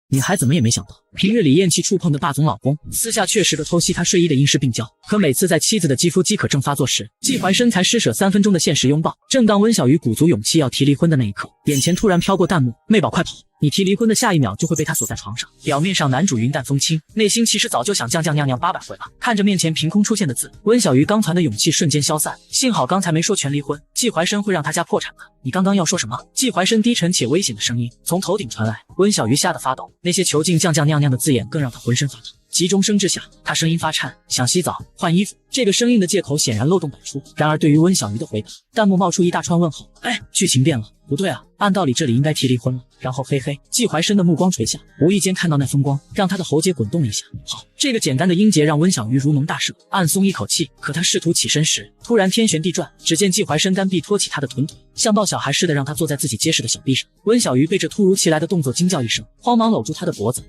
女孩怎么也没想到，平日里厌弃触碰的霸总老公，私下却是个偷袭她睡衣的阴湿病娇。可每次在妻子的肌肤饥渴症发作时，季怀深才施舍3分钟的现实拥抱。正当温小鱼鼓足勇气要提离婚的那一刻，眼前突然飘过弹幕：妹宝快跑！你提离婚的下一秒就会被他锁在床上。表面上男主云淡风轻，内心其实早就想酱酿800回了。看着面前凭空出现的字，温小鱼刚攒的勇气瞬间消散。幸好刚才没说全离婚，季怀深会让他家破产的。你刚刚要说什么？季怀深低沉且危险的声音从头顶传来，温小鱼吓得发抖。那些囚禁酱酿的字眼更让他浑身发烫。急中生智下，他声音发颤，想洗澡换衣服。这个生硬的借口显然漏洞百出。然而对于温小鱼的回答，弹幕冒出一大串问号。剧情变了，不对啊，按道理这里应该提离婚了。然后嘿嘿，季怀深的目光垂下，无意间看到那风光，让他的喉结滚动了一下。好，这个简单的音节让温小鱼如蒙大赦，暗松一口气。可他试图起身时，突然天旋地转，只见季怀深单臂托起他的臀腿，像抱小孩似的让他坐在自己结实的小臂上。温小鱼被这突如其来的动作惊叫一声，慌忙搂住他的脖子。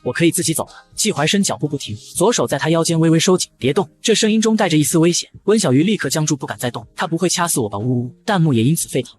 我可以自己走了。季怀深脚步不停，左手在他腰间微微收紧，别动。这声音中带着一丝危险。温小鱼立刻僵住，不敢再动。他不会掐死我吧？呜呜，弹幕也因此沸腾。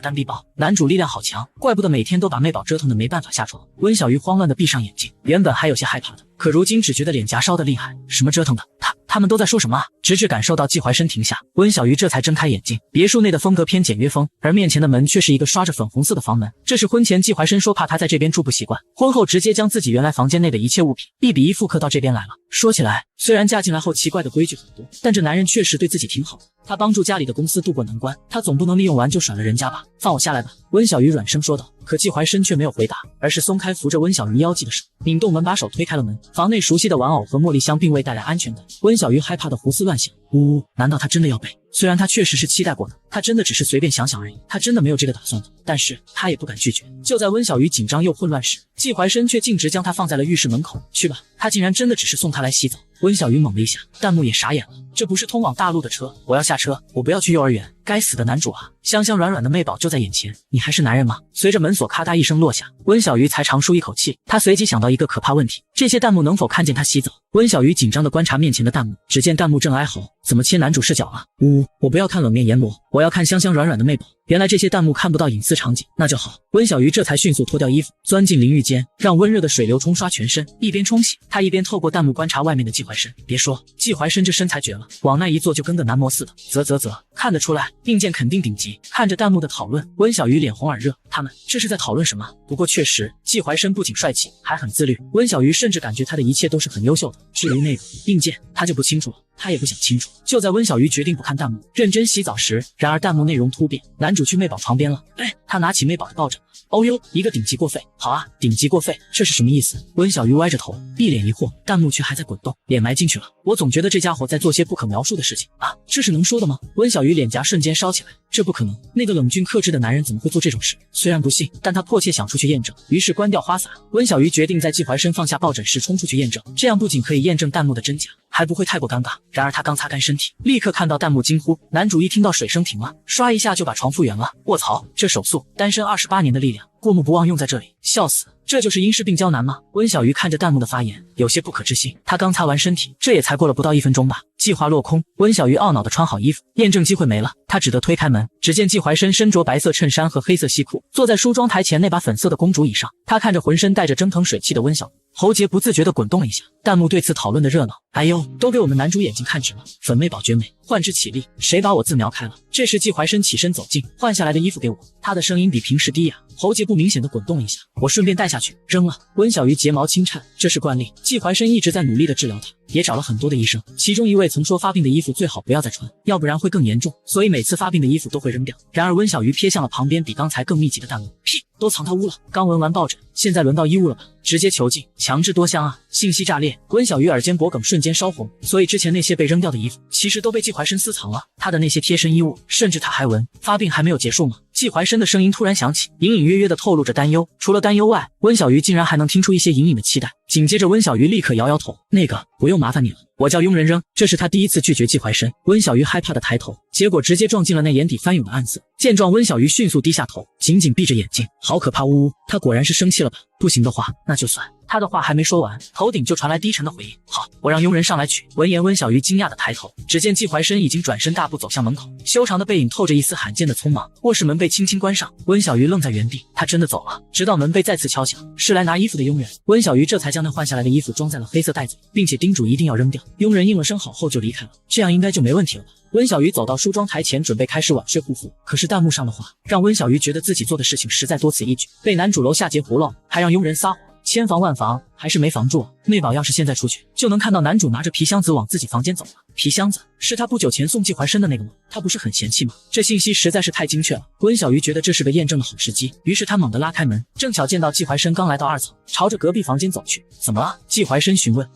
单臂抱，男主力量好强，怪不得每天都把妹宝折腾的没办法下床。温小鱼慌乱的闭上眼睛，原本还有些害怕的，可如今只觉得脸颊烧得厉害。什么折腾的？他们都在说什么啊？直至感受到季怀深停下，温小鱼这才睁开眼睛。别墅内的风格偏简约风，而面前的门却是一个刷着粉红色的房门。这是婚前季怀深说怕他在这边住不习惯，婚后直接将自己原来房间内的一切物品1比1复刻到这边来了。说起来，虽然嫁进来后奇怪的规矩很多，但这男人确实对自己挺好的。他帮助家里的公司渡过难关，他总不能利用完就甩了人家吧？放我下来吧，温小鱼软声说道。可季怀深却没有回答，而是松开扶着温小鱼腰际的手，拧动门把手推开了门。房内熟悉的玩偶和茉莉香并未带来安全感，温小鱼害怕的胡思乱想。难道他真的要背？虽然他确实是期待过的，他真的只是随便想想而已，他真的没有这个打算的，但是他也不敢拒绝。就在温小鱼紧张又混乱时，季怀深却径直将他放在了浴室门口。去吧，他竟然真的只是送他来洗澡。温小鱼猛了一下，弹幕也傻眼了，这不是通往大陆的车，我要下车，我不要去幼儿园。该死的男主啊，香香软软的妹宝就在眼前，你还是男人吗？随着门锁咔嗒一声落下，温小鱼才长舒一口气。他随即想到一个可怕问题，这些弹幕能否看见他洗澡？温小鱼紧张地观察面前的弹幕，只见弹幕正哀嚎，怎么切男主视角啊？我不要看冷面阎罗，我要看香香软软的妹宝。原来这些弹幕看不到隐私场景，那就好。温小鱼这才迅速脱掉衣服，钻进淋浴间，让温热的水流冲刷全身。一边冲洗，他一边透过弹幕观察外面的季怀深。别说，季怀深这身材绝了，往那一坐就跟个男模似的。看得出来，硬件肯定顶级。看着弹幕的讨论，温小鱼脸红耳热，他们这是在讨论什么？不过确实，季怀深不仅帅气，还很自律。温小鱼甚至感觉他的一切都是很优秀的。至于那个硬件，他就不清楚了。他也不想清楚。就在温小鱼决定不看弹幕，认真洗澡时，然而弹幕内容突变，男主去妹宝床边了。他拿起妹宝的抱枕，哦呦，一个顶级过费。好啊，顶级过费，这是什么意思？温小鱼歪着头，一脸疑惑，弹幕却还在滚动，脸埋进去了。我总觉得这家伙在做些不可描述的事情啊，这是能说的吗？温小鱼脸颊瞬间烧起来，这不可能，那个冷峻克制的男人怎么会做这种事？虽然不信，但他迫切想出去验证，于是关掉花洒。温小鱼决定在季怀深放下抱枕时冲出去验证，这样不仅可以验证弹幕的真假，还不会太过尴尬。然而他刚擦干身体，立刻看到弹幕惊呼，男主一听到水声停了，刷一下就把床复原了。卧槽，这手速，单身28年的力量，过目不忘用在这里，笑死。这就是阴湿病娇男吗？温小鱼看着弹幕的发言，有些不可置信。他刚擦完身体，这也才过了不到1分钟吧。计划落空，温小鱼懊恼地穿好衣服，验证机会没了，他只得推开门。只见季怀深身着白色衬衫和黑色西裤，坐在梳妆台前那把粉色的公主椅上。他看着浑身带着蒸腾水汽的温小鱼，喉结不自觉地滚动了一下。弹幕对此讨论的热闹，哎呦，都给我们男主眼睛看直了，粉妹宝绝美，换之起立，谁把我字描开了？这时季怀深起身走近，换下来的衣服给我。他的声音比平时低哑，喉结不明显地滚动了一下，我顺便带下去扔了。温小鱼睫毛轻颤，这是惯例。季怀深一直在努力地治疗他，也找了很多的医生，其中一位曾说发病的衣服最好不要再穿，要不然会更严重，所以每次发病的衣服都会扔掉。然而温小鱼瞥向了旁边比刚才更密集的弹幕，屁，都藏他污了，刚闻完抱枕，现在轮到衣物了吧？直接囚禁，强制多香啊！信息炸裂，温小鱼耳尖脖梗瞬间烧红，所以之前那些被扔掉的衣服，其实都被季怀深私藏了。他的那些贴身衣物，甚至他还闻，发病还没有结束吗？季怀深的声音突然响起，隐隐约约地透露着担忧。除了担忧外，温小鱼竟然还能听出一些隐隐的期待。紧接着温小鱼立刻摇摇头，那个不用麻烦你了，我叫佣人扔。这是他第一次拒绝季怀深。温小鱼害怕地抬头，结果直接撞进了那眼底翻涌的暗色。见状，温小鱼迅速低下头，紧紧闭着眼睛，好可怕！呜呜，他果然是生气了吧？不行的话，那就算。他的话还没说完，头顶就传来低沉的回应：好，我让佣人上来取。闻言，温小鱼惊讶地抬头，只见季怀生已经转身大步走向门口，修长的背影透着一丝罕见的匆忙。卧室门被轻轻关上，温小鱼愣在原地，他真的走了。直到门被再次敲响，是来拿衣服的佣人。温小鱼这才将那换下来的衣服装在了黑色袋子里，并且叮嘱一定要扔掉。佣人应了声好后就离开了，这样应该就没问题了吧。温小鱼走到梳妆台前，准备开始晚睡护肤，可是弹幕上的话让温小鱼觉得自己做的事情实在多此一举，被男主楼下截胡了，还让佣人撒谎，千防万防还是没防住啊。妹宝要是现在出去，就能看到男主拿着皮箱子往自己房间走了。皮箱子是他不久前送季怀生的那个吗？他不是很嫌弃吗？这信息实在是太精确了。温小鱼觉得这是个验证的好时机，于是他猛地拉开门，正巧见到季怀生刚来到2层，朝着隔壁房间走去。怎么了？季怀生询问。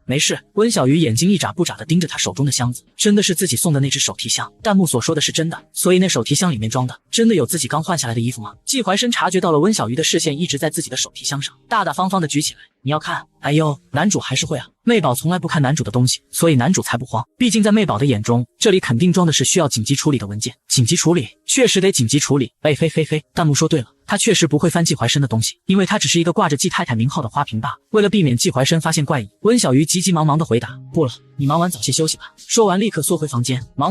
没事。温小鱼眼睛一眨不眨地盯着他手中的箱子，真的是自己送的那只手提箱。弹幕所说的是真的，所以那手提箱里面装的真的有自己刚换下来的衣服吗？季怀生察觉到了温小鱼的视线一直在自己的手提箱上，大大方方地举起来。你要看？哎呦，男主还是会啊。妹宝从来不看男主的东西，所以男主才不慌。毕竟在妹宝的眼中，这里肯定装的是需要紧急处理的文件。紧急处理，确实得紧急处理。嘿，弹幕说对了，他确实不会翻季怀生的东西，因为他只是一个挂着季太太名号的花瓶罢了。为了避免季怀生发现怪异，温小鱼急急忙忙地回答：不了，你忙完早些休息吧。说完立刻缩回房间。忙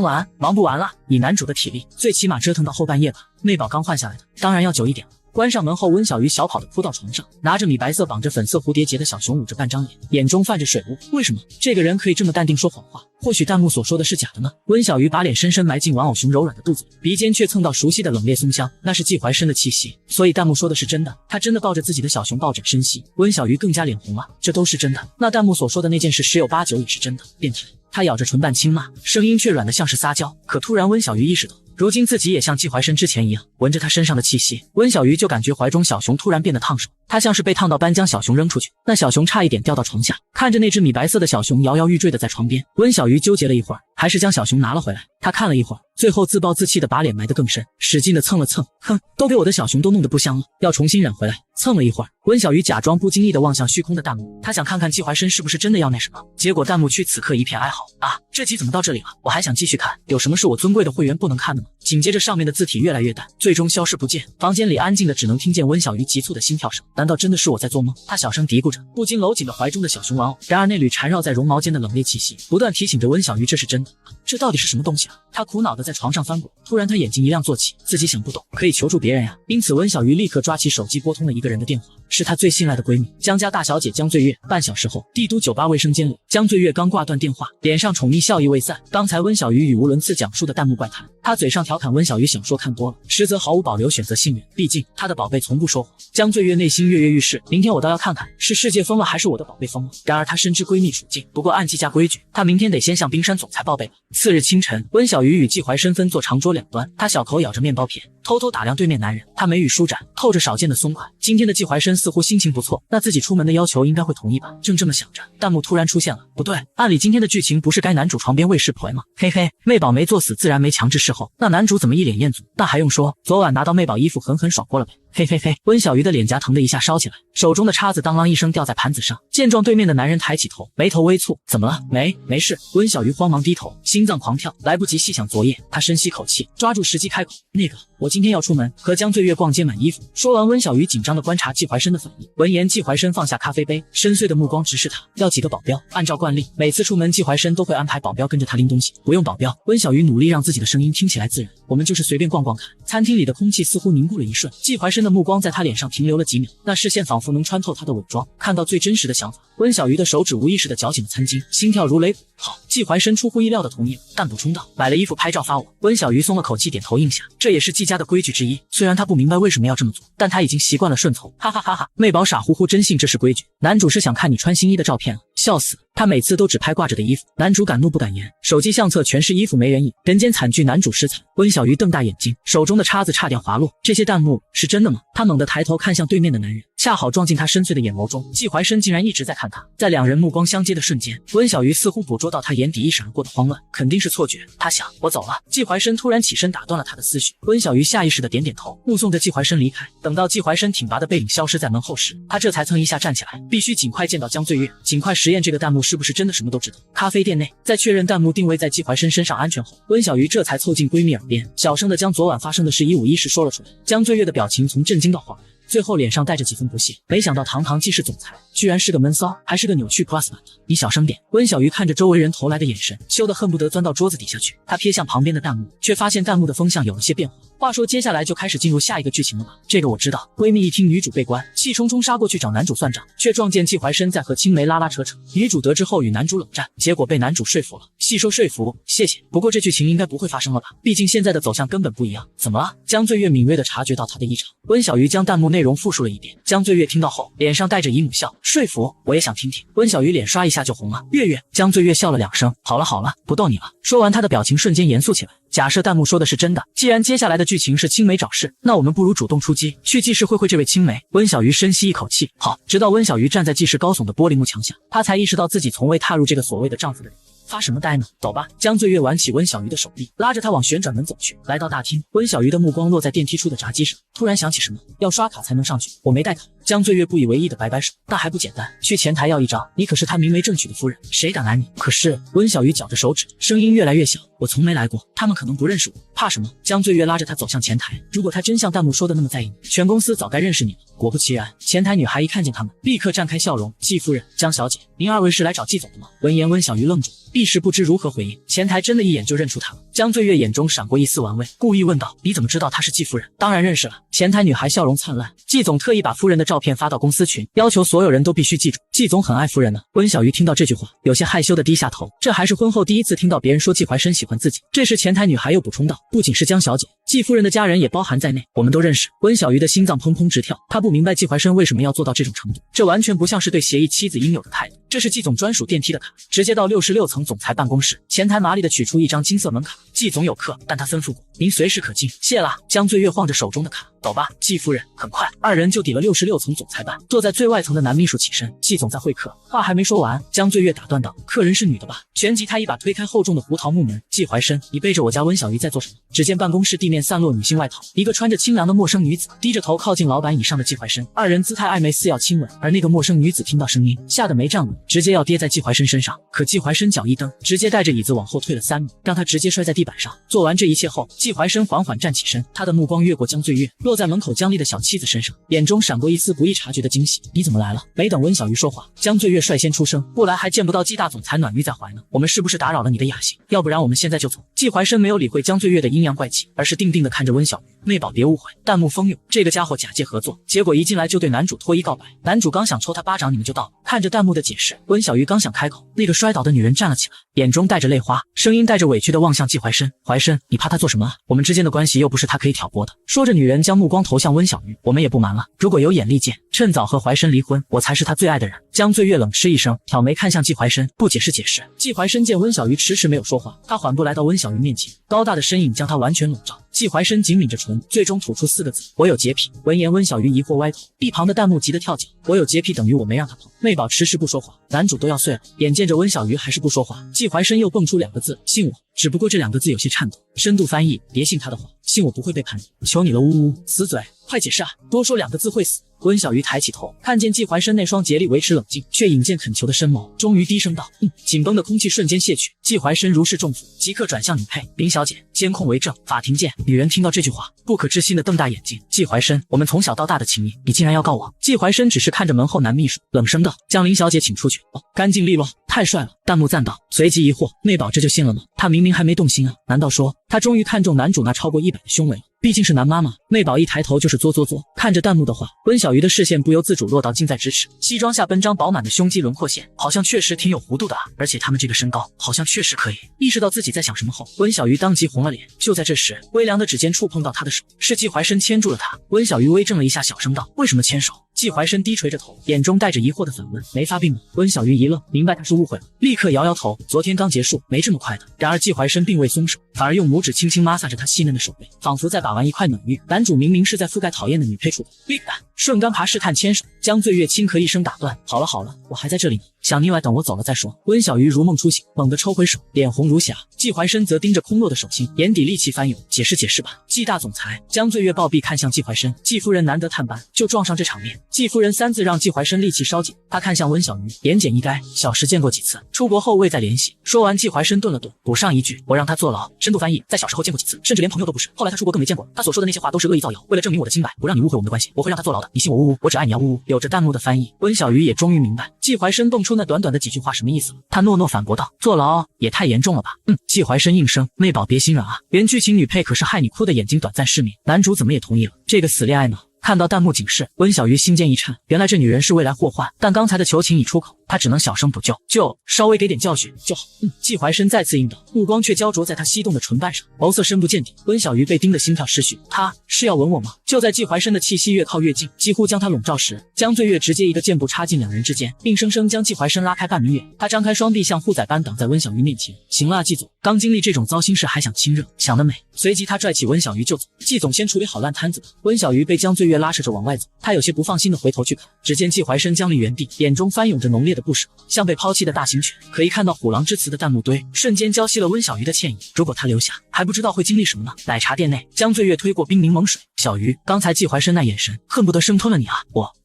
不完了，以男主的体力，最起码折腾到后半夜吧。妹宝刚换下来的，当然要久一点了。关上门后，温小鱼小跑地扑到床上，拿着米白色绑着粉色蝴蝶结的小熊捂着半张脸，眼中泛着水雾。为什么这个人可以这么淡定说谎话？或许弹幕所说的是假的呢？温小鱼把脸深深埋进玩偶熊柔软的肚子里，鼻尖却蹭到熟悉的冷冽松香，那是季怀生的气息，所以弹幕说的是真的。他真的抱着自己的小熊抱枕深吸。温小鱼更加脸红了，这都是真的。那弹幕所说的那件事十有八九也是真的。变态！他咬着唇瓣轻骂，声音却软得像是撒娇。可突然温小鱼意识到，如今自己也像季怀生之前一样，闻着他身上的气息，温小鱼就感觉怀中小熊突然变得烫手，他像是被烫到般将小熊扔出去，那小熊差一点掉到床下。看着那只米白色的小熊摇摇欲坠的在床边，温小鱼纠结了一会儿，还是将小熊拿了回来。他看了一会儿，最后自暴自弃的把脸埋得更深，使劲的蹭了蹭，哼，都给我的小熊都弄得不香了，要重新染回来。蹭了一会儿，温小鱼假装不经意地望向虚空的弹幕，他想看看季怀生是不是真的要那什么。结果弹幕区此刻一片哀嚎啊！这集怎么到这里了？我还想继续看，有什么是我尊贵的会员不能看的吗？紧接着上面的字体越来越淡，最终消失不见。房间里安静的只能听见温小鱼急促的心跳声。难道真的是我在做梦？他小声嘀咕着，不禁搂紧了怀中的小熊玩偶。然而那缕缠绕在绒毛间的冷冽气息不断提醒着温小鱼这是真的。这到底是什么东西啊？他苦恼地在床上翻滚，突然他眼睛一亮坐起，自己想不懂，可以求助别人呀。因此温小鱼立刻抓起手机拨通了一个人的电话，是她最信赖的闺蜜江家大小姐江醉月。半小时后，帝都酒吧卫生间里，江醉月刚挂断电话，脸上宠溺笑意未散。刚才温小鱼语无伦次讲述的弹幕怪谈，她嘴上调侃温小鱼小说看多了，实则毫无保留选择信任，毕竟她的宝贝从不说谎。江醉月内心跃跃欲试，明天我倒要看看是世界疯了还是我的宝贝疯了。然而她深知闺蜜处境，不过按季家规矩，她明天得先向冰山总裁报备了。次日清晨，温小鱼与季怀生分坐长桌两端，她小口咬着面包片，偷偷打量对面男人，她眉宇舒展，透着少见的松快。今天的季怀生似乎心情不错，那自己出门的要求应该会同意吧。正这么想着，弹幕突然出现了，不对，按理今天的剧情不是该男主床边喂食婆吗？嘿嘿，妹宝没作死，自然没强制侍候，那男主怎么一脸厌足？那还用说，昨晚拿到妹宝衣服狠狠爽过了呗。嘿嘿嘿，温小鱼的脸颊疼的一下烧起来，手中的叉子当啷一声掉在盘子上。见状，对面的男人抬起头，眉头微蹙，怎么了？没事。温小鱼慌忙低头，心脏狂跳，来不及细想昨夜，他深吸口气，抓住时机开口，那个，我今天要出门和江醉月逛街买衣服。说完，温小鱼紧张地观察季怀生的反应。闻言，季怀生放下咖啡杯，深邃的目光直视他，要几个保镖？按照惯例，每次出门季怀生都会安排保镖跟着他拎东西。不用保镖。温小鱼努力让自己的声音听起来自然，我们就是随便逛逛看。餐厅里的空气似乎凝固了一瞬，季怀生的目光在他脸上停留了几秒，那视线仿佛能穿透他的伪装，看到最真实的想法。温小鱼的手指无意识地绞紧了餐巾，心跳如雷鼓。好，季怀生出乎意料的同意了，但补充道，买了衣服拍照发我。温小鱼松了口气，点头应下，这也是季家的规矩之一。虽然他不明白为什么要这么做，但他已经习惯了顺从。哈哈哈哈！妹宝傻乎乎真信这是规矩，男主是想看你穿新衣的照片了，笑死！他每次都只拍挂着的衣服。男主敢怒不敢言，手机相册全是衣服没人影，人间惨剧，男主失惨。温小鱼瞪大眼睛，手中的叉子差点滑落。这些弹幕是真的吗？他猛地抬头看向对面的男人，恰好撞进他深邃的眼眸中。季怀生竟然一直在看他。在两人目光相接的瞬间，温小鱼似乎捕捉到他眼底一闪而过的慌乱，肯定是错觉。他想，我走了。季怀生突然起身打断了他的思绪。温小鱼下意识的点点头，目送着季怀生离开。等到季怀生挺拔的背影消失在门后时，他这才蹭一下站起来，必须尽快见到江醉月，尽快实验这个弹幕是不是真的什么都知道。咖啡店内，在确认弹幕定位在季怀生身上安全后，温小鱼这才凑近闺蜜耳边，小声的将昨晚发生的事一五一十说了出来。江醉月的表情从震惊到恍然，最后脸上带着几分不屑。没想到堂堂既是总裁，居然是个闷骚，还是个扭曲 plus 版的。你小声点。温小鱼看着周围人投来的眼神，羞得恨不得钻到桌子底下去。他瞥向旁边的弹幕，却发现弹幕的风向有了些变化。话说接下来就开始进入下一个剧情了吧？这个我知道。闺蜜一听女主被关，气冲冲杀过去找男主算账，却撞见季怀深在和青梅拉拉扯扯。女主得知后与男主冷战，结果被男主说服了。细说说服，谢谢。不过这剧情应该不会发生了吧？毕竟现在的走向根本不一样。怎么了？江醉月敏锐地察觉到他的异常。温小鱼将弹幕内容复述了一遍。江醉月听到后，脸上带着姨母笑，说服我也想听听。温小鱼脸刷一下就红了。月月，江醉月笑了2声，好了好了，不逗你了。说完，他的表情瞬间严肃起来。假设弹幕说的是真的，既然接下来的剧情是青梅找事，那我们不如主动出击，去济世会这位青梅。温小鱼深吸一口气，好。直到温小鱼站在济世高耸的玻璃幕墙下，他才意识到自己从未踏入这个所谓的丈夫的人。发什么呆呢？走吧。江醉月挽起温小鱼的手臂，拉着她往旋转门走去。来到大厅，温小鱼的目光落在电梯处的闸机上，突然想起什么，要刷卡才能上去，我没带卡。江醉月不以为意的摆摆手，那还不简单，去前台要一张，你可是他明媒正娶的夫人，谁敢拦你？可是温小鱼绞着手指，声音越来越小，我从没来过，他们可能不认识我，怕什么？江醉月拉着他走向前台，如果他真像弹幕说的那么在意你，全公司早该认识你了。果不其然，前台女孩一看见他们，立刻绽开笑容，季夫人，江小姐，您二位是来找季总的吗？闻言，温小鱼愣住，一时不知如何回应。前台真的一眼就认出他了。江醉月眼中闪过一丝玩味，故意问道，你怎么知道她是季夫人？当然认识了。前台女孩笑容灿烂，季总特意把夫人的照片发到公司群，要求所有人都必须记住，季总很爱夫人呢。温小鱼听到这句话，有些害羞的低下头，这还是婚后第一次听到别人说季怀深喜欢自己。这时前台女孩又补充道，不仅是江小姐，季夫人的家人也包含在内，我们都认识。温小鱼的心脏砰砰直跳，她不明白季怀深为什么要做到这种程度，这完全不像是对协议妻子应有的态度。这是季总专属电梯的卡，直接到66层总裁办公室。前台麻利的取出一张金色门卡，季总有课，但他吩咐过您随时可进，谢啦。江醉月晃着手中的卡，走吧，季夫人。很快，二人就抵了66层总裁办。坐在最外层的男秘书起身，季总在会客。话还没说完，江醉月打断道，客人是女的吧？旋即他一把推开厚重的胡桃木门，季怀深，你背着我家温小鱼在做什么？只见办公室地面散落女性外套，一个穿着清凉的陌生女子低着头靠近老板以上的季怀深，二人姿态暧昧似要亲吻，而那个陌生女子听到声音，吓得没站稳，直接要跌在季怀深身上。可季怀深脚一蹬，直接带着椅子往后退了3米，让他直接摔在地板上。做完这一切后，季怀深缓缓站起身，他的目光越过江醉月，落在门口僵立的小妻子身上，眼中闪过一丝不易察觉的惊喜。你怎么来了？没等温小鱼说话，江醉月率先出声，不来还见不到季大总裁暖玉在怀呢，我们是不是打扰了你的雅兴？要不然我们现在就走。季怀深没有理会江醉月的阴阳怪气，而是定定地看着温小鱼。妹宝别误会，弹幕蜂拥，这个家伙假借合作，结果一进来就对男主脱衣告白，男主刚想抽他巴掌，你们就到了。看着弹幕的解释，温小鱼刚想开口，那个摔倒的女人站了起来，眼中带着泪花，声音带着委屈地望向季怀深，怀深，你怕他做什么啊？我们之间的关系又不是他可以挑拨的。说着，女人将目光投向温小鱼，我们也不瞒了，如果有眼力见，趁早和怀深离婚，我才是他最爱的人。江醉月冷嗤一声，挑眉看向季怀深，不解释解释。季怀深见温小鱼迟迟没有说话，他缓步来到温小鱼面前，高大的身影将他完全笼罩。季怀深紧抿着唇，最终吐出4个字，我有洁癖。闻言，温小鱼疑惑歪头，一旁的弹幕急得跳脚，我有洁癖等于我没让他碰。妹宝迟迟不说话，男主都要碎了。眼见着温小鱼还是不说话，季怀深又蹦出2个字，信我。只不过这2个字有些颤抖，深度翻译，别信他的话，信我不会背叛你，求你了，呜呜，死嘴，快解释啊，多说2个字会死。温小鱼抬起头，看见季怀深那双竭力维持冷静却引荐恳求的深眸，终于低声道，紧绷的空气瞬间泄去。季怀深如释重负，即刻转向女配林小姐，监控为证，法庭见。女人听到这句话，不可置信的瞪大眼睛，季怀深，我们从小到大的情谊，你竟然要告我？季怀深只是看着门后男秘书，冷声道，将林小姐请出去。干净利落，太帅了。弹幕赞道，随即疑惑，妹宝这就信了吗？他明明还没动心啊，难道说他终于看中男主那超过100的胸围了？毕竟是男妈妈。妹宝一抬头就是作，看着弹幕的话，温小鱼的视线不由自主落到近在咫尺，西装下奔张饱满的胸肌轮廓线，好像确实挺有弧度的啊，而且他们这个身高，好像确实可以。意识到自己在想什么后，温小鱼当即红了脸。就在这时，微凉的指尖触碰到他的手，是季怀深牵住了他。温小鱼微怔了一下，小声道，为什么牵手？季怀深低垂着头，眼中带着疑惑的反问，没发病吗？温小鱼一愣，明白他是误会了，立刻摇摇头，昨天刚结束，没这么快的。然而季怀深并未松手，反而用拇指轻轻摩挲着他细嫩的手背，仿佛在把玩一块暖玉。男主明明是在覆盖讨厌的女配触的立感，顺杆爬试探牵手，江醉月轻咳一声打断，好了，我还在这里呢，想腻歪等我走了再说。温小鱼如梦初醒，猛地抽回手，脸红如霞。季怀深则盯着空落的手心，眼底戾气翻涌，解释吧，季大总裁。江醉月暴毙看向季怀深，季夫人难得探班，就撞上这场面。季夫人3字让季怀深戾气稍减，他看向温小鱼，言简意赅，小时见过几次，出国后未再联系。说完，季怀深顿了顿，补上一句，我让他坐牢，深度翻译，在小时候见过几次，甚至连朋友都不是。后来他出国更没见过。他所说的那些话都是恶意造谣，为了证明我的清白，不让你误会我们的关系，我会让他坐牢的。你信我？呜呜，我只爱你要呜呜。有着弹幕的翻译，温小鱼也终于明白季怀生蹦出那短短的几句话什么意思了。他诺诺反驳道：“坐牢也太严重了吧？”季怀生应声：“妹宝别心软啊，原剧情女配可是害你哭的眼睛短暂失明，男主怎么也同意了？这个死恋爱呢？”看到弹幕警示，温小鱼心间一颤，原来这女人是未来祸患，但刚才的求情已出口，他只能小声补救，就稍微给点教训就好。季怀生再次应道，目光却焦灼在他翕动的唇瓣上，眸色深不见底。温小鱼被盯得心跳失序，他是要吻我吗？就在季怀生的气息越靠越近，几乎将他笼罩时，江醉月直接一个箭步插进两人之间，硬生生将季怀生拉开半米远。他张开双臂像护崽般挡在温小鱼面前。行了，季总，刚经历这种糟心事还想亲热，想得美。随即他拽起温小鱼就走，季总先处理好烂摊子吧。温小鱼被江醉月拉扯着往外走，他有些不放心的回头去看，只见季怀生僵立原地，眼中翻涌着浓烈的不舍，像被抛弃的大型犬。可一看到虎狼之词的弹幕堆，瞬间浇熄了温小鱼的歉意。如果他留下，还不知道会经历什么呢？奶茶店内，江醉月推过冰柠檬水，小鱼，刚才季怀生那眼神，恨不得生吞了你啊！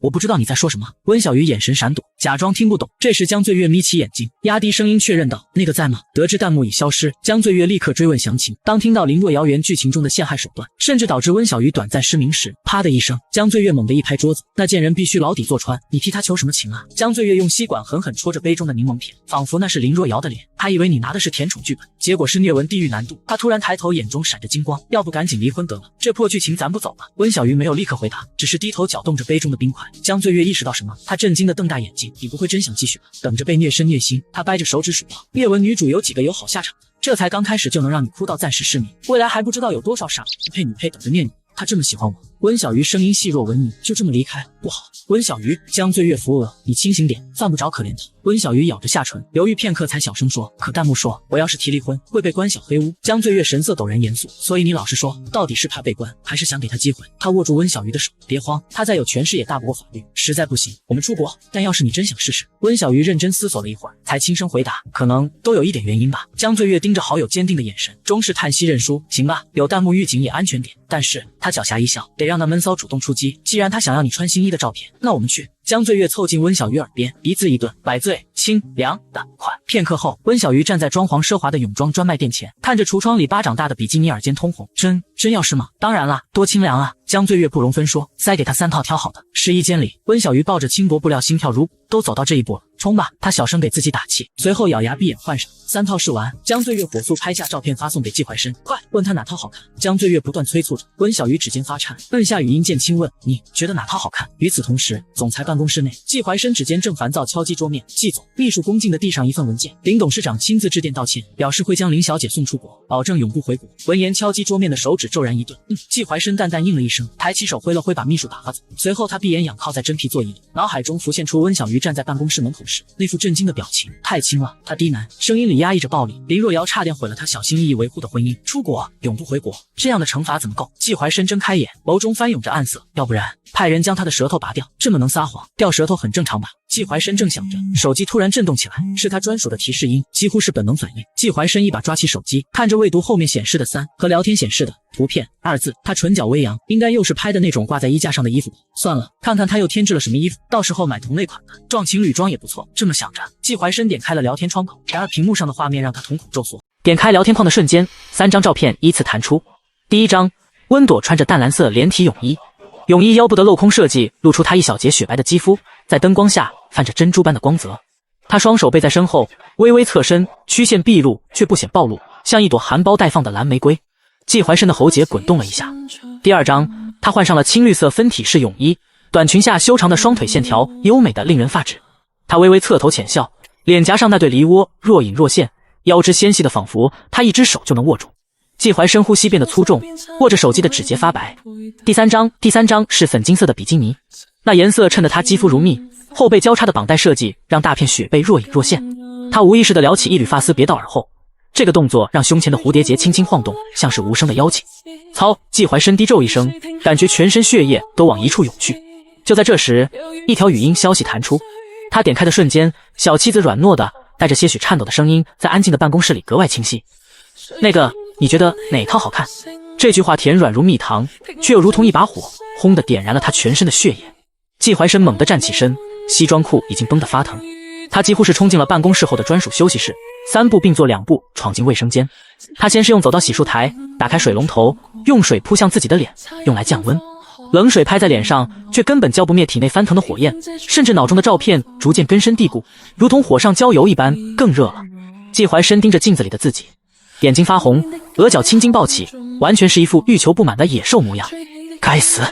我不知道你在说什么。温小鱼眼神闪躲，假装听不懂。这时江醉月眯起眼睛，压低声音确认道：“那个在吗？”得知弹幕已消失，江醉月立刻追问详情。当听到林若瑶原剧情中的陷害手段，甚至导致温小鱼短暂失明时，啪的一声，江醉月猛地一拍桌子：“那贱人必须牢底坐穿！你替他求什么情啊？”江醉月用吸管狠狠戳着杯中的柠檬片，仿佛那是林若瑶的脸。他以为你拿的是甜宠剧本，结果是虐文地狱难度。他突然抬头，眼中闪着金光，要不赶紧离婚得了，这破剧情咱不走了。温小鱼没有立刻回答，只是低头搅动着杯中的冰块。江醉月意识到什么，他震惊地瞪大眼睛：“你不会真想继续吧？等着被虐身虐心？”他掰着手指数道：“虐文女主有几个有好下场的？这才刚开始就能让你哭到暂时失明，未来还不知道有多少傻配女配等着虐你。他这么喜欢我。”温小鱼声音细弱：“吻你就这么离开不好。”温小鱼，江醉月扶额：“你清醒点，犯不着可怜他。”温小鱼咬着下唇，犹豫片刻才小声说：“可弹幕说我要是提离婚会被关小黑屋。”江醉月神色陡然严肃：“所以你老实说，到底是怕被关，还是想给他机会？”他握住温小鱼的手：“别慌，他再有权势也大不过法律，实在不行我们出国。但要是你真想试试……”温小鱼认真思索了一会儿，才轻声回答：“可能都有一点原因吧。”江醉月盯着好友坚定的眼神，终是叹息认输：“行吧，有弹幕预警也安全点。”但是他狡黠一笑：“得让那闷骚主动出击，既然他想要你穿新衣的照片，那我们去。”江醉月凑近温小鱼耳边，一字一顿：“买醉清凉的快。”片刻后，温小鱼站在装潢奢华的泳装专卖店前，看着橱窗里巴掌大的比基尼，耳尖通红：“真要试吗？”“当然啦，多清凉啊！”江醉月不容分说，塞给他3套挑好的。试衣间里，温小鱼抱着轻薄布料，心跳如鼓。都走到这一步了，冲吧！他小声给自己打气，随后咬牙闭眼换上3套试完。江醉月火速拍下照片发送给季怀生，快问他哪套好看。江醉月不断催促着，温小鱼指尖发颤，摁下语音键轻问：“你觉得哪套好看？”与此同时，总裁办公室内，季怀生指尖正烦躁敲击桌面。季总，秘书恭敬地递上一份文件，林董事长亲自致电道歉，表示会将林小姐送出国，保证永不回国。闻言，敲击桌面的手指骤然一顿。季怀生淡淡应了一声，抬起手挥了挥，把秘书打发走。随后他闭眼仰靠在真皮座椅里，脑海中浮现出温小鱼站在办公室门口时那副震惊的表情，太轻了。他低喃，声音里压抑着暴力。林若瑶差点毁了他小心翼翼维护的婚姻。出国，永不回国，这样的惩罚怎么够？季怀生睁开眼，眸中翻涌着暗色。要不然派人将他的舌头拔掉，这么能撒谎，掉舌头很正常吧？季怀生正想着，手机突然震动起来，是他专属的提示音，几乎是本能反应。季怀生一把抓起手机，看着未读后面显示的3和聊天显示的图片2字，他唇角微扬，应该又是拍的那种挂在衣架上的衣服。算了，看看他又添置了什么衣服，到时候买同类款的，撞情侣装也不错。这么想着，季怀生点开了聊天窗口，然而屏幕上的画面让他瞳孔骤缩。点开聊天框的瞬间，3张照片依次弹出。第一张，温朵穿着淡蓝色连体泳衣，泳衣腰部的镂空设计露出她一小截雪白的肌肤，在灯光下泛着珍珠般的光泽。她双手背在身后，微微侧身，曲线毕露却不显暴露，像一朵含苞待放的蓝玫瑰。季怀生的喉结滚动了一下。第二张，她换上了青绿色分体式泳衣，短裙下修长的双腿线条优美的令人发指。她微微侧头浅笑，脸颊上那对梨窝若隐若现，腰肢纤细的仿佛她一只手就能握住。季怀生呼吸变得粗重，握着手机的指节发白。第三张是粉金色的比基尼，那颜色衬得她肌肤如蜜，后背交叉的绑带设计让大片雪背若隐若现。她无意识地撩起一缕发丝别到耳后，这个动作让胸前的蝴蝶结轻轻晃动，像是无声的邀请。操！季怀生低咒一声，感觉全身血液都往一处涌去。就在这时，一条语音消息弹出，他点开的瞬间，小妻子软糯的带着些许颤抖的声音在安静的办公室里格外清晰。那个，你觉得哪套好看？这句话甜软如蜜糖，却又如同一把火，轰地点燃了他全身的血液。季怀生猛地站起身，西装裤已经绷得发疼。他几乎是冲进了办公室后的专属休息室， 3步并作2步闯进卫生间。他先是用走到洗漱台，打开水龙头，用水扑向自己的脸，用来降温。冷水拍在脸上，却根本浇不灭体内翻腾的火焰，甚至脑中的照片逐渐根深蒂固，如同火上浇油一般更热了。季怀深盯着镜子里的自己，眼睛发红，额角青筋暴起，完全是一副欲求不满的野兽模样。该死！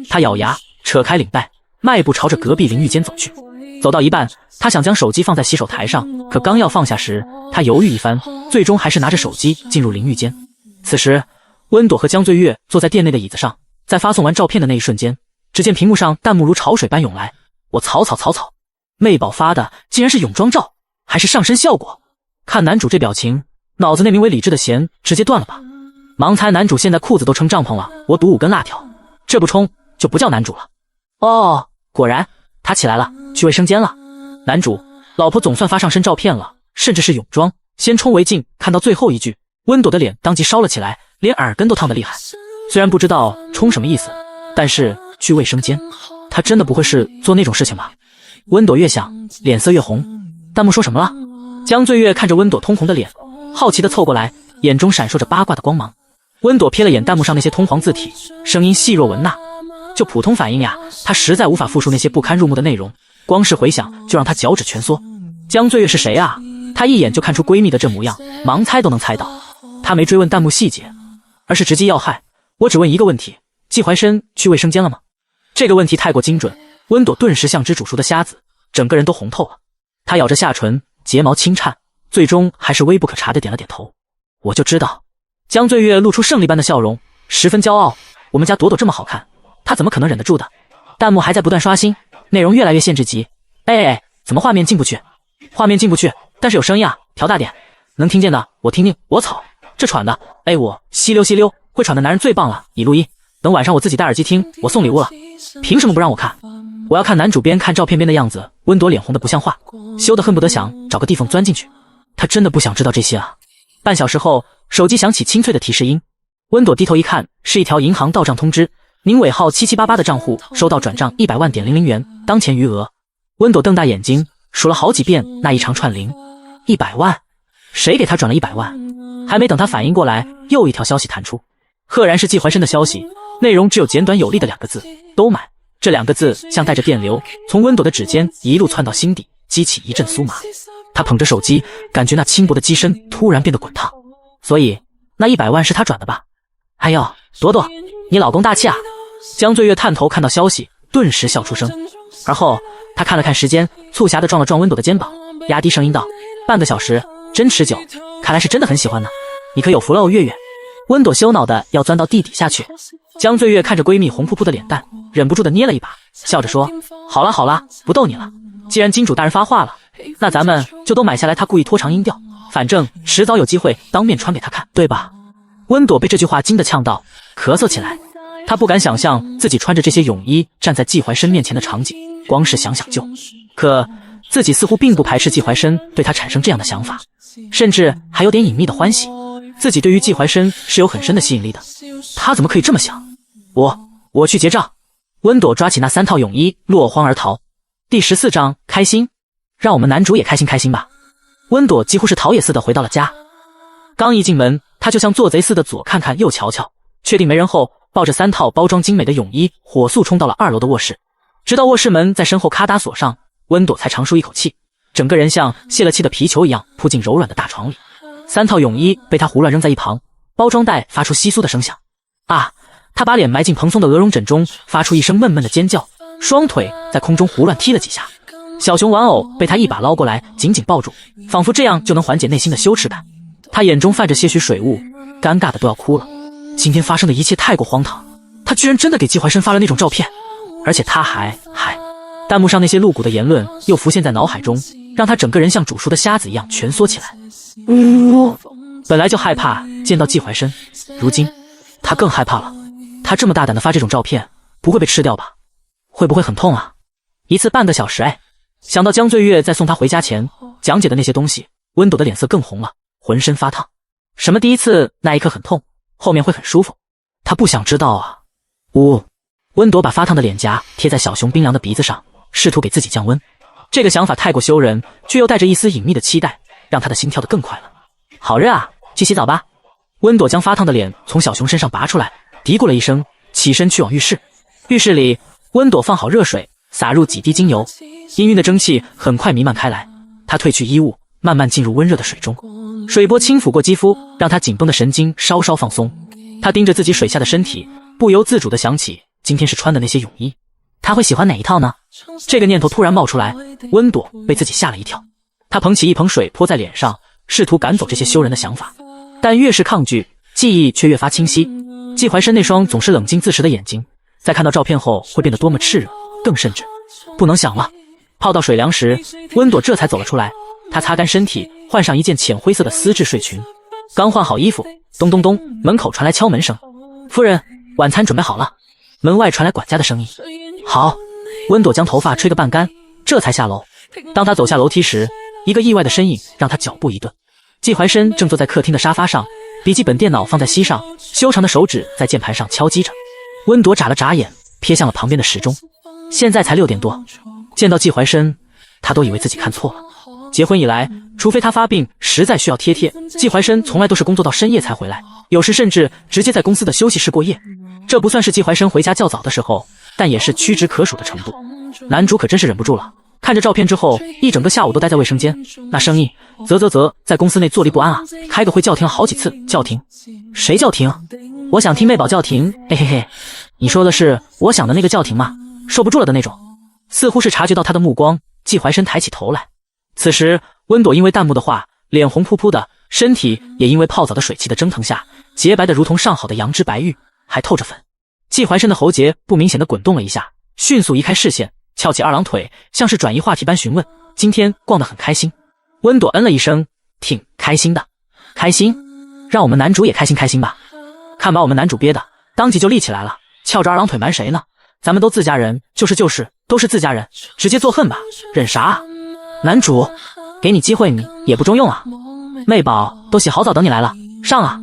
他咬牙，扯开领带，迈步朝着隔壁淋浴间走去。走到一半，他想将手机放在洗手台上，可刚要放下时，他犹豫一番，最终还是拿着手机进入淋浴间。此时，温朵和江醉月坐在店内的椅子上，在发送完照片的那一瞬间，只见屏幕上弹幕如潮水般涌来。我草，妹宝发的竟然是泳装照，还是上身效果。看男主这表情，脑子那名为理智的弦直接断了吧。盲猜男主现在裤子都成帐篷了，我赌5根辣条，这不冲就不叫男主了。哦，果然他起来了，去卫生间了。男主，老婆总算发上身照片了，甚至是泳装。先冲为敬，看到最后一句，温朵的脸当即烧了起来，连耳根都烫得厉害。虽然不知道冲什么意思，但是去卫生间，他真的不会是做那种事情吧？温朵越想，脸色越红。弹幕说什么了？江醉月看着温朵通红的脸，好奇地凑过来，眼中闪烁着八卦的光芒。温朵瞥了眼弹幕上那些通黄字体，声音细若蚊呐。就普通反应呀，他实在无法复述那些不堪入目的内容，光是回想就让他脚趾蜷缩。江醉月是谁啊？他一眼就看出闺蜜的这模样，盲猜都能猜到。他没追问弹幕细节，而是直击要害。我只问一个问题，季怀深去卫生间了吗？这个问题太过精准，温朵顿时像只煮熟的虾子，整个人都红透了。她咬着下唇，睫毛轻颤，最终还是微不可察地点了点头。我就知道。江醉月露出胜利般的笑容，十分骄傲。我们家朵朵这么好看，她怎么可能忍得住的？弹幕还在不断刷新，内容越来越限制级。哎，怎么画面进不去？画面进不去，但是有声音啊，调大点，能听见的我听听。我操，这喘的，哎我吸溜，会喘的男人最棒了。已录音，等晚上我自己戴耳机听，我送礼物了。凭什么不让我看？我要看男主边看照片边的样子。温朵脸红的不像话，羞得恨不得想找个地缝钻进去。他真的不想知道这些啊。半小时后，手机响起清脆的提示音。温朵低头一看，是一条银行到账通知，您尾号7788的账户收到转账100万.00元，当前余额。温朵瞪大眼睛，数了好几遍那一长串零。100万？谁给他转了100万？还没等他反应过来，又一条消息弹出，赫然是季怀深的消息，内容只有简短有力的2个字：都买。这2个字像带着电流，从温朵的指尖一路窜到心底，激起一阵酥麻。他捧着手机，感觉那轻薄的机身突然变得滚烫。所以那100万是他转的吧？哎呦，朵朵，你老公大气啊！江醉月探头看到消息，顿时笑出声。而后他看了看时间，促狭地撞了撞温朵的肩膀，压低声音道：半个小时，真持久，看来是真的很喜欢呢。你可有福喽，月月。温朵羞恼的要钻到地底下去。江醉月看着闺蜜红扑扑的脸蛋，忍不住的捏了一把，笑着说：好了，不逗你了。既然金主大人发话了，那咱们就都买下来他故意拖长音调，反正迟早有机会当面穿给他看，对吧？温朵被这句话惊得呛到，咳嗽起来。她不敢想象自己穿着这些泳衣站在季怀深面前的场景，光是想想就……可自己似乎并不排斥季怀深对她产生这样的想法，甚至还有点隐秘的欢喜。自己对于季怀深是有很深的吸引力的，他怎么可以这么想？我去结账。温朵抓起那3套泳衣，落荒而逃。第14章开心，让我们男主也开心开心吧。温朵几乎是逃也似的回到了家，刚一进门，他就像做贼似的左看看右瞧瞧，确定没人后，抱着3套包装精美的泳衣，火速冲到了2楼的卧室。直到卧室门在身后咔嗒锁上，温朵才长舒一口气，整个人像泄了气的皮球一样扑进柔软的大床里。3套泳衣被他胡乱扔在一旁，包装袋发出窸窣的声响。啊！他把脸埋进蓬松的鹅绒枕中，发出一声闷闷的尖叫，双腿在空中胡乱踢了几下。小熊玩偶被他一把捞过来，紧紧抱住，仿佛这样就能缓解内心的羞耻感。他眼中泛着些许水雾，尴尬的都要哭了。今天发生的一切太过荒唐，他居然真的给季怀深发了那种照片，而且他还……弹幕上那些露骨的言论又浮现在脑海中，让他整个人像煮熟的虾子一样蜷缩起来。本来就害怕见到季怀深，如今他更害怕了。他这么大胆的发这种照片，不会被吃掉吧？会不会很痛啊？一次半个小时，想到江醉月在送他回家前讲解的那些东西，温朵的脸色更红了，浑身发烫。什么第一次那一刻很痛，后面会很舒服？他不想知道啊。温朵把发烫的脸颊贴在小熊冰凉的鼻子上，试图给自己降温。这个想法太过羞人，却又带着一丝隐秘的期待，让他的心跳得更快了。好热啊，去洗澡吧。温朵将发烫的脸从小熊身上拔出来，嘀咕了一声，起身去往浴室。浴室里，温朵放好热水，洒入几滴精油，氤氲的蒸汽很快弥漫开来。她褪去衣物，慢慢进入温热的水中，水波轻抚过肌肤，让她紧绷的神经稍稍放松。她盯着自己水下的身体，不由自主地想起今天是穿的那些泳衣。她会喜欢哪一套呢？这个念头突然冒出来，温朵被自己吓了一跳。她捧起一盆水泼在脸上，试图赶走这些羞人的想法，但越是抗拒，记忆却越发清晰。季怀深那双总是冷静自持的眼睛，在看到照片后会变得多么炽热，更甚至不能想了。泡到水凉时，温朵这才走了出来。她擦干身体，换上一件浅灰色的丝质睡裙。刚换好衣服，咚咚咚，门口传来敲门声。夫人，晚餐准备好了。门外传来管家的声音。好。温朵将头发吹个半干，这才下楼。当她走下楼梯时，一个意外的身影让她脚步一顿。季怀深正坐在客厅的沙发上，笔记本电脑放在膝上，修长的手指在键盘上敲击着。温朵眨了眨眼，瞥向了旁边的时钟，现在才6点多。见到季怀深，她都以为自己看错了。结婚以来，除非他发病实在需要贴贴，季怀深从来都是工作到深夜才回来，有时甚至直接在公司的休息室过夜。这不算是季怀深回家较早的时候，但也是屈指可数的程度。男主可真是忍不住了，看着照片之后，一整个下午都待在卫生间，那声音在公司内坐立不安啊！开个会叫停了好几次，叫停？谁叫停？我想听妹宝叫停，嘿嘿嘿，你说的是我想的那个叫停吗？受不住了的那种。似乎是察觉到他的目光，季怀深抬起头来。此时，温朵因为弹幕的话，脸红扑扑的，身体也因为泡澡的水汽的蒸腾下，洁白的如同上好的羊脂白玉，还透着粉。季怀深的喉结不明显的滚动了一下，迅速移开视线，翘起二郎腿，像是转移话题般询问：“今天逛得很开心？”温朵嗯了一声，挺开心的。开心？让我们男主也开心开心吧。看把我们男主憋的，当即就立起来了，翘着二郎腿瞒谁呢？咱们都自家人，都是自家人，直接作恨吧，忍啥啊？男主，给你机会你也不中用啊！妹宝都洗好澡等你来了，上啊！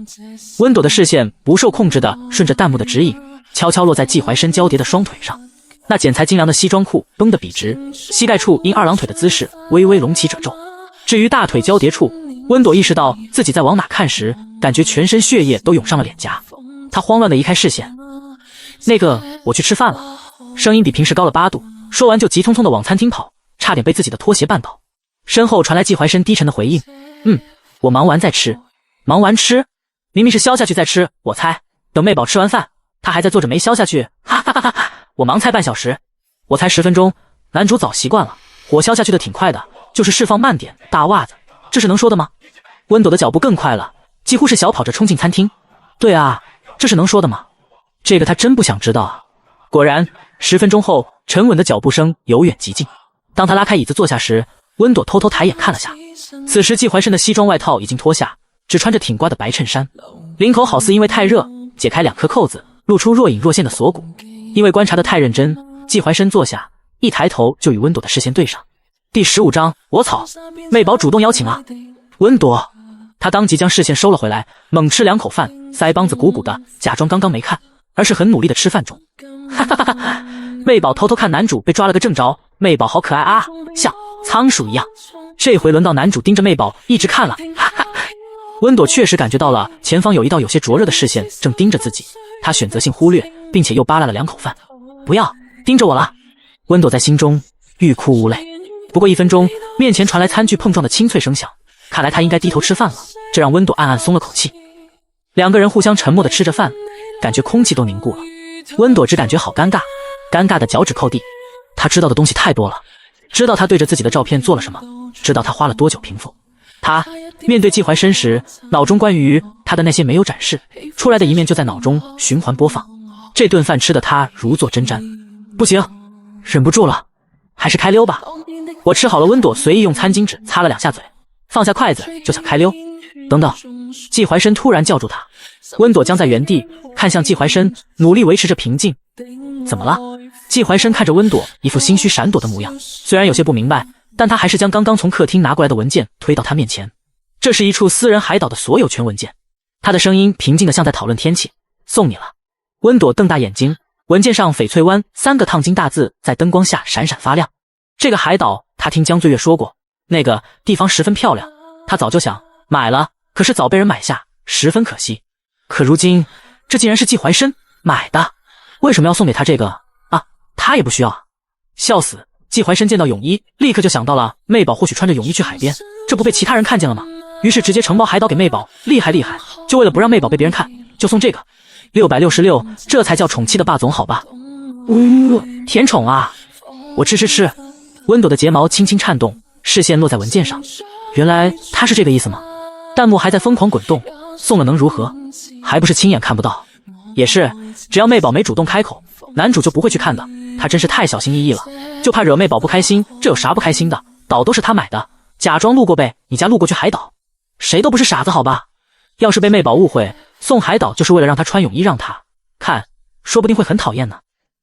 温朵的视线不受控制的顺着弹幕的指引，悄悄落在季怀深交叠的双腿上。那剪裁精良的西装裤绷得笔直，膝盖处因二郎腿的姿势微微隆起褶皱。至于大腿交叠处，温朵意识到自己在往哪看时，感觉全身血液都涌上了脸颊。她慌乱地移开视线。那个，我去吃饭了。声音比平时高了8度，说完就急匆匆地往餐厅跑，差点被自己的拖鞋绊倒。身后传来季怀深低沉的回应：“我忙完再吃。”忙完吃？明明是消下去再吃，我猜。等妹宝吃完饭，他还在做着没消下去，哈哈哈哈！我忙猜半小时，我猜10分钟。男主早习惯了，火消下去的挺快的，就是释放慢点。大袜子，这是能说的吗？温朵的脚步更快了，几乎是小跑着冲进餐厅。对啊，这是能说的吗？这个他真不想知道啊。果然，10分钟后，沉稳的脚步声由远及近。当他拉开椅子坐下时，温朵偷偷抬眼看了下。此时季怀深的西装外套已经脱下，只穿着挺刮的白衬衫，领口好似因为太热，解开2颗扣子，露出若隐若现的锁骨。因为观察得太认真，季怀深坐下，一抬头就与温朵的视线对上。第15章，我操！妹宝主动邀请啊！温朵，他当即将视线收了回来，猛吃2口饭，腮帮子鼓鼓的，假装刚刚没看，而是很努力的吃饭中。哈哈哈哈！妹宝偷偷看男主被抓了个正着，妹宝好可爱啊，像仓鼠一样。这回轮到男主盯着妹宝一直看了，哈哈。温朵确实感觉到了前方有一道有些灼热的视线正盯着自己，她选择性忽略，并且又扒拉了2口饭。不要盯着我了！温朵在心中欲哭无泪。不过1分钟，面前传来餐具碰撞的清脆声响，看来她应该低头吃饭了，这让温朵暗暗松了口气。2个人互相沉默地吃着饭，感觉空气都凝固了。温朵只感觉好尴尬，尴尬的脚趾抠地。她知道的东西太多了，知道他对着自己的照片做了什么，知道他花了多久平复。他面对季怀深时，脑中关于他的那些没有展示出来的一面就在脑中循环播放。这顿饭吃的他如坐针毡。不行，忍不住了，还是开溜吧。我吃好了。温朵随意用餐巾纸擦了2下嘴，放下筷子就想开溜。等等，季怀深突然叫住他。温朵僵在原地，看向季怀深，努力维持着平静。怎么了？季怀深看着温朵一副心虚闪躲的模样，虽然有些不明白，但他还是将刚刚从客厅拿过来的文件推到他面前。这是一处私人海岛的所有权文件。他的声音平静的像在讨论天气。送你了。温朵瞪大眼睛，文件上翡翠湾3个烫金大字在灯光下闪闪发亮。这个海岛他听江醉月说过，那个地方十分漂亮。他早就想买了，可是早被人买下，十分可惜。可如今这竟然是季怀深买的，为什么要送给他这个啊？他也不需要啊！笑死！季怀深见到泳衣，立刻就想到了媚宝或许穿着泳衣去海边，这不被其他人看见了吗？于是直接承包海岛给媚宝，厉害厉害！就为了不让媚宝被别人看，就送这个666，这才叫宠妻的霸总好吧？甜宠啊！我吃。温朵的睫毛轻轻颤动，视线落在文件上，原来他是这个意思吗？弹幕还在疯狂滚动，送了能如何？还不是亲眼看不到。也是，只要媚宝没主动开口，男主就不会去看的。他真是太小心翼翼了，就怕惹媚宝不开心，这有啥不开心的？岛都是他买的，假装路过呗，你家路过去海岛，谁都不是傻子好吧？要是被媚宝误会，送海岛就是为了让他穿泳衣让他看，说不定会很讨厌呢。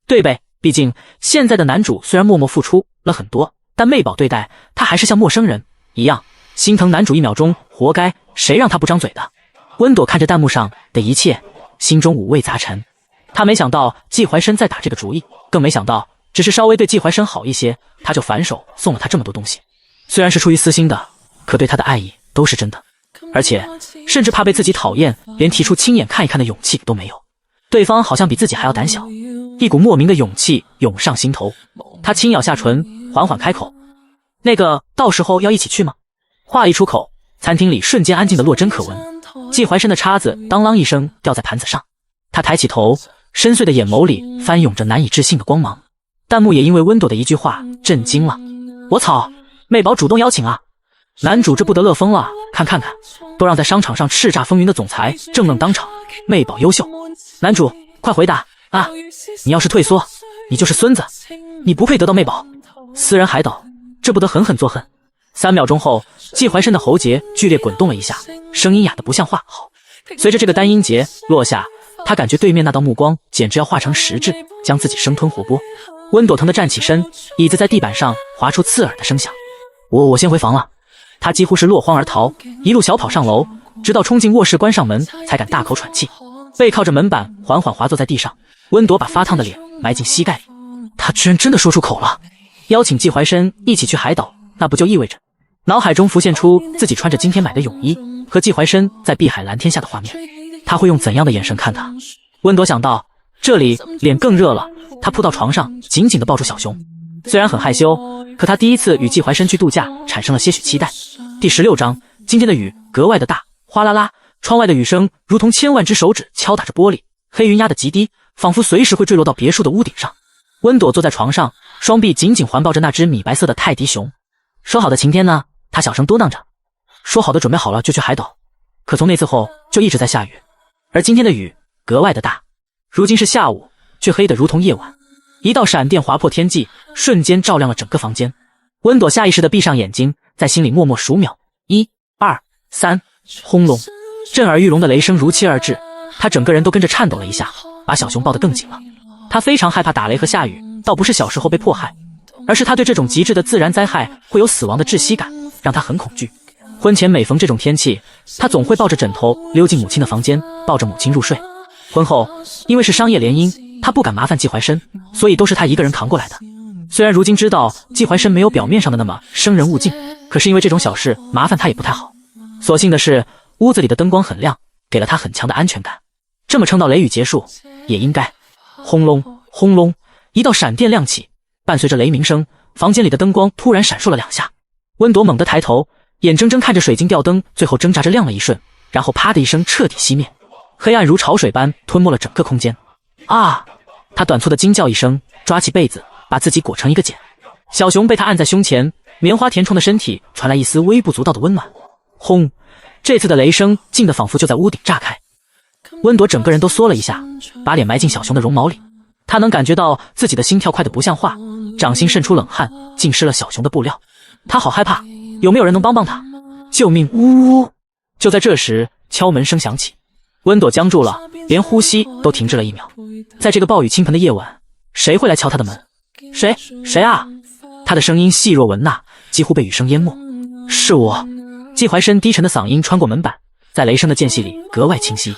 对呗，毕竟现在的男主虽然默默付出了很多，但媚宝对待他还是像陌生人一样，心疼男主1秒钟，活该，谁让他不张嘴的？温朵看着弹幕上的一切，心中五味杂陈。他没想到季怀深在打这个主意，更没想到只是稍微对季怀深好一些，他就反手送了他这么多东西。虽然是出于私心的，可对他的爱意都是真的，而且甚至怕被自己讨厌，连提出亲眼看一看的勇气都没有。对方好像比自己还要胆小，一股莫名的勇气涌上心头。他轻咬下唇，缓缓开口：“那个，到时候要一起去吗？”话一出口，餐厅里瞬间安静的落针可闻。季怀深的叉子当啷一声掉在盘子上，他抬起头，深邃的眼眸里翻涌着难以置信的光芒。弹幕也因为温朵的一句话震惊了。我操，媚宝主动邀请啊！男主这不得乐疯了，看，都让在商场上叱咤风云的总裁正愣当场，媚宝优秀。男主快回答啊！你要是退缩，你就是孙子，你不配得到媚宝。私人海岛，这不得狠狠作恨。3秒钟后，季怀深的喉结剧烈滚动了一下，声音哑得不像话。好，随着这个单音节落下，他感觉对面那道目光简直要化成实质，将自己生吞活剥。温朵疼得站起身，椅子在地板上划出刺耳的声响。我先回房了。他几乎是落荒而逃，一路小跑上楼，直到冲进卧室关上门，才敢大口喘气。背靠着门板，缓缓滑坐在地上。温朵把发烫的脸埋进膝盖里，他居然真的说出口了，邀请季怀深一起去海岛，那不就意味着……脑海中浮现出自己穿着今天买的泳衣和季怀深在碧海蓝天下的画面，他会用怎样的眼神看他？温朵想到这里，脸更热了。他扑到床上，紧紧地抱住小熊。虽然很害羞，可他第一次与季怀深去度假，产生了些许期待。第16章，今天的雨格外的大，哗啦啦，窗外的雨声如同千万只手指敲打着玻璃，黑云压得极低，仿佛随时会坠落到别墅的屋顶上。温朵坐在床上，双臂紧紧环抱着那只米白色的泰迪熊。说好的晴天呢？他小声嘟囔着。说好的准备好了就去海岛，可从那次后就一直在下雨，而今天的雨格外的大。如今是下午，却黑得如同夜晚。一道闪电划破天际，瞬间照亮了整个房间。温朵下意识地闭上眼睛，在心里默默数秒：1、2、3，轰隆！震耳欲聋的雷声如期而至，他整个人都跟着颤抖了一下，把小熊抱得更紧了。他非常害怕打雷和下雨，倒不是小时候被迫害，而是他对这种极致的自然灾害会有死亡的窒息感，让他很恐惧。婚前每逢这种天气，他总会抱着枕头溜进母亲的房间，抱着母亲入睡。婚后，因为是商业联姻，他不敢麻烦季怀深，所以都是他一个人扛过来的。虽然如今知道季怀深没有表面上的那么生人勿近，可是因为这种小事麻烦他也不太好。所幸的是，屋子里的灯光很亮，给了他很强的安全感。这么撑到雷雨结束也应该。轰隆轰隆，一道闪电亮起，伴随着雷鸣声，房间里的灯光突然闪烁了2下。温朵猛地抬头，眼睁睁看着水晶吊灯最后挣扎着亮了一瞬，然后啪的一声彻底熄灭，黑暗如潮水般吞没了整个空间。啊！他短促的惊叫一声，抓起被子把自己裹成一个茧。小熊被他按在胸前，棉花填充的身体传来一丝微不足道的温暖。轰！这次的雷声近得仿佛就在屋顶炸开。温朵整个人都缩了一下，把脸埋进小熊的绒毛里。他能感觉到自己的心跳快得不像话，掌心渗出冷汗，浸湿了小熊的布料。他好害怕，有没有人能帮帮他？救命！呜呜！就在这时，敲门声响起。温朵僵住了，连呼吸都停滞了1秒。在这个暴雨倾盆的夜晚，谁会来敲他的门？谁啊？他的声音细若蚊呐，几乎被雨声淹没。是我。季怀深低沉的嗓音穿过门板，在雷声的间隙里格外清晰。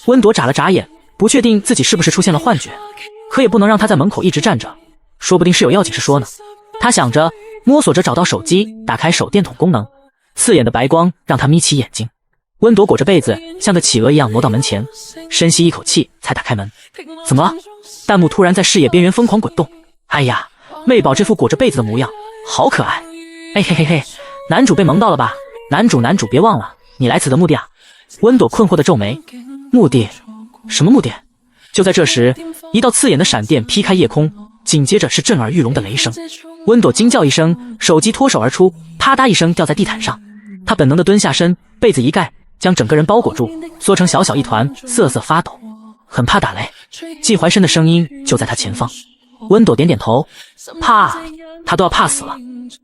温朵眨了眨眼，不确定自己是不是出现了幻觉，可也不能让他在门口一直站着，说不定是有要紧事说呢。他想着，摸索着找到手机，打开手电筒功能，刺眼的白光让他眯起眼睛。温朵裹着被子，像个企鹅一样挪到门前，深吸一口气才打开门。怎么了？弹幕突然在视野边缘疯狂滚动。哎呀，妹宝这副裹着被子的模样，好可爱！哎嘿嘿嘿，男主被萌到了吧？男主别忘了，你来此的目的啊！温朵困惑的皱眉。目的？什么目的？就在这时，一道刺眼的闪电劈开夜空，紧接着是震耳欲聋的雷声。温朵惊叫一声，手机脱手而出，啪嗒一声掉在地毯上。她本能的蹲下身，被子一盖，将整个人包裹住，缩成小小一团，瑟瑟发抖。很怕打雷。季怀深的声音就在他前方。温朵点点头，怕，他都要怕死了。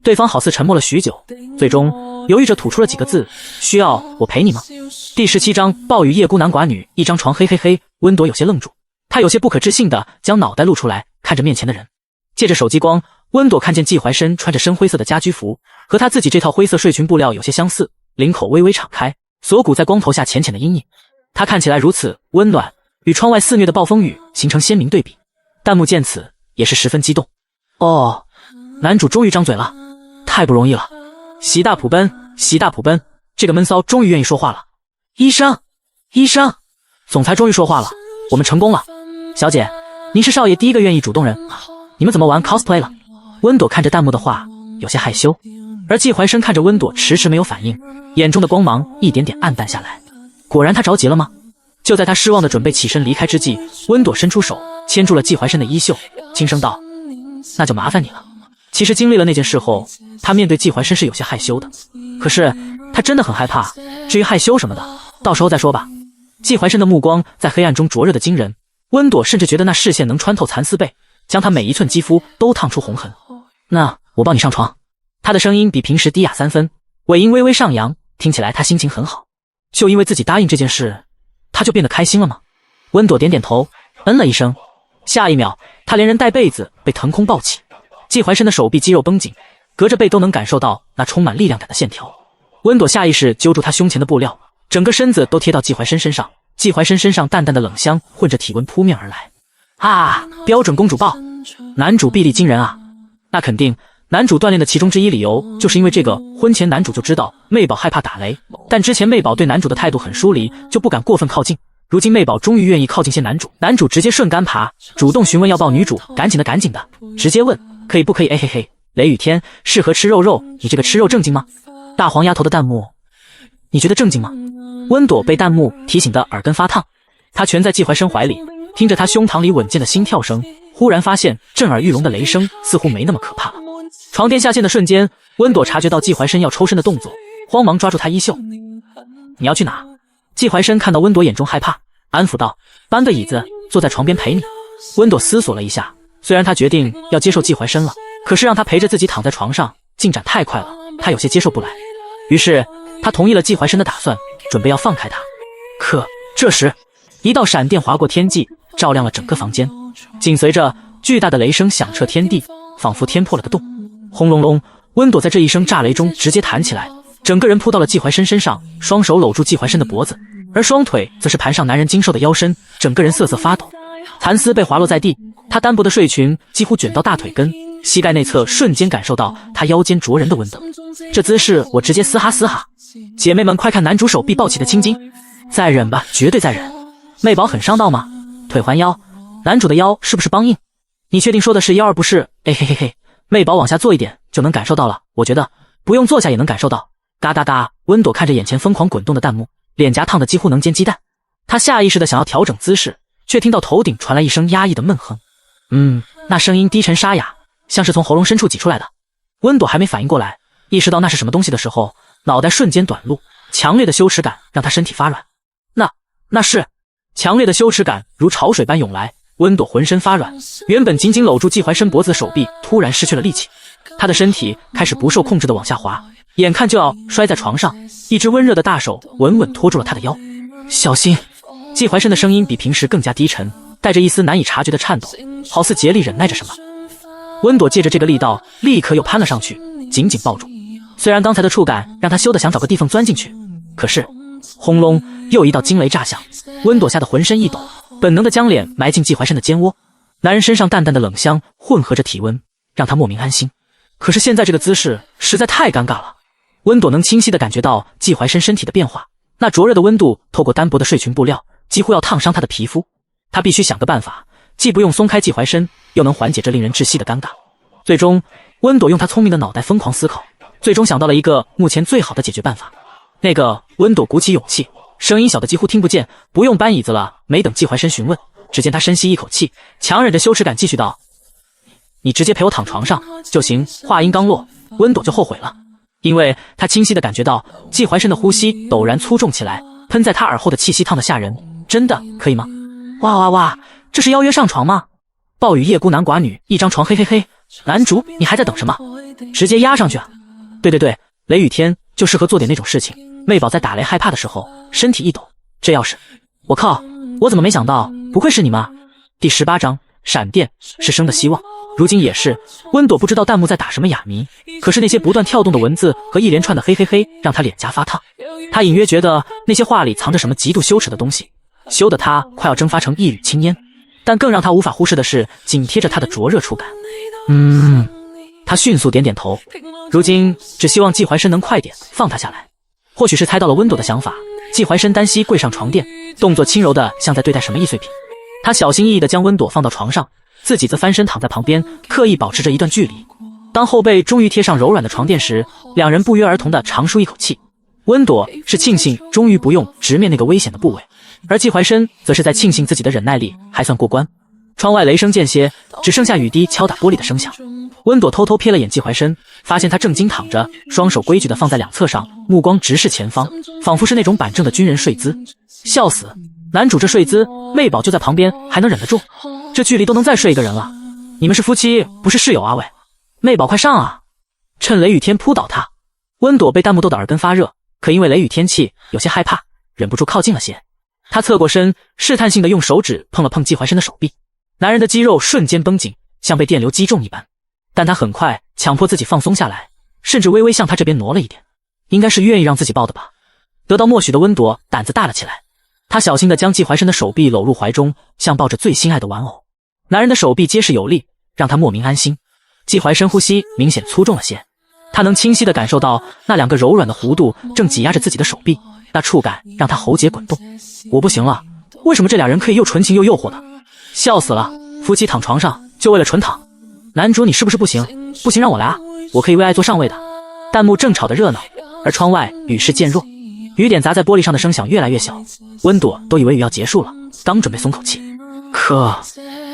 对方好似沉默了许久，最终犹豫着吐出了几个字：需要我陪你吗？第17章暴雨夜孤男寡女一张床，嘿嘿嘿。温朵有些愣住，她有些不可置信地将脑袋露出来，看着面前的人。借着手机光，温朵看见季怀深穿着深灰色的家居服，和他自己这套灰色睡裙布料有些相似，领口微微敞开，锁骨在光头下浅浅的阴影。他看起来如此温暖，与窗外肆虐的暴风雨形成鲜明对比。弹幕见此也是十分激动。哦，男主终于张嘴了，太不容易了！喜大普奔，喜大普奔！这个闷骚终于愿意说话了。医生，医生，总裁终于说话了，我们成功了。小姐，您是少爷第一个愿意主动人。你们怎么玩 cosplay 了？温朵看着弹幕的话，有些害羞，而季怀深看着温朵迟迟没有反应，眼中的光芒一点点暗淡下来。果然他着急了吗？就在他失望的准备起身离开之际，温朵伸出手牵住了季怀深的衣袖，轻声道：那就麻烦你了。其实经历了那件事后，他面对季怀深是有些害羞的，可是他真的很害怕，至于害羞什么的，到时候再说吧。季怀深的目光在黑暗中灼热的惊人，温朵甚至觉得那视线能穿透蚕丝被，将他每一寸肌肤都烫出红痕。那我抱你上床。他的声音比平时低哑3分，尾音微微上扬，听起来他心情很好。就因为自己答应这件事，他就变得开心了吗？温朵点点头，嗯了一声。下一秒，他连人带被子被腾空抱起。季怀深的手臂肌肉绷紧，隔着被都能感受到那充满力量感的线条。温朵下意识揪住他胸前的布料，整个身子都贴到季怀深身上。季怀深身上淡淡的冷香混着体温扑面而来。啊，标准公主抱！男主臂力惊人啊！那肯定，男主锻炼的其中之一理由就是因为这个。婚前男主就知道妹宝害怕打雷，但之前妹宝对男主的态度很疏离，就不敢过分靠近。如今妹宝终于愿意靠近些男主，男主直接顺杆爬，主动询问要抱女主，赶紧的，直接问可以不可以？哎嘿嘿，雷雨天适合吃肉肉，你这个吃肉正经吗？大黄丫头的弹幕，你觉得正经吗？温朵被弹幕提醒的耳根发烫，她蜷在季怀深怀里，听着他胸膛里稳健的心跳声，忽然发现震耳欲聋的雷声似乎没那么可怕了。床垫下陷的瞬间，温朵察觉到季怀深要抽身的动作，慌忙抓住他衣袖。你要去哪？季怀深看到温朵眼中害怕，安抚道：搬个椅子坐在床边陪你。温朵思索了一下，虽然他决定要接受季怀深了，可是让他陪着自己躺在床上进展太快了，他有些接受不来。于是他同意了季怀深的打算，准备要放开他。可这时一道闪电划过天际，照亮了整个房间，紧随着巨大的雷声响彻天地，仿佛天破了个洞。轰隆隆，温朵在这一声炸雷中直接弹起来，整个人扑到了季怀深身上，双手搂住季怀深的脖子，而双腿则是盘上男人精瘦的腰身，整个人瑟瑟发抖。蚕丝被滑落在地，他单薄的睡裙几乎卷到大腿根，膝盖内侧瞬间感受到他腰间灼人的温度。这姿势我直接嘶哈嘶哈！姐妹们快看男主手臂抱起的青筋，再忍吧，绝对再忍。妹宝很伤到吗？腿环腰，男主的腰是不是梆硬？你确定说的是腰而不是？哎嘿嘿嘿，妹宝往下坐一点就能感受到了，我觉得不用坐下也能感受到。嘎嘎嘎！温朵看着眼前疯狂滚动的弹幕，脸颊烫得几乎能煎鸡蛋。她下意识的想要调整姿势，却听到头顶传来一声压抑的闷哼。那声音低沉沙哑，像是从喉咙深处挤出来的。温朵还没反应过来，意识到那是什么东西的时候，脑袋瞬间短路，强烈的羞耻感让她身体发软。那是强烈的羞耻感如潮水般涌来，温朵浑身发软，原本紧紧搂住季怀深脖子的手臂突然失去了力气，她的身体开始不受控制的往下滑，眼看就要摔在床上，一只温热的大手稳稳拖住了她的腰。小心！季怀深的声音比平时更加低沉，带着一丝难以察觉的颤抖，好似竭力忍耐着什么。温朵借着这个力道，立刻又攀了上去，紧紧抱住。虽然刚才的触感让她羞得想找个地缝钻进去，可是轰隆，又一道惊雷炸响，温朵吓得浑身一抖，本能的将脸埋进季怀深的肩窝。男人身上淡淡的冷香混合着体温，让他莫名安心。可是现在这个姿势实在太尴尬了。温朵能清晰地感觉到季怀深身体的变化，那灼热的温度透过单薄的睡裙布料，几乎要烫伤他的皮肤。他必须想个办法，既不用松开季怀深，又能缓解这令人窒息的尴尬。最终，温朵用他聪明的脑袋疯狂思考，最终想到了一个目前最好的解决办法。温朵鼓起勇气，声音小的几乎听不见，不用搬椅子了。没等季怀深询问，只见他深吸一口气，强忍着羞耻感继续道：“你直接陪我躺床上就行。”话音刚落，温朵就后悔了，因为他清晰地感觉到季怀深的呼吸陡然粗重起来，喷在他耳后的气息烫得吓人。真的可以吗？哇哇哇，这是邀约上床吗？暴雨夜孤男寡女一张床，嘿嘿嘿，男主你还在等什么？直接压上去啊！对，雷雨天就适合做点那种事情。妹宝在打雷害怕的时候身体一抖，这要是……我靠，我怎么没想到，不愧是你吗？第18章闪电是生的希望。如今也是，温朵不知道弹幕在打什么哑谜，可是那些不断跳动的文字和一连串的嘿嘿嘿让他脸颊发烫。他隐约觉得那些话里藏着什么极度羞耻的东西，羞得他快要蒸发成一缕青烟。但更让他无法忽视的是紧贴着他的灼热触感。他迅速点点头，如今只希望季怀深能快点放他下来。或许是猜到了温朵的想法，季怀深单膝跪上床垫，动作轻柔的像在对待什么易碎品。他小心翼翼地将温朵放到床上，自己则翻身躺在旁边，刻意保持着一段距离。当后背终于贴上柔软的床垫时，两人不约而同地长舒一口气。温朵是庆幸终于不用直面那个危险的部位，而季怀深则是在庆幸自己的忍耐力还算过关。窗外雷声渐歇，只剩下雨滴敲打玻璃的声响。温朵偷偷瞥了眼季怀深，发现他正经躺着，双手规矩地放在两侧上，目光直视前方，仿佛是那种板正的军人睡姿。笑死，男主这睡姿，妹宝就在旁边还能忍得住？这距离都能再睡一个人了。你们是夫妻不是室友啊喂，妹宝快上啊！趁雷雨天扑倒他。温朵被弹幕逗得耳根发热，可因为雷雨天气有些害怕，忍不住靠近了些。他侧过身，试探性地用手指碰了碰季怀深的手臂，男人的肌肉瞬间绷紧，像被电流击中一般。但他很快强迫自己放松下来，甚至微微向他这边挪了一点，应该是愿意让自己抱的吧。得到默许的温朵胆子大了起来，他小心地将季怀深的手臂搂入怀中，像抱着最心爱的玩偶。男人的手臂结实有力，让他莫名安心。季怀深呼吸明显粗重了些，他能清晰地感受到那两个柔软的弧度正挤压着自己的手臂，那触感让他喉结滚动。我不行了，为什么这俩人可以又纯情又诱惑的？笑死了，夫妻躺床上就为了纯躺。男主你是不是不行？不行让我来啊，我可以为爱做上位的。弹幕正吵得热闹，而窗外雨势渐弱，雨点砸在玻璃上的声响越来越小。温朵都以为雨要结束了，刚准备松口气，可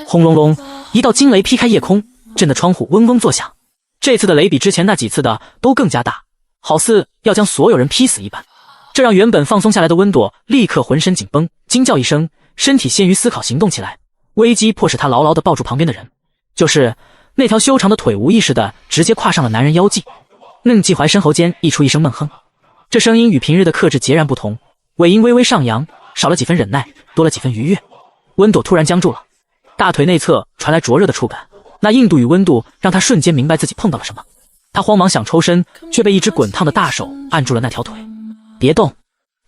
轰隆隆，一道惊雷劈开夜空，震得窗户嗡嗡作响。这次的雷比之前那几次的都更加大，好似要将所有人劈死一般。这让原本放松下来的温朵立刻浑身紧绷，惊叫一声，身体陷于思考行动起来。危机迫使他牢牢地抱住旁边的人，就是那条修长的腿无意识地直接跨上了男人腰际。季怀深喉间溢出一声闷哼，这声音与平日的克制截然不同，尾音微微上扬，少了几分忍耐，多了几分愉悦。温朵突然僵住了，大腿内侧传来灼热的触感，那硬度与温度让他瞬间明白自己碰到了什么。他慌忙想抽身，却被一只滚烫的大手按住了那条腿。别动！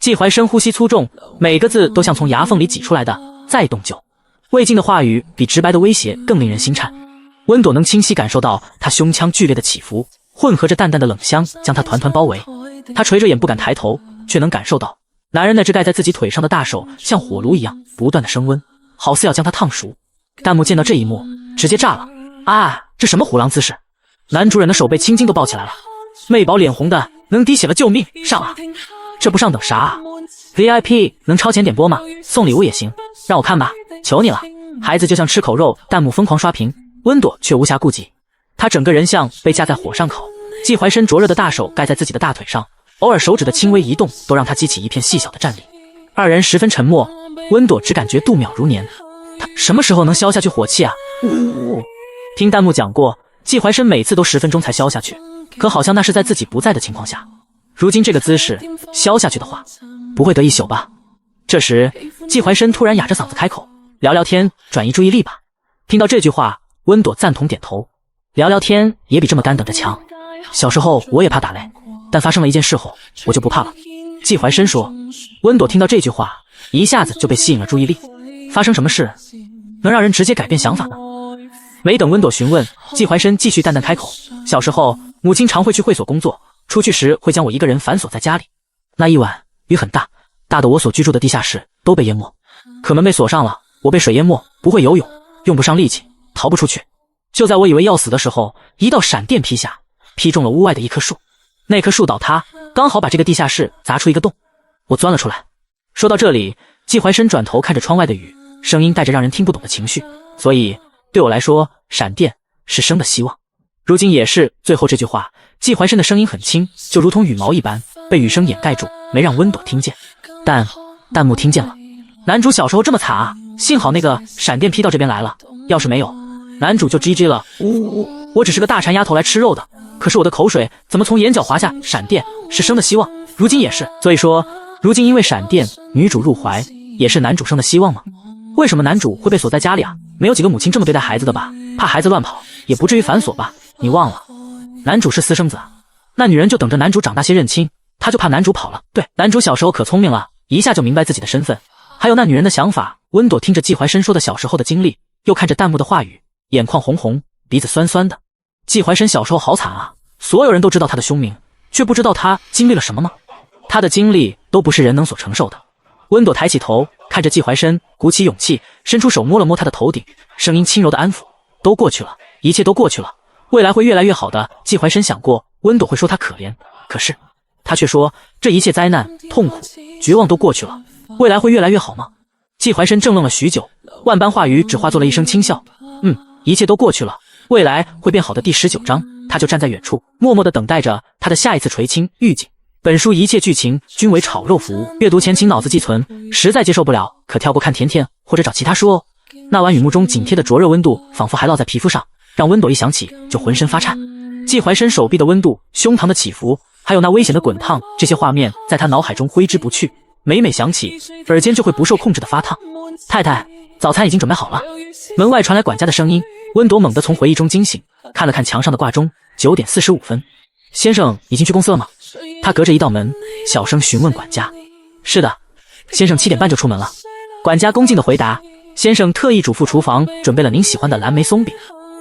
季怀深呼吸粗重，每个字都像从牙缝里挤出来的，再动就……未尽的话语比直白的威胁更令人心颤。温朵能清晰感受到他胸腔剧烈的起伏，混合着淡淡的冷香将他团团包围。他垂着眼不敢抬头，却能感受到男人那只盖在自己腿上的大手像火炉一样不断的升温，好似要将他烫熟。弹幕见到这一幕直接炸了啊！这什么虎狼姿势？男主人的手被青筋都抱起来了。妹宝脸红的能滴血了，救命上啊！这不上等啥啊？ VIP 能超前点播吗？送礼物也行，让我看吧，求你了。孩子就像吃口肉，弹幕疯狂刷屏，温朵却无暇顾及。他整个人像被架在火上烤，季怀深灼热的大手盖在自己的大腿上，偶尔手指的轻微移动都让他激起一片细小的战栗。二人十分沉默，温朵只感觉度秒如年。他什么时候能消下去火气啊？听弹幕讲过，季怀深每次都10分钟才消下去，可好像那是在自己不在的情况下。如今这个姿势消下去的话，不会得一宿吧？这时季怀深突然哑着嗓子开口，聊聊天转移注意力吧。听到这句话，温朵赞同点头，聊聊天也比这么干等着强。小时候我也怕打雷，但发生了一件事后我就不怕了。季怀深说。温朵听到这句话一下子就被吸引了注意力，发生什么事能让人直接改变想法呢？没等温朵询问，季怀深继续淡淡开口，小时候母亲常会去会所工作，出去时会将我一个人反锁在家里。那一晚雨很大，大的我所居住的地下室都被淹没，可门被锁上了，我被水淹没，不会游泳，用不上力气，逃不出去。就在我以为要死的时候，一道闪电劈下，劈中了屋外的一棵树。那棵树倒塌，刚好把这个地下室砸出一个洞，我钻了出来。说到这里，季怀深转头看着窗外的雨，声音带着让人听不懂的情绪。所以对我来说，闪电是生的希望。如今也是，最后这句话，季怀深的声音很轻，就如同羽毛一般，被雨声掩盖住，没让温朵听见。但弹幕听见了。男主小时候这么惨啊，幸好那个闪电劈到这边来了，要是没有，男主就 GG 了。我只是个大馋丫头来吃肉的，可是我的口水怎么从眼角滑下？闪电是生的希望，如今也是。所以说，如今因为闪电，女主入怀，也是男主生的希望吗？为什么男主会被锁在家里啊？没有几个母亲这么对待孩子的吧？怕孩子乱跑，也不至于反锁吧？你忘了，男主是私生子啊，那女人就等着男主长大些认亲，他就怕男主跑了。对，男主小时候可聪明了，一下就明白自己的身份，还有那女人的想法。温朵听着季怀深说的小时候的经历，又看着弹幕的话语，眼眶红红，鼻子酸酸的。季怀深小时候好惨啊，所有人都知道他的凶名，却不知道他经历了什么吗？他的经历都不是人能所承受的。温朵抬起头，看着季怀深，鼓起勇气，伸出手摸了摸他的头顶，声音轻柔的安抚：都过去了，一切都过去了，未来会越来越好的。季怀深想过温朵会说他可怜，可是他却说这一切灾难、痛苦、绝望都过去了，未来会越来越好吗？季怀深怔愣了许久，万般话语只化作了一声轻笑。一切都过去了，未来会变好的。第19章，他就站在远处，默默地等待着他的下一次垂青预警。本书一切剧情均为炒肉服务，阅读前请脑子寄存，实在接受不了可跳过看甜甜或者找其他书哦。那晚雨幕中紧贴的灼热温度仿佛还烙在皮肤上，让温朵一想起就浑身发颤。季怀深手臂的温度、胸膛的起伏，还有那危险的滚烫，这些画面在他脑海中挥之不去，每每想起，耳间就会不受控制的发烫。太太，早餐已经准备好了。门外传来管家的声音，温朵猛地从回忆中惊醒，看了看墙上的挂钟，9点45分。先生已经去公司了吗？他隔着一道门小声询问管家。是的，先生7点半就出门了。管家恭敬地回答。先生特意嘱咐厨房准备了您喜欢的蓝莓松饼。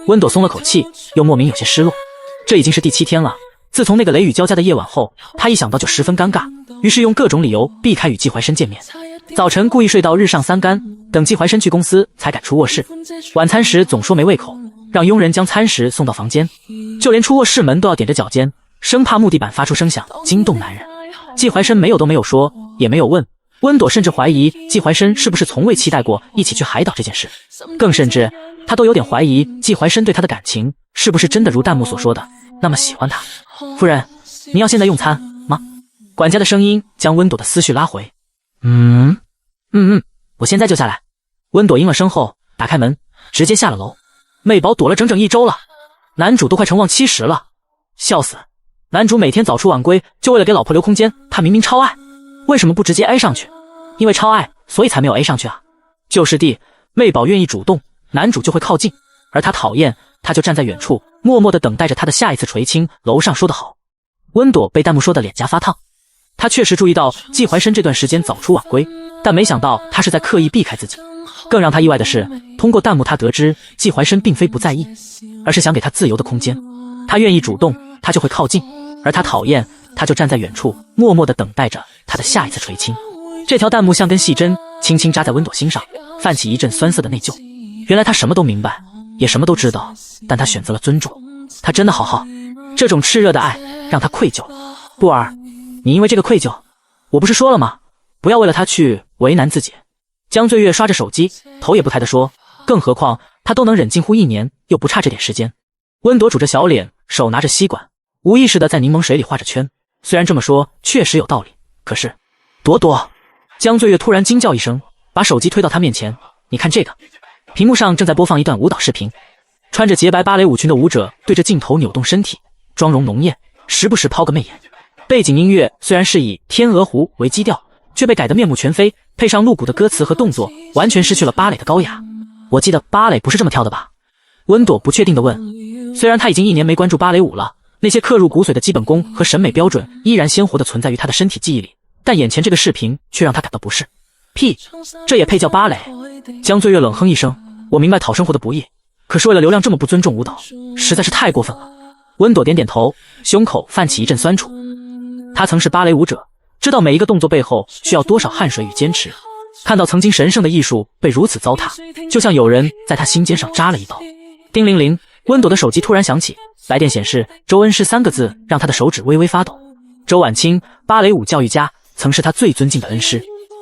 温朵松了口气，又莫名有些失落。这已经是第7天了，自从那个雷雨交加的夜晚后，他一想到就十分尴尬，于是用各种理由避开与季怀深见面。早晨故意睡到日上三竿，等季怀深去公司才敢出卧室。晚餐时总说没胃口，让佣人将餐食送到房间，就连出卧室门都要踮着脚尖，生怕木地板发出声响惊动男人。季怀深没有都没有说，也没有问。温朵甚至怀疑季怀深是不是从未期待过一起去海岛这件事，更甚至他都有点怀疑季怀深对他的感情是不是真的如弹幕所说的那么喜欢他。夫人，您要现在用餐吗？管家的声音将温朵的思绪拉回。我现在就下来。温朵应了声后打开门，直接下了楼。妹宝躲了整整1周了，男主都快成忘70了，笑死。男主每天早出晚归，就为了给老婆留空间，他明明超爱，为什么不直接 A 上去？因为超爱，所以才没有 A 上去啊。就是地，妹宝愿意主动，男主就会靠近，而他讨厌，他就站在远处，默默地等待着他的下一次垂青。楼上说得好。温朵被弹幕说的脸颊发烫，他确实注意到季怀深这段时间早出晚归，但没想到他是在刻意避开自己。更让他意外的是，通过弹幕他得知季怀深并非不在意，而是想给他自由的空间。他愿意主动，他就会靠近，而他讨厌，他就站在远处，默默地等待着他的下一次垂青。这条弹幕像根细针，轻轻扎在温朵心上，泛起一阵酸涩的内疚。原来他什么都明白，也什么都知道，但他选择了尊重。他真的好好，这种炽热的爱让他愧疚。布尔，你因为这个愧疚？我不是说了吗？不要为了他去为难自己。江醉月刷着手机，头也不抬地说，更何况他都能忍近乎1年，又不差这点时间。温朵拄着小脸，手拿着吸管，无意识地在柠檬水里画着圈。虽然这么说确实有道理，可是朵朵，江醉月突然惊叫一声，把手机推到他面前。你看这个。屏幕上正在播放一段舞蹈视频，穿着洁白芭蕾舞裙的舞者对着镜头扭动身体，妆容浓艳，时不时抛个媚眼。背景音乐虽然是以天鹅湖为基调，却被改得面目全非，配上露骨的歌词和动作，完全失去了芭蕾的高雅。我记得芭蕾不是这么跳的吧？温朵不确定地问。虽然他已经1年没关注芭蕾舞了，那些刻入骨髓的基本功和审美标准依然鲜活地存在于他的身体记忆里，但眼前这个视频却让他感到不适。屁，这也配叫芭蕾？江醉月冷哼一声，我明白讨生活的不易，可是为了流量这么不尊重舞蹈，实在是太过分了。温朵点点头，胸口泛起一阵酸楚。他曾是芭蕾舞者，知道每一个动作背后需要多少汗水与坚持。看到曾经神圣的艺术被如此糟蹋，就像有人在他心尖上扎了一刀。叮铃铃，温朵的手机突然响起，来电显示周恩师3个字让他的手指微微发抖。周婉清，芭蕾舞教育家，曾是他最尊敬的恩师。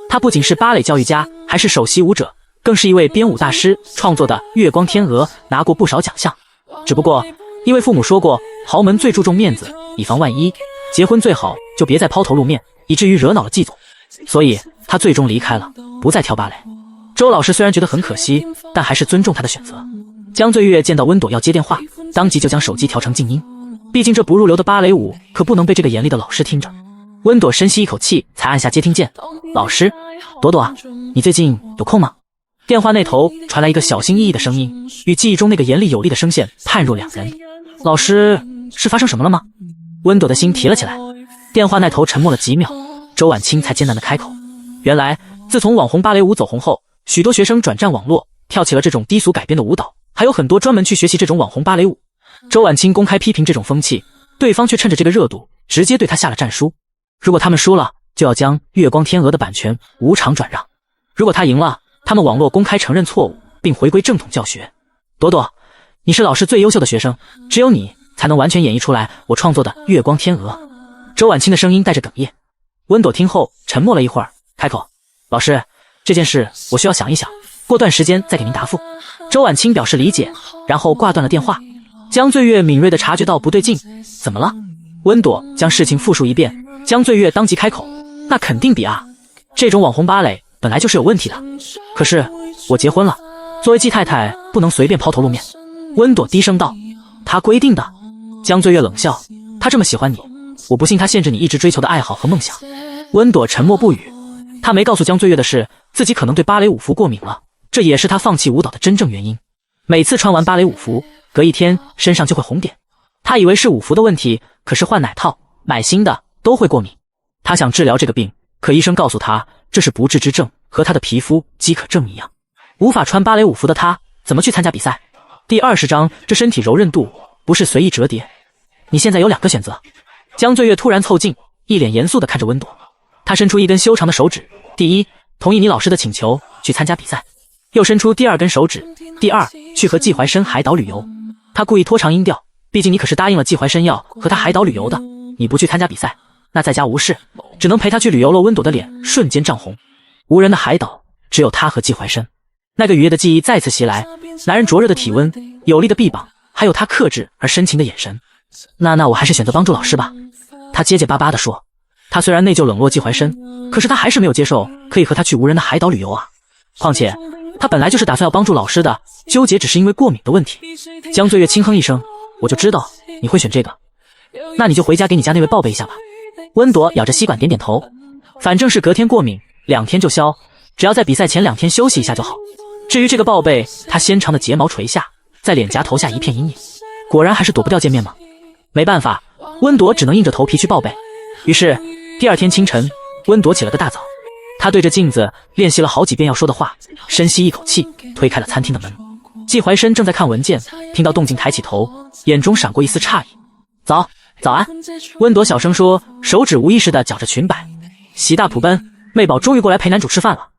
他不仅是芭蕾教育家，还是首席舞者，更是一位编舞大师，创作的《月光天鹅》拿过不少奖项。只不过因为父母说过豪门最注重面子，以防万一，结婚最好就别再抛头露面，以至于惹恼了季总，所以他最终离开了，不再跳芭蕾。周老师虽然觉得很可惜，但还是尊重他的选择。江醉月见到温朵要接电话，当即就将手机调成静音，毕竟这不入流的芭蕾舞可不能被这个严厉的老师听着。温朵深吸一口气，才按下接听键。老师，朵朵啊，你最近有空吗？电话那头传来一个小心翼翼的声音，与记忆中那个严厉有力的声线判若两人。老师，是发生什么了吗？温朵的心提了起来。电话那头沉默了几秒，周婉清才艰难地开口。原来自从网红芭蕾舞走红后，许多学生转战网络，跳起了这种低俗改编的舞蹈，还有很多专门去学习这种网红芭蕾舞。周婉清公开批评这种风气，对方却趁着这个热度直接对他下了战书。如果他们输了，就要将《月光天鹅》的版权无偿转让；如果他赢了，他们网络公开承认错误，并回归正统教学。朵朵，你是老师最优秀的学生，只有你才能完全演绎出来我创作的《月光天鹅》。周婉清的声音带着哽咽。温朵听后沉默了一会儿，开口：老师，这件事我需要想一想，过段时间再给您答复。周婉清表示理解，然后挂断了电话。江醉月敏锐地察觉到不对劲，怎么了？温朵将事情复述一遍。江醉月当即开口：那肯定比啊，这种网红芭蕾本来就是有问题的。可是我结婚了，作为季太太不能随便抛头露面。温朵低声道：他规定的。江醉月冷笑：他这么喜欢你，我不信他限制你一直追求的爱好和梦想。温朵沉默不语。他没告诉江醉月的是，自己可能对芭蕾舞服过敏了，这也是他放弃舞蹈的真正原因。每次穿完芭蕾舞服，隔一天身上就会红点。他以为是舞服的问题，可是换哪套买新的都会过敏。他想治疗这个病，可医生告诉他这是不治之症，和他的皮肤饥渴症一样。无法穿芭蕾舞服的他怎么去参加比赛？第20章，这身体柔韧度不是随意折叠。你现在有2个选择。江醉月突然凑近，一脸严肃地看着温朵。他伸出一根修长的手指，第一，同意你老师的请求去参加比赛；又伸出第2根手指，第2，去和季怀深海岛旅游。他故意拖长音调，毕竟你可是答应了季怀深要和他海岛旅游的，你不去参加比赛，那在家无事，只能陪他去旅游了。温朵的脸瞬间涨红。无人的海岛，只有他和季怀深。那个愉悦的记忆再次袭来，男人灼热的体温，有力的臂膀，还有他克制而深情的眼神。那我还是选择帮助老师吧。他结结巴巴地说。他虽然内疚冷落季怀深，可是他还是没有接受可以和他去无人的海岛旅游啊。况且他本来就是打算要帮助老师的，纠结只是因为过敏的问题。江醉月轻哼一声，我就知道你会选这个，那你就回家给你家那位报备一下吧。温朵咬着吸管点点头，反正是隔天过敏，2天就消，只要在比赛前2天休息一下就好。至于这个报备，他纤长的睫毛垂下，在脸颊投下一片阴影。果然还是躲不掉见面吗？没办法，温朵只能硬着头皮去报备。于是第2天清晨，温朵起了个大早，她对着镜子练习了好几遍要说的话，深吸一口气，推开了餐厅的门。季怀深正在看文件，听到动静抬起头，眼中闪过一丝诧异。早安。温朵小声说，手指无意识地搅着裙摆。喜大普奔，妹宝终于过来陪男主吃饭了。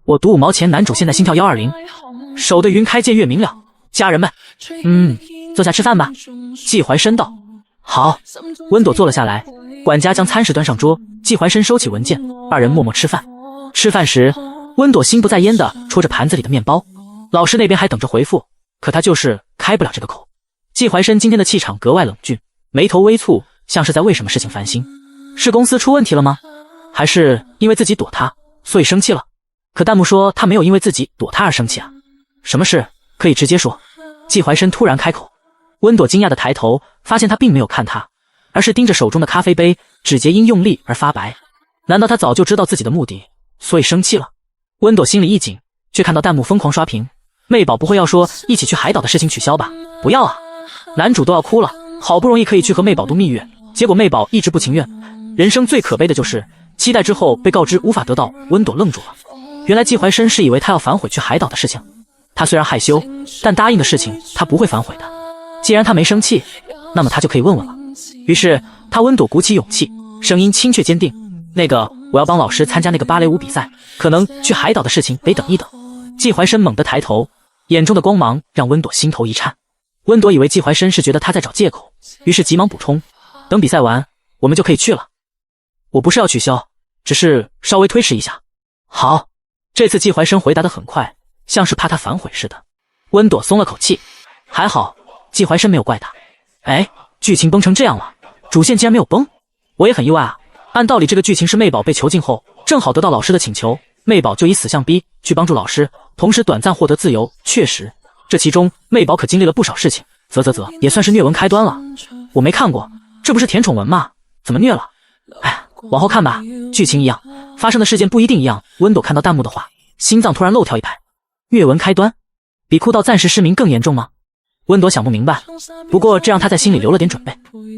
我赌5毛钱，男主现在心跳120，手对云开见月明了。家人们，坐下吃饭吧。季怀深道。好。温朵坐了下来，管家将餐食端上桌，季怀深收起文件，2人默默吃饭。吃饭时，温朵心不在焉地戳着盘子里的面包。老师那边还等着回复，可他就是开不了这个口。季怀深今天的气场格外冷峻，眉头微蹙，像是在为什么事情烦心。是公司出问题了吗？还是因为自己躲他，所以生气了？可弹幕说他没有因为自己躲他而生气啊。什么事可以直接说。季怀深突然开口。温朵惊讶地抬头，发现他并没有看他，而是盯着手中的咖啡杯，指节因用力而发白。难道他早就知道自己的目的，所以生气了？温朵心里一紧，却看到弹幕疯狂刷屏。妹宝不会要说一起去海岛的事情取消吧？不要啊！男主都要哭了，好不容易可以去和妹宝度蜜月，结果妹宝一直不情愿。人生最可悲的就是期待之后被告知无法得到。温朵愣住了，原来季怀深是以为他要反悔去海岛的事情。他虽然害羞，但答应的事情他不会反悔的。既然他没生气，那么他就可以问问了。于是他温朵鼓起勇气，声音清确坚定：“那个，我要帮老师参加那个芭蕾舞比赛，可能去海岛的事情得等一等。”季怀深猛地抬头，眼中的光芒让温朵心头一颤。温朵以为季怀深是觉得他在找借口，于是急忙补充：“等比赛完，我们就可以去了。我不是要取消，只是稍微推迟一下。”好，这次季怀深回答得很快，像是怕他反悔似的。温朵松了口气，还好季怀深没有怪他。哎，剧情崩成这样了，主线竟然没有崩，我也很意外啊。按道理这个剧情是媚宝被囚禁后，正好得到老师的请求，媚宝就以死相逼去帮助老师，同时短暂获得自由。确实，这其中媚宝可经历了不少事情，也算是虐文开端了。我没看过，这不是甜宠文吗？怎么虐了？哎，往后看吧，剧情一样，发生的事件不一定一样。温朵看到弹幕的话，心脏突然漏跳一拍。虐文开端，比哭到暂时失明更严重吗？温朵想不明白，不过这让他在心里留了点准备。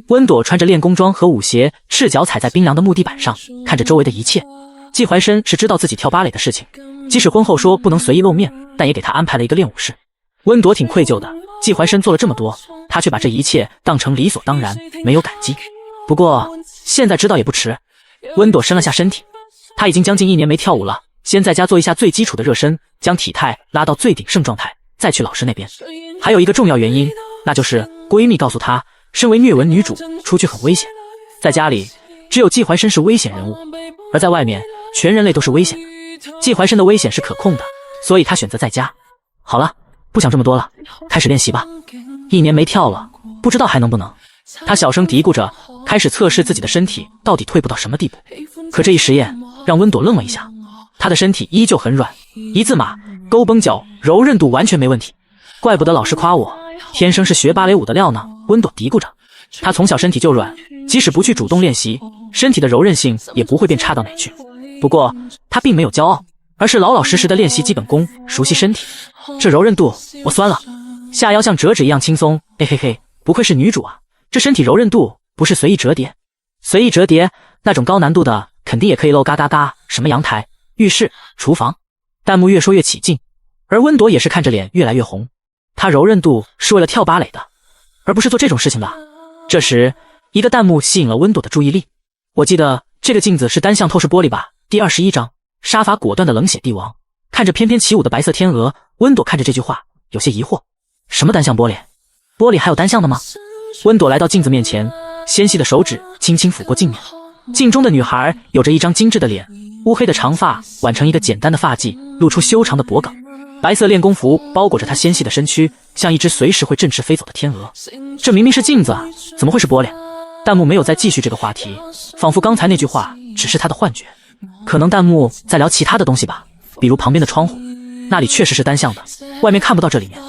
温朵穿着练功装和舞鞋，赤脚踩在冰凉的木地板上，看着周围的一切。季怀深是知道自己跳芭蕾的事情，即使婚后说不能随意露面，但也给他安排了一个练舞室。温朵挺愧疚的，季怀深做了这么多，他却把这一切当成理所当然，没有感激。不过现在知道也不迟。温朵伸了下身体，他已经将近1年没跳舞了，先在家做一下最基础的热身，将体态拉到最鼎盛状态，再去老师那边。还有一个重要原因，那就是闺蜜告诉她，身为虐文女主，出去很危险。在家里，只有季怀深是危险人物，而在外面，全人类都是危险的。季怀深的危险是可控的，所以他选择在家。好了，不想这么多了，开始练习吧。1年没跳了，不知道还能不能。他小声嘀咕着，开始测试自己的身体到底退步到什么地步。可这一实验让温朵愣了一下，他的身体依旧很软，一字马、勾绷脚，柔韧度完全没问题。怪不得老师夸我，天生是学芭蕾舞的料呢。温朵嘀咕着，他从小身体就软，即使不去主动练习，身体的柔韧性也不会变差到哪去。不过他并没有骄傲，而是老老实实的练习基本功，熟悉身体。这柔韧度，我酸了，下腰像折纸一样轻松。嘿嘿嘿，不愧是女主啊，这身体柔韧度不是随意折叠。随意折叠那种高难度的，肯定也可以露嘎嘎嘎，什么阳台、浴室、厨房。弹幕越说越起劲，而温朵也是看着脸越来越红。她柔韧度是为了跳芭蕾的，而不是做这种事情的。这时，一个弹幕吸引了温朵的注意力。我记得这个镜子是单向透视玻璃吧？第21章，杀伐果断的冷血帝王。看着翩翩起舞的白色天鹅，温朵看着这句话，有些疑惑：什么单向玻璃？玻璃还有单向的吗？温朵来到镜子面前，纤细的手指轻轻抚过镜面。镜中的女孩有着一张精致的脸，乌黑的长发挽成一个简单的发髻，露出修长的脖颈。白色练功服包裹着她纤细的身躯，像一只随时会振翅飞走的天鹅。这明明是镜子啊，怎么会是玻璃？弹幕没有再继续这个话题，仿佛刚才那句话只是他的幻觉。可能弹幕在聊其他的东西吧，比如旁边的窗户，那里确实是单向的，外面看不到这里面，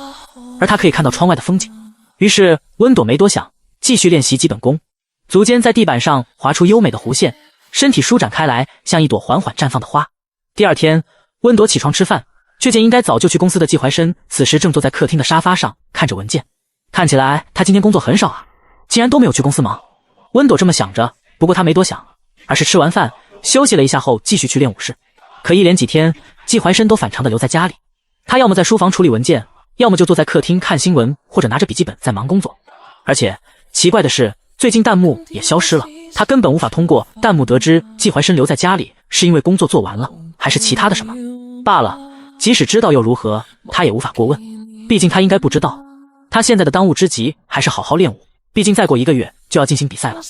而他可以看到窗外的风景。于是温朵没多想，继续练习基本功，足尖在地板上划出优美的弧线，身体舒展开来，像一朵缓缓绽放的花。第二天，温朵起床吃饭，却见应该早就去公司的季怀深此时正坐在客厅的沙发上看着文件。看起来他今天工作很少啊，竟然都没有去公司忙。温朵这么想着，不过他没多想，而是吃完饭休息了一下后继续去练舞室。可一连几天，季怀深都反常的留在家里，他要么在书房处理文件，要么就坐在客厅看新闻，或者拿着笔记本在忙工作。而且奇怪的是，最近弹幕也消失了，他根本无法通过弹幕得知季怀深留在家里是因为工作做完了，还是其他的什么。罢了，即使知道又如何，他也无法过问，毕竟他应该不知道。他现在的当务之急还是好好练舞，毕竟再过1个月就要进行比赛了。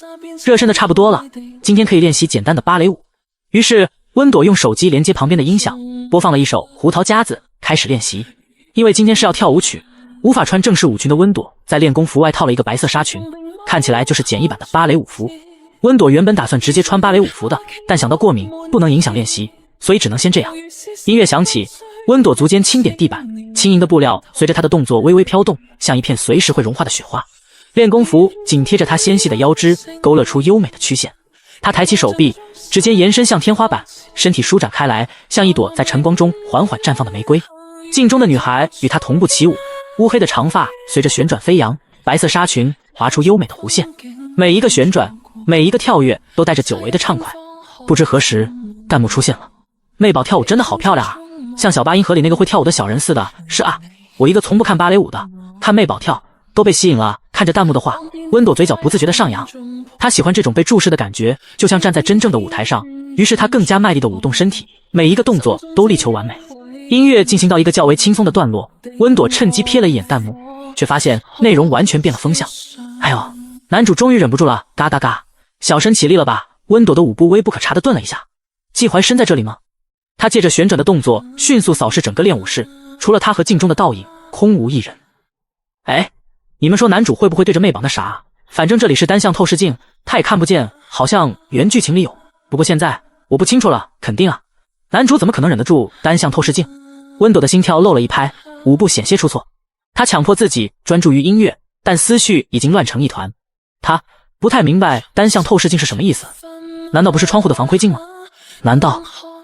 热身的差不多了，今天可以练习简单的芭蕾舞。于是温朵用手机连接旁边的音响，播放了一首《胡桃夹子》，开始练习。因为今天是要跳舞曲，无法穿正式舞裙的温朵在练功服外套了一个白色纱裙，看起来就是简易版的芭蕾舞服。温朵原本打算直接穿芭蕾舞服的，但想到过敏不能影响练习，所以只能先这样。音乐响起，温朵足尖轻点地板，轻盈的布料随着她的动作微微飘动，像一片随时会融化的雪花。练功服紧贴着她纤细的腰肢，勾勒出优美的曲线。她抬起手臂，指尖延伸向天花板，身体舒展开来，像一朵在晨光中缓缓绽放的玫瑰。镜中的女孩与她同步起舞，乌黑的长发随着旋转飞扬，白色纱裙划出优美的弧线，每一个旋转，每一个跳跃都带着久违的畅快。不知何时，弹幕出现了：媚宝跳舞真的好漂亮啊，像小八音盒里那个会跳舞的小人似的。是啊，我一个从不看芭蕾舞的，看媚宝跳都被吸引了，看看着弹幕的话，温朵嘴角不自觉地上扬。他喜欢这种被注视的感觉，就像站在真正的舞台上。于是他更加卖力地舞动身体，每一个动作都力求完美。音乐进行到一个较为轻松的段落，温朵趁机瞥了一眼弹幕，却发现内容完全变了风向。哎呦，男主终于忍不住了，嘎嘎嘎！小生起立了吧？温朵的舞步微不可察地顿了一下。季怀深在这里吗？他借着旋转的动作迅速扫视整个练舞室，除了他和镜中的倒影，空无一人。哎，你们说男主会不会对着妹宝那啥啊？反正这里是单向透视镜，他也看不见，好像原剧情里有。不过现在我不清楚了，肯定啊，男主怎么可能忍得住单向透视镜？温朵的心跳漏了一拍，舞步险些出错。他强迫自己专注于音乐，但思绪已经乱成一团。他不太明白单向透视镜是什么意思，难道不是窗户的防窥镜吗？难道？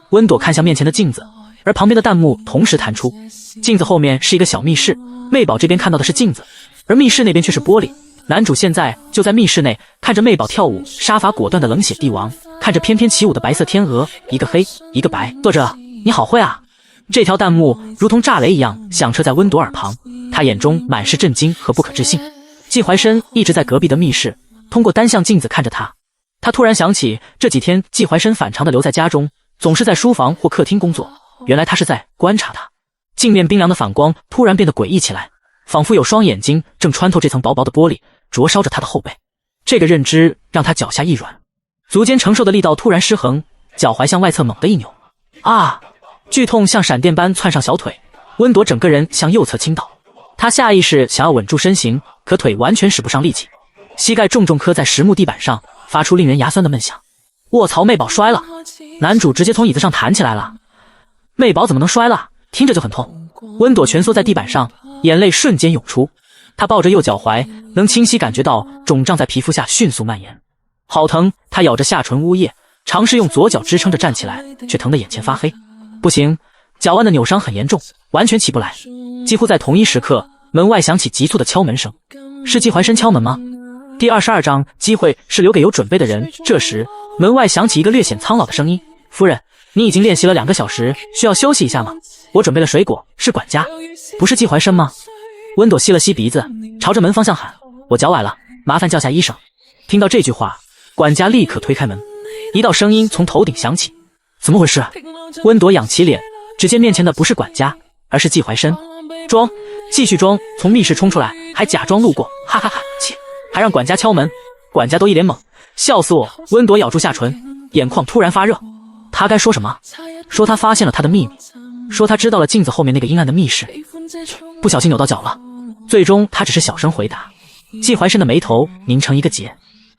温朵看向面前的镜子，而旁边的弹幕同时弹出。镜子后面是一个小密室，妹宝这边看到的是镜子，而密室那边却是玻璃。男主现在就在密室内，看着妹宝跳舞，杀伐果断的冷血帝王，看着翩翩起舞的白色天鹅，一个黑，一个白。作者，你好会啊！这条弹幕如同炸雷一样响彻在温朵耳旁，他眼中满是震惊和不可置信。季怀深一直在隔壁的密室，通过单向镜子看着他。他突然想起这几天季怀深反常的留在家中，总是在书房或客厅工作，原来他是在观察他。镜面冰凉的反光突然变得诡异起来，仿佛有双眼睛正穿透这层薄薄的玻璃，灼烧着他的后背。这个认知让他脚下一软，足尖承受的力道突然失衡，脚踝向外侧猛地一扭。啊！剧痛像闪电般窜上小腿，温朵整个人向右侧倾倒。他下意识想要稳住身形，可腿完全使不上力气，膝盖重重磕在实木地板上，发出令人牙酸的闷响。卧槽，妹宝摔了！男主直接从椅子上弹起来了。妹宝怎么能摔了？听着就很痛。温朵蜷缩在地板上，眼泪瞬间涌出。他抱着右脚踝，能清晰感觉到肿胀在皮肤下迅速蔓延，好疼！他咬着下唇呜咽，尝试用左脚支撑着站起来，却疼得眼前发黑。不行，脚腕的扭伤很严重，完全起不来。几乎在同一时刻，门外响起急促的敲门声。是季怀深敲门吗？第22章，机会是留给有准备的人。这时，门外响起一个略显苍老的声音：“夫人，你已经练习了2个小时，需要休息一下吗？我准备了水果。”是管家，不是季怀深吗？温朵吸了吸鼻子，朝着门方向喊：“我脚崴了，麻烦叫下医生。”听到这句话，管家立刻推开门，一道声音从头顶响起：“怎么回事？”温朵仰起脸，只见面前的不是管家，而是季怀深。装，继续装，从密室冲出来，还假装路过，哈哈哈！切，还让管家敲门，管家都一脸懵，笑死我！温朵咬住下唇，眼眶突然发热。他该说什么？说他发现了他的秘密，说他知道了镜子后面那个阴暗的密室，不小心扭到脚了。最终他只是小声回答。季怀深的眉头拧成一个结，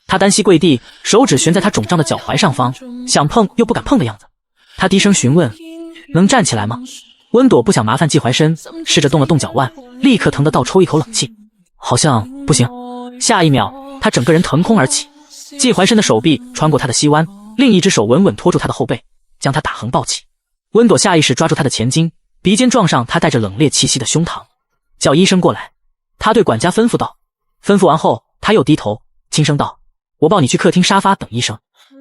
他单膝跪地，手指悬在他肿胀的脚踝上方，想碰又不敢碰的样子。他低声询问：“能站起来吗？”温朵不想麻烦季怀深，试着动了动脚腕，立刻疼得倒抽一口冷气，好像不行。下一秒，他整个人腾空而起，季怀深的手臂穿过他的膝弯，另一只手稳稳托住他的后背，将他打横抱起。温朵下意识抓住他的前襟，鼻尖撞上他带着冷冽气息的胸膛，叫医生过来。他对管家吩咐道。吩咐完后，他又低头轻声道：“我抱你去客厅沙发等医生。”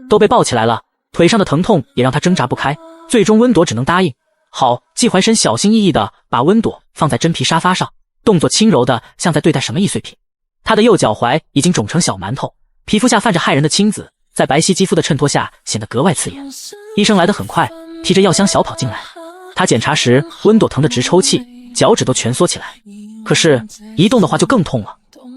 都被抱起来了，腿上的疼痛也让他挣扎不开，最终温朵只能答应。好，季怀深小心翼翼地把温朵放在真皮沙发上，动作轻柔的像在对待什么易碎品。他的右脚踝已经肿成小馒头，皮肤下泛着骇人的青紫，在白皙肌肤的衬托下显得格外刺眼。医生来得很快，提着药箱小跑进来。他检查时，温朵疼得直抽泣，脚趾都蜷缩起来。可是，一动的话就更痛了。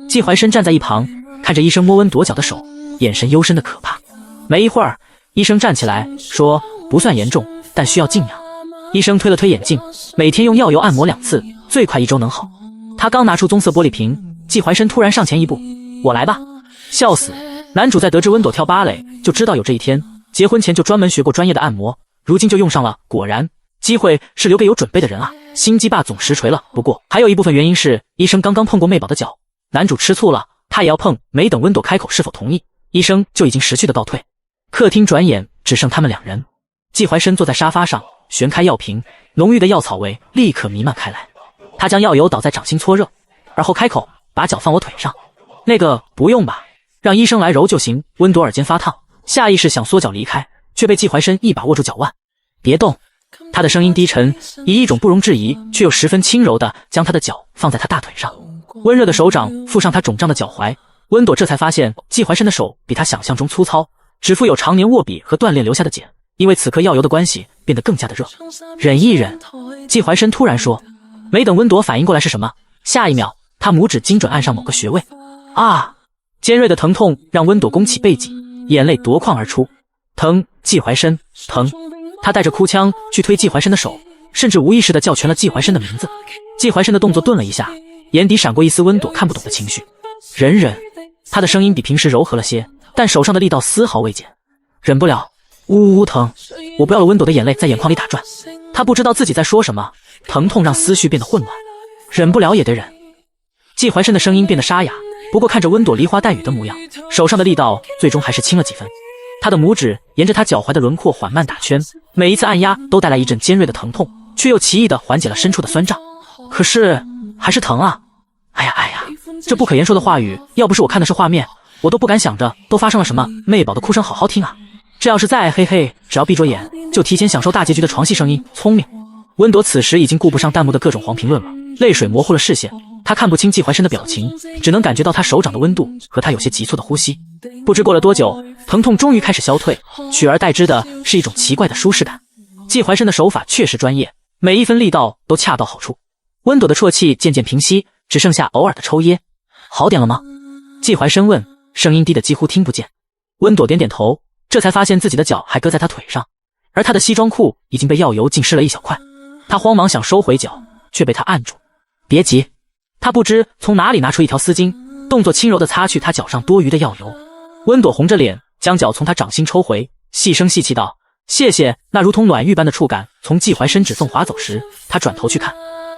季怀深站在一旁，看着医生摸温朵脚的手，眼神幽深的可怕。没一会儿，医生站起来说：“不算严重，但需要静养。”医生推了推眼镜，每天用药油按摩2次，最快1周能好。他刚拿出棕色玻璃瓶，季怀深突然上前一步：“我来吧！”笑死！男主在得知温朵跳芭蕾就知道有这一天，结婚前就专门学过专业的按摩，如今就用上了。果然，机会是留给有准备的人啊！心机霸总实锤了。不过还有一部分原因是医生刚刚碰过妹宝的脚，男主吃醋了，他也要碰。没等温朵开口是否同意，医生就已经识趣的倒退。客厅转眼只剩他们2人，季怀深坐在沙发上，旋开药瓶，浓郁的药草味立刻弥漫开来。他将药油倒在掌心搓热，而后开口：“把脚放我腿上。”那个不用吧，让医生来揉就行。温朵耳尖发烫，下意识想缩脚离开，却被季怀深一把握住脚腕。别动！他的声音低沉，以一种不容置疑却又十分轻柔的将他的脚放在他大腿上。温热的手掌附上他肿胀的脚踝，温朵这才发现季怀深的手比他想象中粗糙，指腹有常年握笔和锻炼留下的茧，因为此刻药油的关系变得更加的热。忍一忍，季怀深突然说。没等温朵反应过来是什么，下一秒他拇指精准按上某个穴位。啊！尖锐的疼痛让温朵弓起背脊，眼泪夺眶而出。疼！季怀深，疼！他带着哭腔去推季怀深的手，甚至无意识地叫全了季怀深的名字。季怀深的动作顿了一下，眼底闪过一丝温朵看不懂的情绪。忍忍，他的声音比平时柔和了些，但手上的力道丝毫未减。忍不了，呜呜疼！我不要了！温朵的眼泪在眼眶里打转，他不知道自己在说什么，疼痛让思绪变得混乱。忍不了也得忍。季怀深的声音变得沙哑，不过看着温朵梨花带雨的模样，手上的力道最终还是轻了几分。他的拇指沿着他脚踝的轮廓缓慢打圈，每一次按压都带来一阵尖锐的疼痛，却又奇异地缓解了深处的酸胀。可是还是疼啊！哎呀哎呀，这不可言说的话语，要不是我看的是画面，我都不敢想着都发生了什么。妹宝的哭声好好听啊！这要是再嘿嘿，只要闭着眼就提前享受大结局的床戏声音，聪明。温朵此时已经顾不上弹幕的各种黄评论了，泪水模糊了视线，她看不清季怀深的表情，只能感觉到他手掌的温度和他有些急促的呼吸。不知过了多久，疼痛终于开始消退，取而代之的是一种奇怪的舒适感。季怀深的手法确实专业，每一分力道都恰到好处。温朵的啜泣渐渐平息，只剩下偶尔的抽噎。好点了吗？季怀深问，声音低得几乎听不见。温朵点点头，这才发现自己的脚还搁在他腿上，而他的西装裤已经被药油浸湿了一小块。他慌忙想收回脚，却被他按住。别急。他不知从哪里拿出一条丝巾，动作轻柔地擦去他脚上多余的药油。温朵红着脸将脚从他掌心抽回，细声细气道：谢谢。那如同暖玉般的触感从季怀深指缝划走时，他转头去看，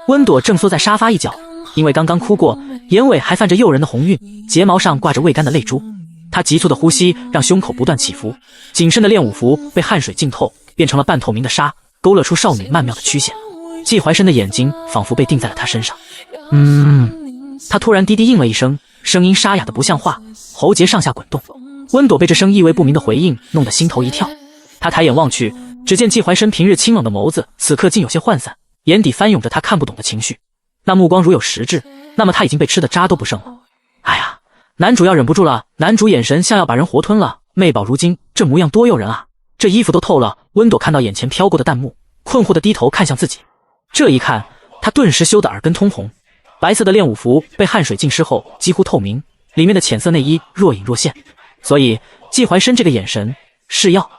温朵正缩在沙发一角，因为刚刚哭过，眼尾还泛着诱人的红晕，睫毛上挂着未干的泪珠。他急促的呼吸让胸口不断起伏，紧身的练武服被汗水浸透，变成了半透明的纱，勾勒出少女曼妙的曲线。季怀深的眼睛仿佛被定在了他身上。他突然低低应了一声，声音沙哑的不像话，喉结上下滚动。温朵被这声意味不明的回应弄得心头一跳，他抬眼望去，只见季怀深平日清冷的眸子此刻竟有些涣散，眼底翻涌着他看不懂的情绪。那目光如有实质，那么他已经被吃的渣都不剩了。哎呀，男主要忍不住了，男主眼神像要把人活吞了。妹宝如今这模样多诱人啊，这衣服都透了。温朵看到眼前飘过的弹幕，困惑地低头看向自己，这一看他顿时羞得耳根通红。白色的练武服被汗水浸湿后几乎透明，里面的浅色内衣若隐若现，所以季怀深这个眼神是要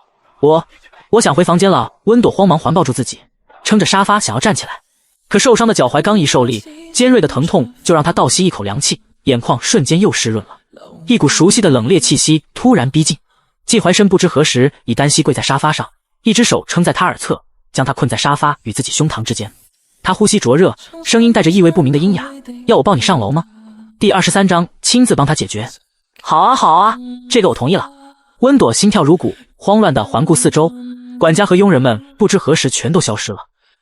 我想回房间了。温朵慌忙环抱住自己，撑着沙发想要站起来，可受伤的脚踝刚一受力，尖锐的疼痛就让他倒吸一口凉气，眼眶瞬间又湿润了。一股熟悉的冷冽气息突然逼近，季怀深不知何时已单膝跪在沙发上，一只手撑在他耳侧，将他困在沙发与自己胸膛之间。他呼吸灼热，声音带着意味不明的阴哑：要我抱你上楼吗？第23章亲自帮他解决。好啊好啊，这个我同意了。温朵心跳如鼓，慌乱地环顾四周，管家和佣人们不知何时全都消失了。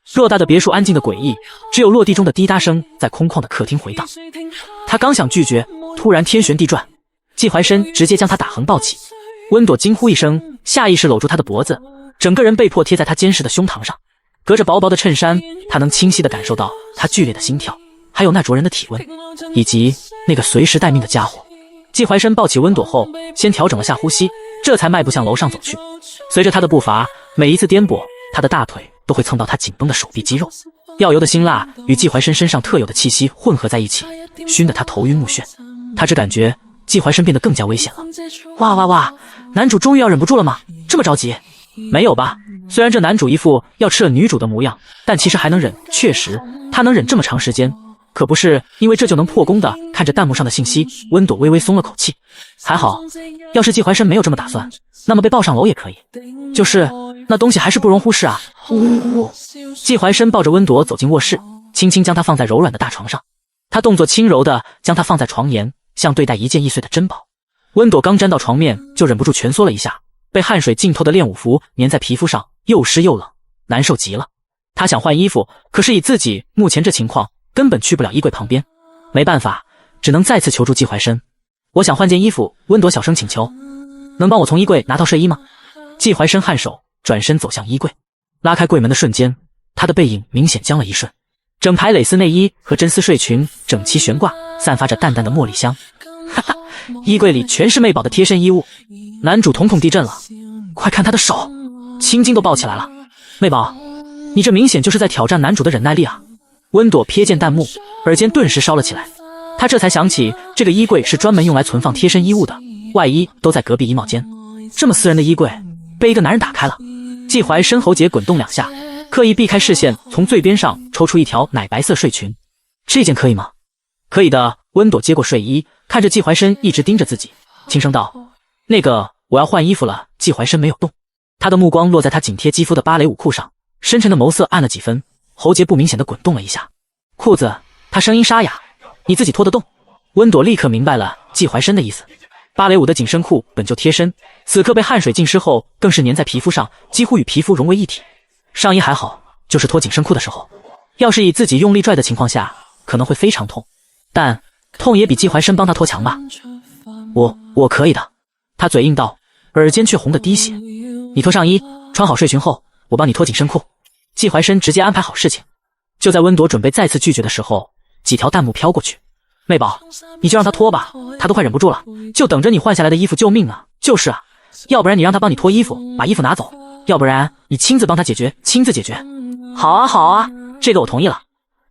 偌大的别墅安静的诡异，只有落地中的滴答声在空旷的客厅回荡。他刚想拒绝，突然天旋地转，季怀深直接将他打横抱起。温朵惊呼一声，下意识搂住他的脖子，整个人被迫贴在他坚实的胸膛上。隔着薄薄的衬衫，他能清晰地感受到他剧烈的心跳，还有那灼人的体温，以及那个随时待命的家伙。季怀深抱起温朵后，先调整了下呼吸，这才迈步向楼上走去。随着他的步伐，每一次颠簸，他的大腿都会蹭到他紧绷的手臂肌肉。药油的辛辣与季怀深身上特有的气息混合在一起，熏得他头晕目眩。他只感觉季怀深变得更加危险了。哇哇哇！男主终于要忍不住了吗？这么着急？没有吧？虽然这男主一副要吃了女主的模样，但其实还能忍。确实，他能忍这么长时间，可不是因为这就能破功的。看着弹幕上的信息，温朵微微松了口气。还好，要是季怀深没有这么打算，那么被抱上楼也可以。就是那东西还是不容忽视啊！呜！季怀深抱着温朵走进卧室，轻轻将她放在柔软的大床上。他动作轻柔的将她放在床沿，像对待一件易碎的珍宝。温朵刚沾到床面，就忍不住蜷缩了一下。被汗水浸透的练武服粘在皮肤上，又湿又冷，难受极了。他想换衣服，可是以自己目前这情况，根本去不了衣柜旁边。没办法，只能再次求助季怀深。我想换件衣服，温朵小声请求，能帮我从衣柜拿套睡衣吗？季怀深颔首，转身走向衣柜。拉开柜门的瞬间，他的背影明显僵了一瞬。整排蕾丝内衣和真丝睡裙整齐悬挂，散发着淡淡的茉莉香。哈哈，衣柜里全是媚宝的贴身衣物，男主瞳孔地震了，快看他的手，青筋都爆起来了。媚宝，你这明显就是在挑战男主的忍耐力啊！温朵瞥见弹幕，耳尖顿时烧了起来。他这才想起，这个衣柜是专门用来存放贴身衣物的，外衣都在隔壁衣帽间。这么私人的衣柜，被一个男人打开了。季怀深喉结滚动2下，刻意避开视线，从最边上抽出一条奶白色睡裙。这件可以吗？可以的。温朵接过睡衣，看着季怀深一直盯着自己，轻声道：“那个，我要换衣服了。”季怀深没有动，他的目光落在他紧贴肌肤的芭蕾舞裤上，深沉的眸色暗了几分，喉结不明显的滚动了一下。裤子，他声音沙哑：“你自己脱得动？”温朵立刻明白了季怀深的意思。芭蕾舞的紧身裤本就贴身，此刻被汗水浸湿后，更是粘在皮肤上，几乎与皮肤融为一体。上衣还好，就是脱紧身裤的时候，要是以自己用力拽的情况下，可能会非常痛，但痛也比季怀深帮他脱强吧。我可以的。他嘴硬道，耳尖却红得滴血。你脱上衣，穿好睡裙后，我帮你脱紧身裤。季怀深直接安排好事情。就在温朵准备再次拒绝的时候，几条弹幕飘过去。媚宝，你就让他脱吧，他都快忍不住了，就等着你换下来的衣服救命呢。就是啊，要不然你让他帮你脱衣服，把衣服拿走，要不然你亲自帮他解决，亲自解决。好啊好啊，这个我同意了。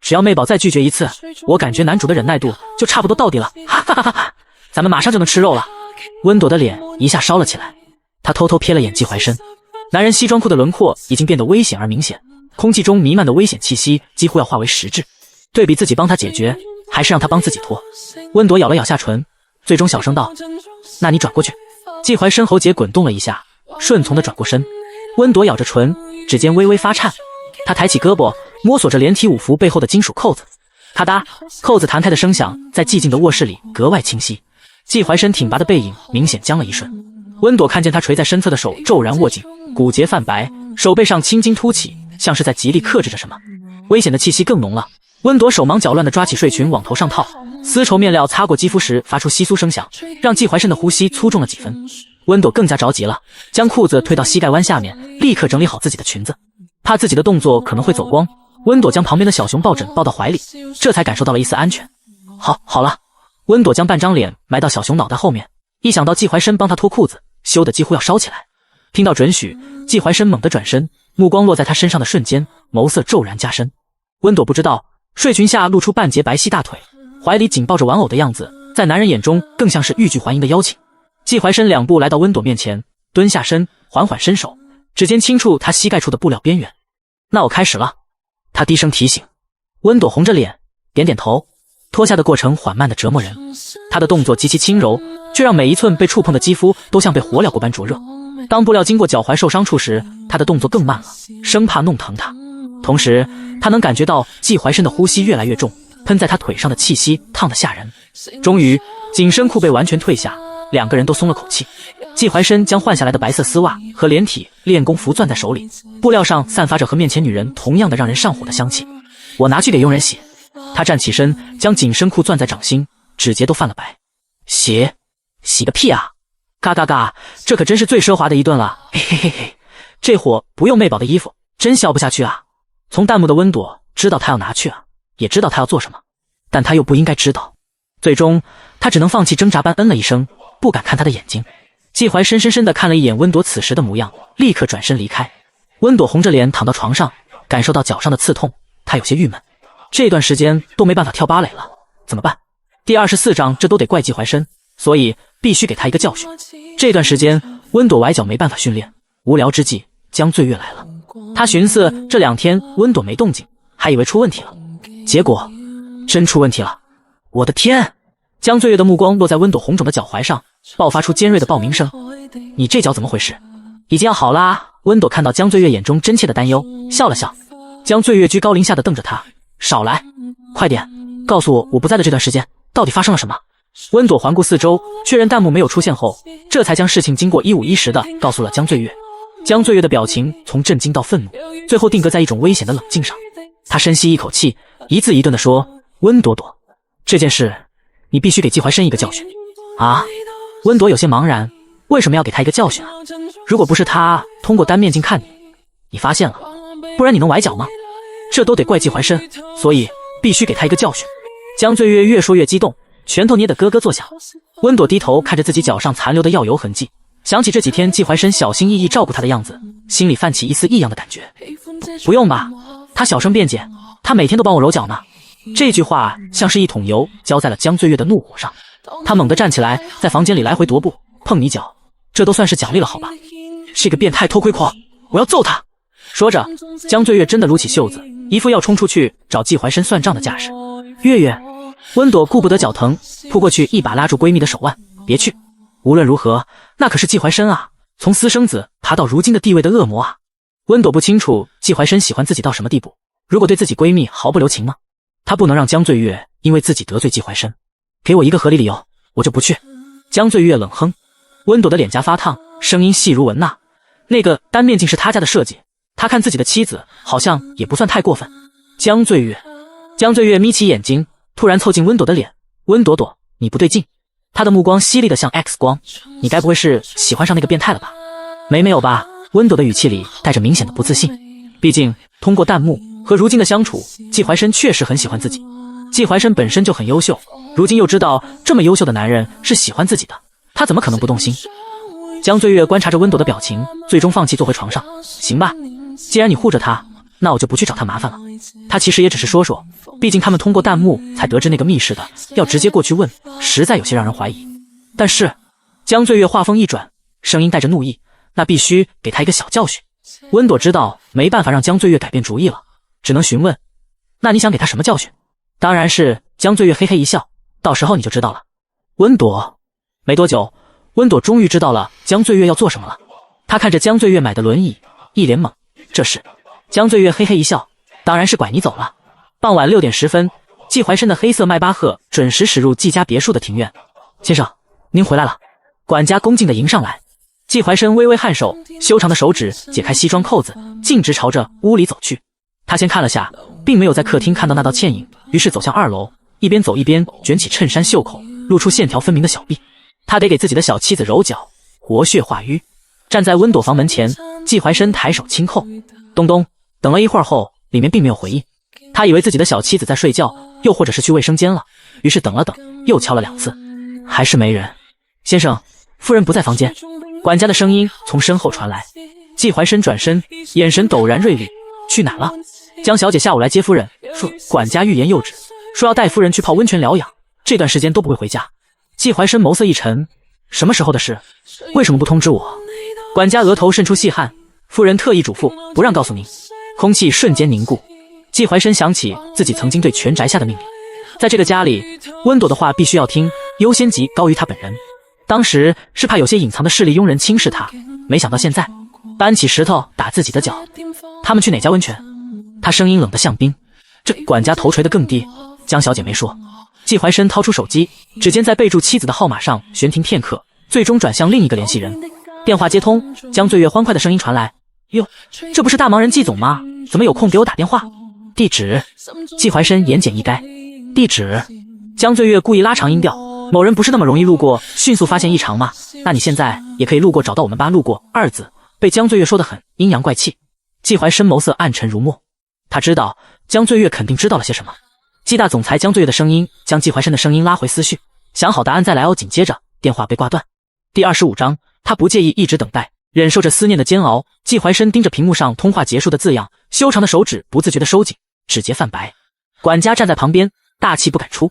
只要媚宝再拒绝一次，我感觉男主的忍耐度就差不多到底了。哈哈哈哈哈，咱们马上就能吃肉了。温朵的脸一下烧了起来，他偷偷瞥了眼季怀深，男人西装裤的轮廓已经变得危险而明显，空气中弥漫的危险气息几乎要化为实质。对比自己帮他解决，还是让他帮自己脱。温朵咬了咬下唇，最终小声道：“那你转过去。”季怀深喉结滚动了一下，顺从的转过身。温朵咬着唇，指尖微微发颤。他抬起胳膊，摸索着连体舞服背后的金属扣子，咔嗒，扣子弹开的声响在寂静的卧室里格外清晰。季怀深挺拔的背影明显僵了一瞬，温朵看见他垂在身侧的手骤然握紧，骨节泛白，手背上青筋凸起，像是在极力克制着什么。危险的气息更浓了。温朵手忙脚乱地抓起睡裙往头上套，丝绸面料擦过肌肤时发出窸窣声响，让季怀深的呼吸粗重了几分。温朵更加着急了，将裤子推到膝盖弯下面，立刻整理好自己的裙子。怕自己的动作可能会走光，温朵将旁边的小熊抱枕抱到怀里，这才感受到了一丝安全。好了。温朵将半张脸埋到小熊脑袋后面，一想到季怀深帮他脱裤子，羞得几乎要烧起来。听到准许，季怀深猛地转身，目光落在他身上的瞬间，眸色骤然加深。温朵不知道，睡裙下露出半截白皙大腿，怀里紧抱着玩偶的样子，在男人眼中更像是欲拒还迎的邀请。季怀深2步来到温朵面前，蹲下身，缓缓伸手，指尖轻触他膝盖处的布料边缘。那我开始了。他低声提醒。温朵红着脸，点点头。脱下的过程缓慢的折磨人，他的动作极其轻柔，却让每一寸被触碰的肌肤都像被火燎过般灼热。当布料经过脚踝受伤处时，他的动作更慢了，生怕弄疼他。同时，他能感觉到季怀深的呼吸越来越重，喷在他腿上的气息烫得吓人。终于，紧身裤被完全褪下，2个人都松了口气。季怀深将换下来的白色丝袜和连体练功服攥在手里，布料上散发着和面前女人同样的让人上火的香气。我拿去给佣人洗。他站起身，将紧身裤攥在掌心，指节都泛了白。洗个屁啊！嘎嘎嘎，这可真是最奢华的一顿了。嘿嘿嘿嘿，这货不用媚宝的衣服，真消不下去啊！从弹幕的温朵知道他要拿去啊，也知道他要做什么，但他又不应该知道。最终，他只能放弃挣扎般嗯了一声，不敢看他的眼睛。季怀深深深地看了一眼温朵此时的模样，立刻转身离开。温朵红着脸躺到床上，感受到脚上的刺痛，他有些郁闷。这段时间都没办法跳芭蕾了，怎么办？第24章这都得怪季怀深，所以必须给他一个教训。这段时间温朵崴脚没办法训练，无聊之际江醉月来了。他寻思这2天温朵没动静，还以为出问题了，结果真出问题了。我的天！江醉月的目光落在温朵红肿的脚踝上，爆发出尖锐的报鸣声。你这脚怎么回事？已经要好啦。温朵看到江醉月眼中真切的担忧，笑了笑。江醉月居高临下的瞪着他，少来，快点告诉我，我不在的这段时间到底发生了什么。温朵环顾四周，确认弹幕没有出现后，这才将事情经过一五一十的告诉了江醉月。江醉月的表情从震惊到愤怒，最后定格在一种危险的冷静上。他深吸一口气，一字一顿地说：温朵朵，这件事你必须给季怀深一个教训啊！温朵有些茫然，为什么要给他一个教训啊？如果不是他通过单面镜看你，你发现了，不然你能崴脚吗？这都得怪季怀深，所以必须给他一个教训。江醉月越说越激动，拳头捏得咯咯作响。温朵低头看着自己脚上残留的药油痕迹，想起这几天季怀生小心翼翼照顾他的样子，心里泛起一丝异样的感觉。不用吧，他小声辩解，他每天都帮我揉脚呢。这句话像是一桶油浇在了江醉月的怒火上，他猛地站起来，在房间里来回踱步，碰你脚，这都算是奖励了好吧？是个变态偷窥狂，我要揍他！说着，江醉月真的撸起袖子，一副要冲出去找季怀生算账的架势。月月，温朵顾不得脚疼，扑过去一把拉住闺蜜的手腕，别去！无论如何，那可是季怀生啊，从私生子爬到如今的地位的恶魔啊！温朵不清楚季怀生喜欢自己到什么地步，如果对自己闺蜜毫不留情吗？她不能让江醉月因为自己得罪季怀生，给我一个合理理由，我就不去。江醉月冷哼，温朵的脸颊发烫，声音细如蚊呐。那个单面镜是他家的设计，他看自己的妻子好像也不算太过分。江醉月眯起眼睛，突然凑近温朵的脸，温朵朵，你不对劲。他的目光犀利的像 X 光，你该不会是喜欢上那个变态了吧？没有吧？温朵的语气里带着明显的不自信。毕竟通过弹幕和如今的相处，季怀生确实很喜欢自己。季怀生本身就很优秀，如今又知道这么优秀的男人是喜欢自己的，他怎么可能不动心？江醉月观察着温朵的表情，最终放弃坐回床上。行吧，既然你护着他，那我就不去找他麻烦了。他其实也只是说说，毕竟他们通过弹幕才得知那个密室的，要直接过去问，实在有些让人怀疑。但是江醉月话锋一转，声音带着怒意，那必须给他一个小教训。温朵知道没办法让江醉月改变主意了，只能询问，那你想给他什么教训？当然是。江醉月嘿嘿一笑，到时候你就知道了。温朵，没多久，温朵终于知道了江醉月要做什么了。他看着江醉月买的轮椅，一脸懵。这是？江醉月嘿嘿一笑，当然是拐你走了。傍晚6点10分，季怀生的黑色迈巴赫准时驶入季家别墅的庭院。先生，您回来了。管家恭敬地迎上来。季怀生微微颔首，修长的手指解开西装扣子，径直朝着屋里走去。他先看了下，并没有在客厅看到那道倩影，于是走向2楼，一边走一边卷起衬衫袖口，露出线条分明的小臂。他得给自己的小妻子揉脚，活血化瘀。站在温朵房门前，季怀生抬手轻叩，咚咚。等了一会儿后，里面并没有回应。他以为自己的小妻子在睡觉，又或者是去卫生间了，于是等了等，又敲了2次，还是没人。先生，夫人不在房间。管家的声音从身后传来。季怀生转身，眼神陡然锐利。去哪了？江小姐下午来接夫人，说管家欲言又止，说要带夫人去泡温泉疗养，这段时间都不会回家。季怀生眸色一沉，什么时候的事？为什么不通知我？管家额头渗出细汗，夫人特意嘱咐不让告诉您。空气瞬间凝固。季怀生想起自己曾经对全宅下的命令，在这个家里，温朵的话必须要听，优先级高于他本人。当时是怕有些隐藏的势力庸人轻视他，没想到现在搬起石头打自己的脚。他们去哪家温泉？他声音冷得像冰。这管家头垂得更低。江小姐没说。季怀生掏出手机，指尖在备注妻子的号码上悬停片刻，最终转向另一个联系人。电话接通，江醉月欢快的声音传来：哟，这不是大忙人季总吗？怎么有空给我打电话？地址？季怀生言简意赅。地址？江醉月故意拉长音调。某人不是那么容易路过迅速发现异常吗？那你现在也可以路过找到我们吧。路过2字被江醉月说得很阴阳怪气。季怀生眸色暗沉如墨，他知道江醉月肯定知道了些什么。季大总裁江醉月的声音将季怀生的声音拉回思绪，想好答案再来哦。紧接着电话被挂断。第25章，他不介意一直等待，忍受着思念的煎熬。季怀生盯着屏幕上通话结束的字样，修长的手指不自觉地收紧，指节泛白。管家站在旁边，大气不敢出。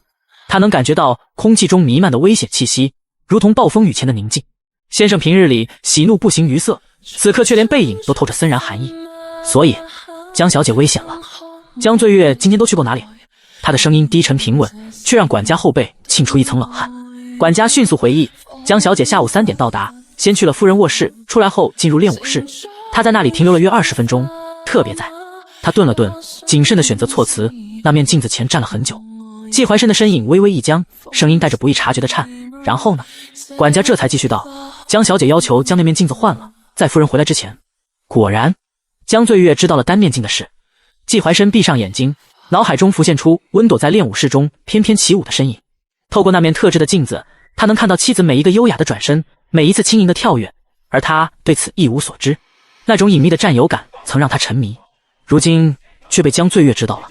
他能感觉到空气中弥漫的危险气息，如同暴风雨前的宁静。先生平日里喜怒不形于色，此刻却连背影都透着森然寒意。所以江小姐危险了。江醉月今天都去过哪里？他的声音低沉平稳，却让管家后背沁出一层冷汗。管家迅速回忆，江小姐下午3点到达，先去了夫人卧室，出来后进入练武室。她在那里停留了约20分钟，特别在。他顿了顿，谨慎地选择措辞，那面镜子前站了很久。季怀生的身影微微一僵，声音带着不易察觉的颤。然后呢？管家这才继续道：江小姐要求将那面镜子换了，在夫人回来之前。果然，江醉月知道了单面镜的事。季怀生闭上眼睛，脑海中浮现出温朵在练武室中翩翩起舞的身影。透过那面特制的镜子，他能看到妻子每一个优雅的转身，每一次轻盈的跳跃，而他对此一无所知。那种隐秘的占有感曾让他沉迷，如今却被江醉月知道了。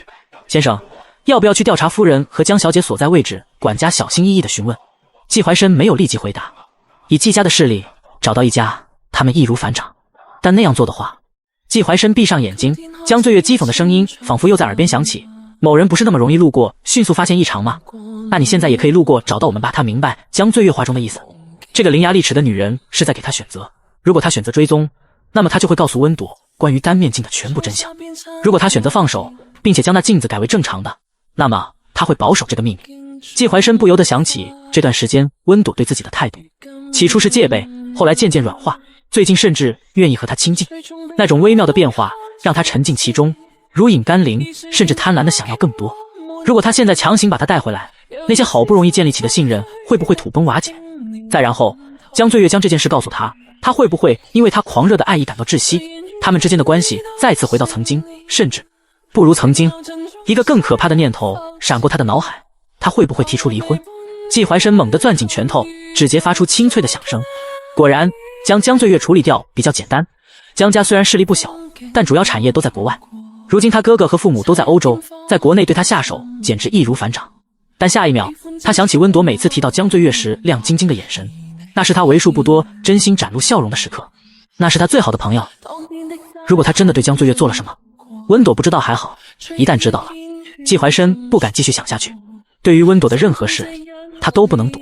先生，要不要去调查夫人和江小姐所在位置？管家小心翼翼地询问。季怀深没有立即回答，以季家的势力找到一家，他们易如反掌。但那样做的话，季怀深闭上眼睛，江醉月讥讽的声音仿佛又在耳边响起：某人不是那么容易路过，迅速发现异常吗？那你现在也可以路过，找到我们吧。他明白江醉月话中的意思，这个伶牙俐齿的女人是在给他选择。如果他选择追踪，那么他就会告诉温朵关于单面镜的全部真相；如果他选择放手，并且将那镜子改为正常的，那么他会保守这个秘密。季怀深不由得想起这段时间温朵对自己的态度，起初是戒备，后来渐渐软化，最近甚至愿意和他亲近。那种微妙的变化让他沉浸其中，如饮甘霖，甚至贪婪的想要更多。如果他现在强行把他带回来，那些好不容易建立起的信任会不会土崩瓦解？再然后江醉月将这件事告诉他，他会不会因为他狂热的爱意感到窒息？他们之间的关系再次回到曾经，甚至不如曾经。一个更可怕的念头闪过他的脑海，他会不会提出离婚？季怀深猛地攥紧拳头，指节发出清脆的响声。果然，将江醉月处理掉比较简单。江家虽然势力不小，但主要产业都在国外。如今他哥哥和父母都在欧洲，在国内对他下手简直易如反掌。但下一秒，他想起温朵每次提到江醉月时亮晶晶的眼神，那是他为数不多真心展露笑容的时刻，那是他最好的朋友。如果他真的对江醉月做了什么，温朵不知道还好，一旦知道了，季怀深不敢继续想下去。对于温朵的任何事，他都不能赌，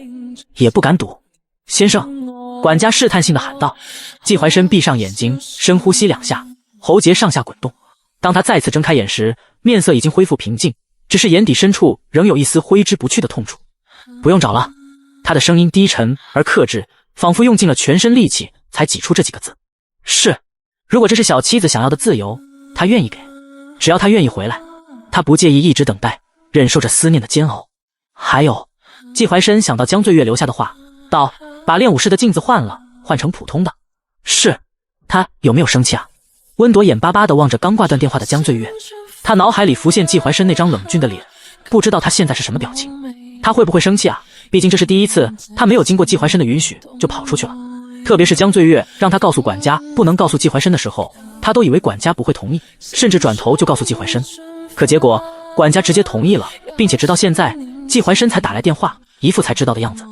也不敢赌。先生，管家试探性地喊道。季怀深闭上眼睛，深呼吸2下，喉结上下滚动。当他再次睁开眼时，面色已经恢复平静，只是眼底深处仍有一丝挥之不去的痛楚。不用找了。他的声音低沉而克制，仿佛用尽了全身力气才挤出这几个字。是，如果这是小妻子想要的自由，他愿意给，只要他愿意回来，他不介意一直等待，忍受着思念的煎熬。还有，季怀深想到江醉月留下的话，道：把练武室的镜子换了，换成普通的。是。他有没有生气啊？温朵眼巴巴地望着刚挂断电话的江醉月，他脑海里浮现季怀深那张冷峻的脸，不知道他现在是什么表情。他会不会生气啊？毕竟这是第一次，他没有经过季怀深的允许就跑出去了。特别是江醉月让他告诉管家不能告诉季怀深的时候，他都以为管家不会同意，甚至转头就告诉季怀深。可结果管家直接同意了，并且直到现在季怀深才打来电话，一副才知道的样子。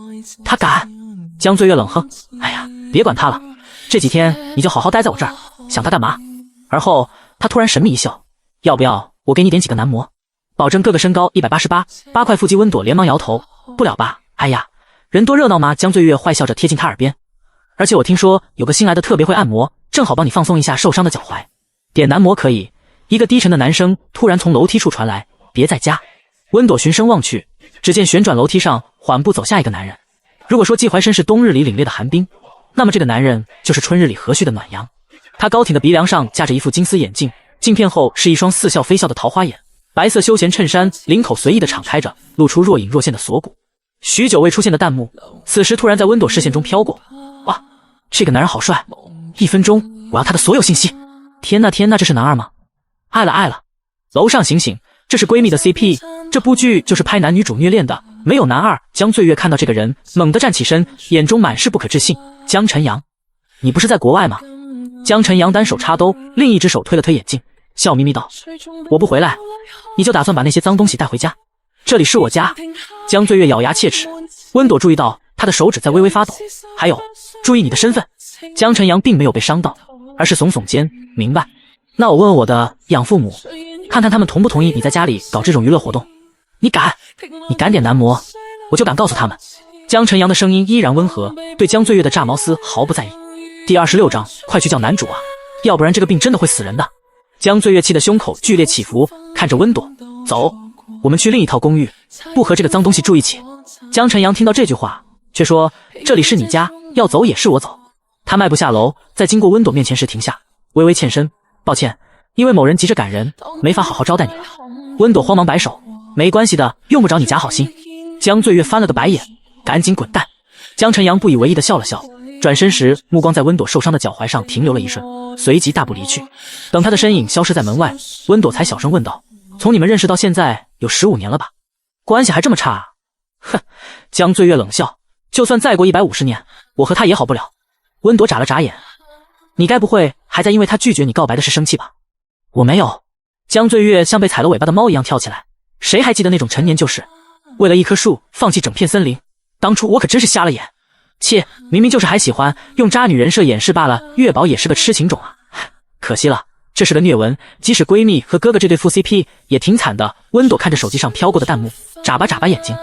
他敢？江醉月冷哼：哎呀，别管他了，这几天你就好好待在我这儿，想他干嘛？而后他突然神秘一笑：要不要我给你点几个男模，保证个个身高188，8块腹肌？温朵连忙摇头：不了吧，哎呀，人多热闹吗？江醉月坏笑着贴近他耳边：而且我听说有个新来的特别会按摩，正好帮你放松一下受伤的脚踝。点男模可以。一个低沉的男声突然从楼梯处传来：别在家。温朵循声望去，只见旋转楼梯上缓步走下一个男人。如果说季怀深是冬日里凛冽的寒冰，那么这个男人就是春日里和煦的暖阳。他高挺的鼻梁上架着一副金丝眼镜，镜片后是一双似笑非笑的桃花眼，白色休闲衬衫领口随意的敞开着，露出若隐若现的锁骨。许久未出现的弹幕此时突然在温朵视线中飘过。哇，这个男人好帅！1分钟我要他的所有信息。天呐天呐，这是男二吗？爱了。楼上醒醒，这是闺蜜的 CP， 这部剧就是拍男女主虐恋的，没有男二。江醉月看到这个人，猛地站起身，眼中满是不可置信。江晨阳，你不是在国外吗？江晨阳单手插兜，另一只手推了推眼镜，笑眯眯道：我不回来，你就打算把那些脏东西带回家？这里是我家。江醉月咬牙切齿。温朵注意到他的手指在微微发抖。还有，注意你的身份。江晨阳并没有被伤到，而是耸耸肩，明白。那我问问我的养父母，看看他们同不同意你在家里搞这种娱乐活动。你敢点男模，我就敢告诉他们。江晨阳的声音依然温和，对江醉月的炸毛丝毫不在意。第26章，快去叫男主啊，要不然这个病真的会死人的。江醉月气的胸口剧烈起伏，看着温朵：走，我们去另一套公寓，不和这个脏东西住一起。江晨阳听到这句话，却说：这里是你家，要走也是我走。他迈步下楼，在经过温朵面前时停下，微微欠身：抱歉，因为某人急着赶人，没法好好招待你了。温朵慌忙摆手：没关系的，用不着你假好心。江醉月翻了个白眼：赶紧滚蛋。江晨阳不以为意地笑了笑，转身时目光在温朵受伤的脚踝上停留了一瞬，随即大步离去。等他的身影消失在门外，温朵才小声问道：从你们认识到现在有15年了吧？关系还这么差啊？哼，江醉月冷笑：就算再过150年，我和他也好不了。温朵眨了眨眼：你该不会还在因为他拒绝你告白的事生气吧？我没有。江醉月像被踩了尾巴的猫一样跳起来：谁还记得那种陈年旧事？为了一棵树放弃整片森林，当初我可真是瞎了眼。切，明明就是还喜欢用渣女人设掩饰罢了，月宝也是个痴情种啊，可惜了，这是个虐文，即使闺蜜和哥哥这对副 CP 也挺惨的。温朵看着手机上飘过的弹幕，眨巴眨巴眼睛。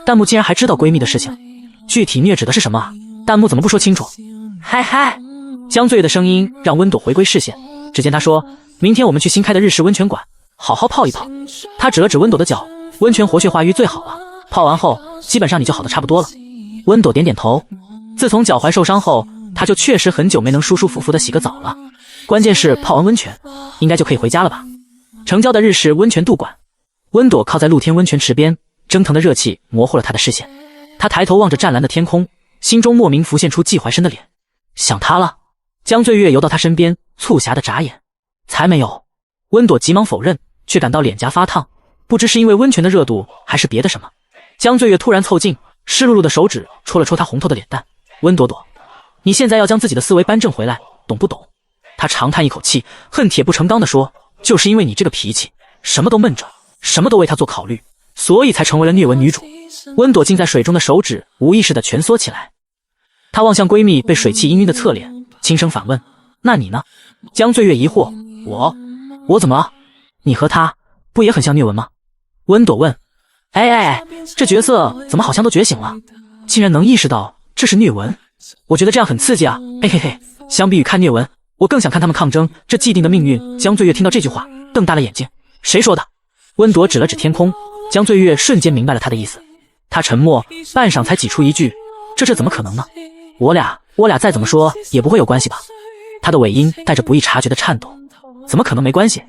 弹幕竟然还知道闺蜜的事情，具体虐指的是什么啊？弹幕怎么不说清楚？嗨嗨，江醉月的声音让温朵回归视线，只见他说，明天我们去新开的日式温泉馆好好泡一泡。他指了指温朵的脚，温泉活血化瘀最好了，泡完后基本上你就好的差不多了。温朵点点头，自从脚踝受伤后，他就确实很久没能舒舒服服的洗个澡了，关键是泡完温泉应该就可以回家了吧。城郊的日式温泉度馆，温朵靠在露天温泉池边，蒸腾的热气模糊了他的视线。他抬头望着湛蓝的天空，心中莫名浮现出季怀深的脸。想他了。江醉月游到他身边，促狭的眨眼。才没有。温朵急忙否认，却感到脸颊发烫，不知是因为温泉的热度还是别的什么。江醉月突然凑近，湿漉漉的手指戳了戳他红透的脸蛋。温朵朵，你现在要将自己的思维扳正回来，懂不懂？他长叹一口气，恨铁不成钢地说，就是因为你这个脾气，什么都闷着，什么都为他做考虑，所以才成为了虐文女主。温朵浸在水中的手指无意识地蜷缩起来。她望向闺蜜被水汽氤氲的侧脸，轻声反问，那你呢？江醉月疑惑，我怎么了？你和他不也很像虐文吗？温朵问。这角色怎么好像都觉醒了，竟然能意识到这是虐文，我觉得这样很刺激啊，嘿嘿嘿，相比于看虐文，我更想看他们抗争这既定的命运。江醉月听到这句话，瞪大了眼睛，谁说的？温朵指了指天空，江醉月瞬间明白了他的意思。他沉默半晌才挤出一句，这怎么可能呢？我俩再怎么说也不会有关系吧？他的尾音带着不易察觉的颤抖，怎么可能没关系？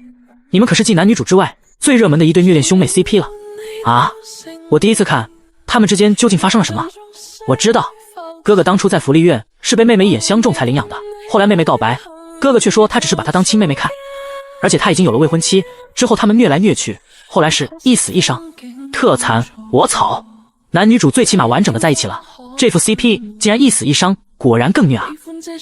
你们可是继男女主之外最热门的一对虐恋兄妹 CP 了啊！我第一次看他们之间究竟发生了什么。我知道哥哥当初在福利院是被妹妹一眼相中才领养的，后来妹妹告白，哥哥却说他只是把她当亲妹妹看，而且他已经有了未婚妻，之后他们虐来虐去，后来是一死一伤，特惨。我操，男女主最起码完整的在一起了，这副 CP 竟然一死一伤，果然更虐啊！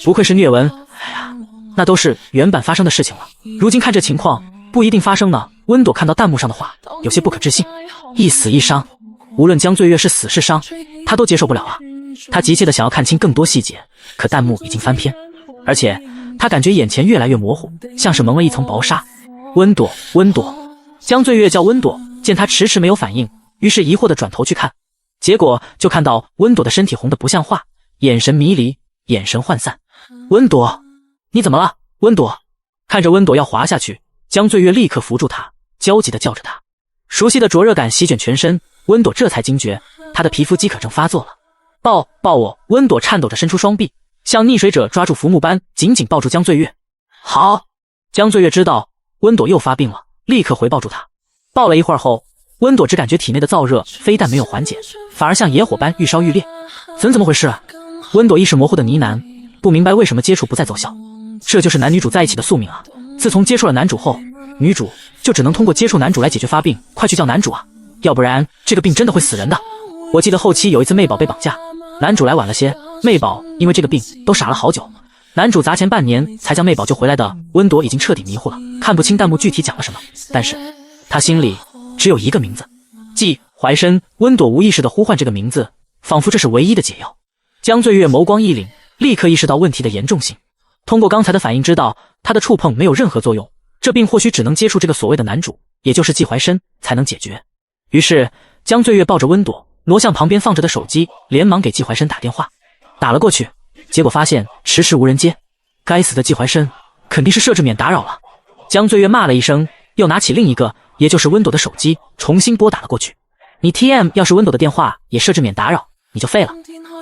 不愧是虐文，哎呀，那都是原版发生的事情了，如今看这情况不一定发生呢。温朵看到弹幕上的话，有些不可置信，一死一伤，无论江醉月是死是伤，他都接受不了啊。他急切的想要看清更多细节，可弹幕已经翻篇，而且他感觉眼前越来越模糊，像是蒙了一层薄纱。温朵，江醉月叫温朵，见他迟迟没有反应，于是疑惑的转头去看，结果就看到温朵的身体红得不像话，眼神迷离，眼神涣散。温朵，你怎么了？温朵，看着温朵要滑下去，江醉月立刻扶住她，焦急地叫着她。熟悉的灼热感席卷全身，温朵这才惊觉她的皮肤饥渴症发作了。抱我！温朵颤抖着伸出双臂，像溺水者抓住浮木般紧紧抱住江醉月。好！江醉月知道温朵又发病了，立刻回抱住她。抱了一会儿后，温朵只感觉体内的燥热非但没有缓解，反而像野火般愈烧愈烈。怎么回事啊？温朵意识模糊的呢喃，不明白为什么接触不再奏效。这就是男女主在一起的宿命啊！自从接触了男主后，女主就只能通过接触男主来解决发病，快去叫男主啊，要不然这个病真的会死人的。我记得后期有一次妹宝被绑架，男主来晚了些，妹宝因为这个病都傻了好久，男主砸钱半年才将妹宝救回来的。温朵已经彻底迷糊了，看不清弹幕具体讲了什么，但是他心里只有一个名字，季怀深。温朵无意识地呼唤这个名字，仿佛这是唯一的解药。江醉月眸光一凛，立刻意识到问题的严重性，通过刚才的反应知道他的触碰没有任何作用，这病或许只能接触这个所谓的男主，也就是季怀深才能解决。于是江醉月抱着温朵挪向旁边放着的手机，连忙给季怀深打电话。打了过去，结果发现迟迟无人接。该死的季怀深，肯定是设置免打扰了。江醉月骂了一声，又拿起另一个，也就是温朵的手机，重新拨打了过去。你 TM 要是温朵的电话也设置免打扰，你就废了。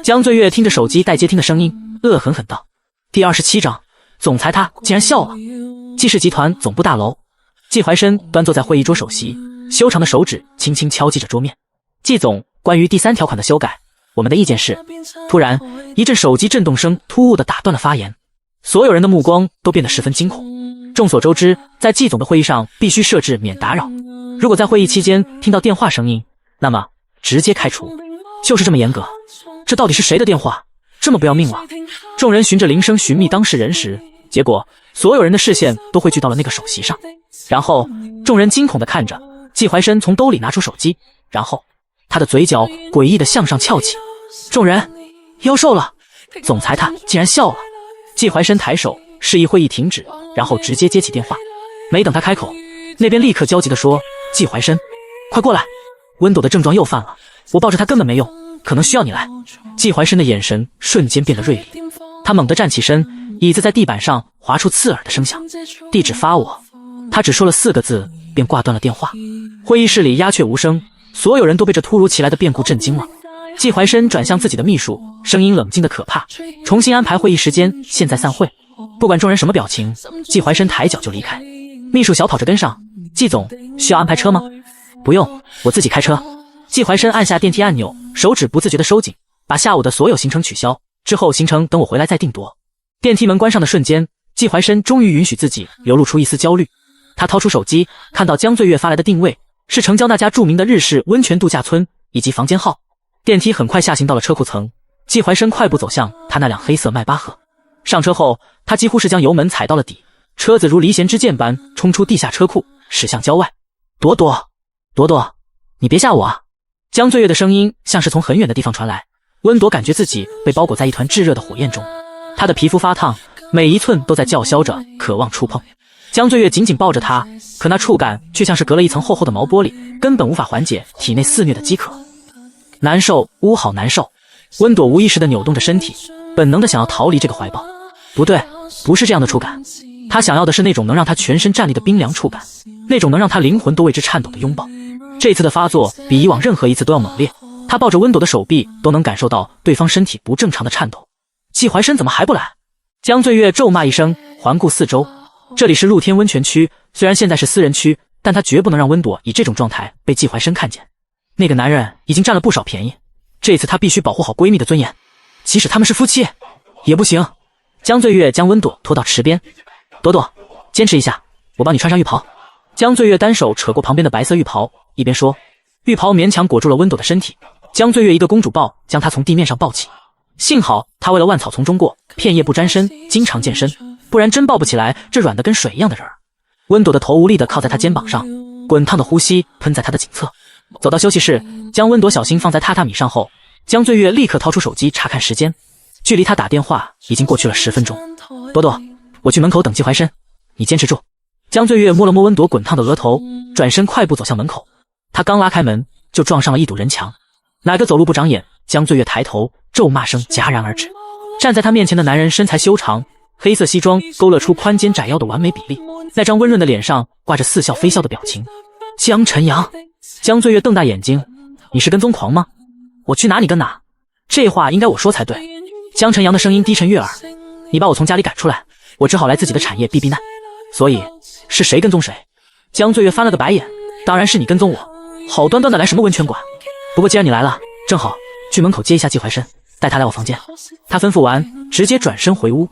江醉月听着手机待接听的声音，恶狠狠道。第27章，总裁他竟然笑了。季氏集团总部大楼，季怀深端坐在会议桌首席，修长的手指轻轻敲击着桌面。季总，关于第3条款的修改，我们的意见是……突然一阵手机震动声突兀地打断了发言，所有人的目光都变得十分惊恐。众所周知，在季总的会议上必须设置免打扰，如果在会议期间听到电话声音，那么直接开除，就是这么严格。这到底是谁的电话？这么不要命了？众人循着铃声寻觅当事人时，结果所有人的视线都汇聚到了那个首席上，然后众人惊恐地看着季怀深从兜里拿出手机，然后他的嘴角诡异地向上翘起。众人，妖兽了！总裁他竟然笑了。季怀深抬手示意会议停止，然后直接接起电话。没等他开口，那边立刻焦急地说：季怀深，快过来！温朵的症状又犯了，我抱着他根本没用，可能需要你来。季怀深的眼神瞬间变得锐利，他猛地站起身，椅子在地板上划出刺耳的声响。地址发我。他只说了4个字，便挂断了电话。会议室里鸦雀无声，所有人都被这突如其来的变故震惊了。季怀深转向自己的秘书，声音冷静得可怕：重新安排会议时间，现在散会。不管众人什么表情，季怀深抬脚就离开。秘书小跑着跟上：季总，需要安排车吗？不用，我自己开车。季怀深按下电梯按钮，手指不自觉地收紧，把下午的所有行程取消，之后行程等我回来再定夺。电梯门关上的瞬间，季怀深终于允许自己流露出一丝焦虑。他掏出手机，看到江醉月发来的定位，是城郊那家著名的日式温泉度假村以及房间号。电梯很快下行到了车库层，季怀深快步走向他那辆黑色迈巴赫。上车后，他几乎是将油门踩到了底，车子如离弦之箭般冲出地下车库，驶向郊外。朵朵，朵朵，你别吓我啊！江醉月的声音像是从很远的地方传来。温朵感觉自己被包裹在一团炙热的火焰中，她的皮肤发烫，每一寸都在叫嚣着渴望触碰。江醉月紧紧抱着他，可那触感却像是隔了一层厚厚的毛玻璃，根本无法缓解体内肆虐的饥渴。难受，好难受。温朵无意识地扭动着身体，本能地想要逃离这个怀抱。不对，不是这样的触感，他想要的是那种能让他全身站立的冰凉触感，那种能让他灵魂都为之颤抖的拥抱。这次的发作比以往任何一次都要猛烈，他抱着温朵的手臂都能感受到对方身体不正常的颤抖。季怀深怎么还不来？江醉月咒骂一声，环顾四周。这里是露天温泉区，虽然现在是私人区，但他绝不能让温朵以这种状态被季怀深看见。那个男人已经占了不少便宜，这次他必须保护好闺蜜的尊严，即使他们是夫妻也不行。江醉月将温朵拖到池边，朵朵，坚持一下，我帮你穿上浴袍。江醉月单手扯过旁边的白色浴袍，一边说。浴袍勉强裹住了温朵的身体，江醉月一个公主抱将她从地面上抱起。幸好她为了万草丛中过，片叶不沾身，经常健身，不然真抱不起来这软得跟水一样的人儿。温朵的头无力地靠在他肩膀上，滚烫的呼吸喷在他的颈侧。走到休息室，将温朵小心放在榻榻米上后，江醉月立刻掏出手机查看时间，距离他打电话已经过去了10分钟。朵朵，我去门口等季怀深，你坚持住。江醉月摸了摸温朵滚烫的额头，转身快步走向门口。他刚拉开门，就撞上了一堵人墙。哪个走路不长眼？江醉月抬头，咒骂声戛然而止。站在他面前的男人身材修长，黑色西装勾勒出宽肩窄腰的完美比例，那张温润的脸上挂着似笑非笑的表情。江晨阳。江醉月瞪大眼睛，你是跟踪狂吗？我去哪你跟哪？这话应该我说才对。江晨阳的声音低沉悦耳，你把我从家里赶出来，我只好来自己的产业避难。所以是谁跟踪谁？江醉月翻了个白眼，当然是你跟踪我，好端端的来什么温泉馆？不过既然你来了，正好去门口接一下季怀深，带他来我房间。他吩咐完，直接转身回屋。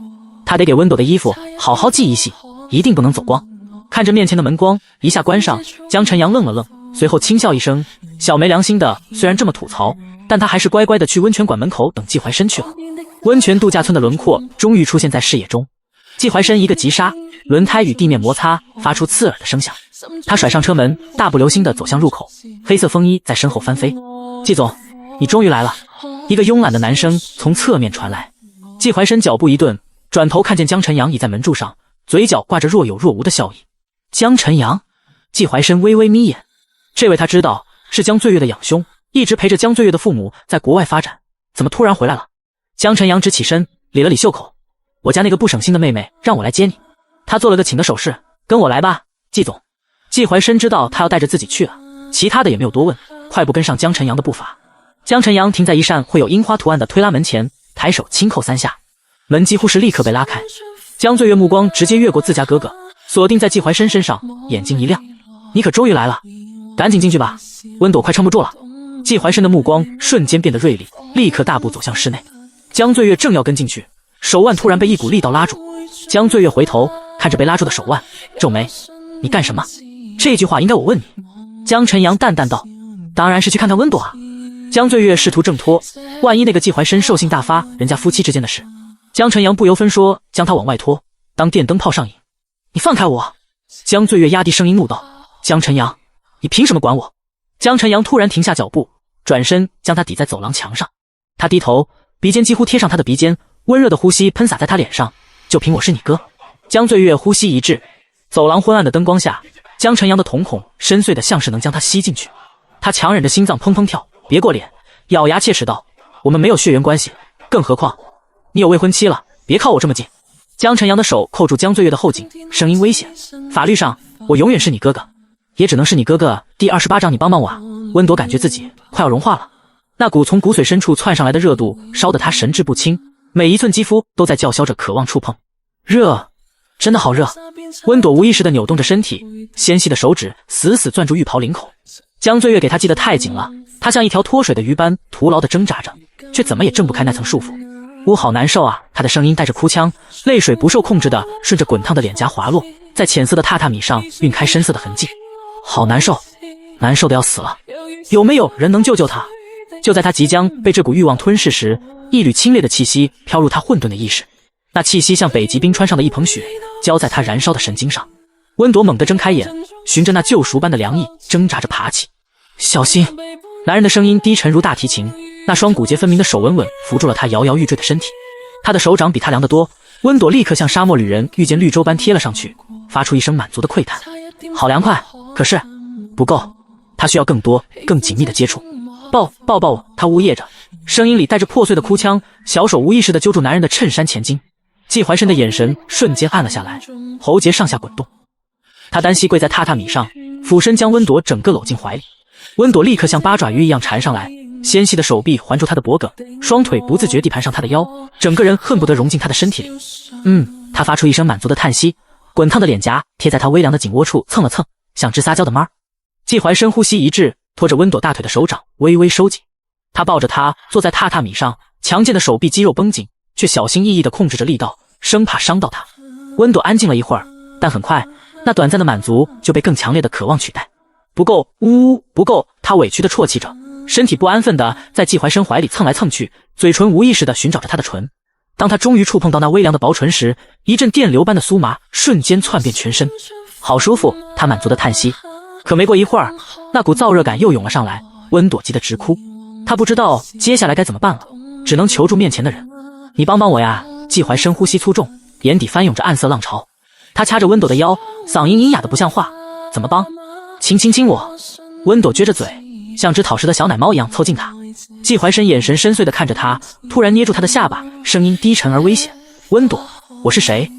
他得给温朵的衣服好好系一系，一定不能走光。看着面前的门光一下关上，江晨阳愣了愣，随后轻笑一声，小没良心的，虽然这么吐槽，但他还是乖乖的去温泉馆门口等季怀深去了。温泉度假村的轮廓终于出现在视野中，季怀深一个急刹，轮胎与地面摩擦，发出刺耳的声响。他甩上车门，大步流星地走向入口，黑色风衣在身后翻飞。季总，你终于来了。一个慵懒的男声从侧面传来。季怀深脚步一顿，转头看见江晨阳倚在门柱上，嘴角挂着若有若无的笑意。江晨阳？季怀深微微眯眼，这位他知道是江醉月的养兄，一直陪着江醉月的父母在国外发展，怎么突然回来了？江晨阳直起身，理了理袖口，我家那个不省心的妹妹让我来接你。他做了个请的手势，跟我来吧，季总。季怀深知道他要带着自己去了，其他的也没有多问，快步跟上江晨阳的步伐。江晨阳停在一扇绘有樱花图案的推拉门前，抬手轻扣3下，门几乎是立刻被拉开。江醉月目光直接越过自家哥哥，锁定在季怀深身上，眼睛一亮，你可终于来了，赶紧进去吧，温朵快撑不住了。季怀深的目光瞬间变得锐利，立刻大步走向室内。江醉月正要跟进去，手腕突然被一股力道拉住。江醉月回头看着被拉住的手腕，皱眉，你干什么？这句话应该我问你。江晨阳淡淡道，当然是去看看温朵啊。江醉月试图挣脱，万一那个季怀深兽性大发，人家夫妻之间的事。江晨阳不由分说将他往外拖，当电灯泡上瘾。你放开我！江醉月压低声音怒道。江晨阳，你凭什么管我？江晨阳突然停下脚步，转身将他抵在走廊墙上。他低头，鼻尖几乎贴上他的鼻尖，温热的呼吸喷洒在他脸上。就凭我是你哥？江醉月呼吸一滞，走廊昏暗的灯光下，江晨阳的瞳孔深邃的像是能将他吸进去。他强忍着心脏砰砰跳，别过脸，咬牙切齿道：我们没有血缘关系，更何况你有未婚妻了，别靠我这么近。江晨阳的手扣住江醉月的后颈，声音危险：法律上我永远是你哥哥，也只能是你哥哥。第28章，你帮帮我啊！温朵感觉自己快要融化了，那股从骨髓深处窜上来的热度烧得他神志不清，每一寸肌肤都在叫嚣着渴望触碰。热，真的好热！温朵无意识地扭动着身体，纤细的手指死死攥住浴袍领口。江醉月给他系得太紧了，他像一条脱水的鱼般徒劳地挣扎着，却怎么也挣不开那层束缚。呜，好难受啊！他的声音带着哭腔，泪水不受控制地顺着滚烫的脸颊滑落，在浅色的榻榻米上晕开深色的痕迹。好难受，难受的要死了！有没有人能救救他？就在他即将被这股欲望吞噬时，一缕清冽的气息飘入他混沌的意识。那气息像北极冰川上的一捧雪，浇在他燃烧的神经上。温朵猛地睁开眼，循着那救赎般的凉意挣扎着爬起。小心！男人的声音低沉如大提琴，那双骨节分明的手稳稳扶住了他摇摇欲坠的身体。他的手掌比他凉得多，温朵立刻像沙漠旅人遇见绿洲般贴了上去，发出一声满足的喟叹。好凉快，可是不够，他需要更多更紧密的接触。抱我！他呜咽着，声音里带着破碎的哭腔，小手无意识地揪住男人的衬衫前襟。季怀深的眼神瞬间暗了下来，喉结上下滚动。他单膝跪在榻榻米上，俯身将温朵整个搂进怀里。温朵立刻像八爪鱼一样缠上来，纤细的手臂环住他的脖颈，双腿不自觉地盘上他的腰，整个人恨不得融进他的身体里。他发出一声满足的叹息，滚烫的脸颊贴在他微凉的颈窝处蹭了蹭，像只撒娇的猫。季怀深呼吸一滞，拖着温朵大腿的手掌微微收紧。他抱着她坐在榻榻米上，强健的手臂肌肉绷紧，却小心翼翼地控制着力道，生怕伤到她。温朵安静了一会儿，但很快那短暂的满足就被更强烈的渴望取代。不够，不够！他委屈地啜泣着，身体不安分地在季怀深怀里蹭来蹭去，嘴唇无意识地寻找着他的唇。当他终于触碰到那微凉的薄唇时，一阵电流般的酥麻瞬间窜遍全身。好舒服，他满足地叹息。可没过一会儿，那股燥热感又涌了上来，温朵急得直哭。他不知道接下来该怎么办了，只能求助面前的人。你帮帮我呀！季怀深呼吸粗重，眼底翻涌着暗色浪潮。他掐着温朵的腰，嗓音阴哑的不像话。怎么帮？亲我！温朵撅着嘴，像只讨食的小奶猫一样凑近他。季怀深眼神深邃地看着他，突然捏住他的下巴，声音低沉而危险。温朵，我是谁？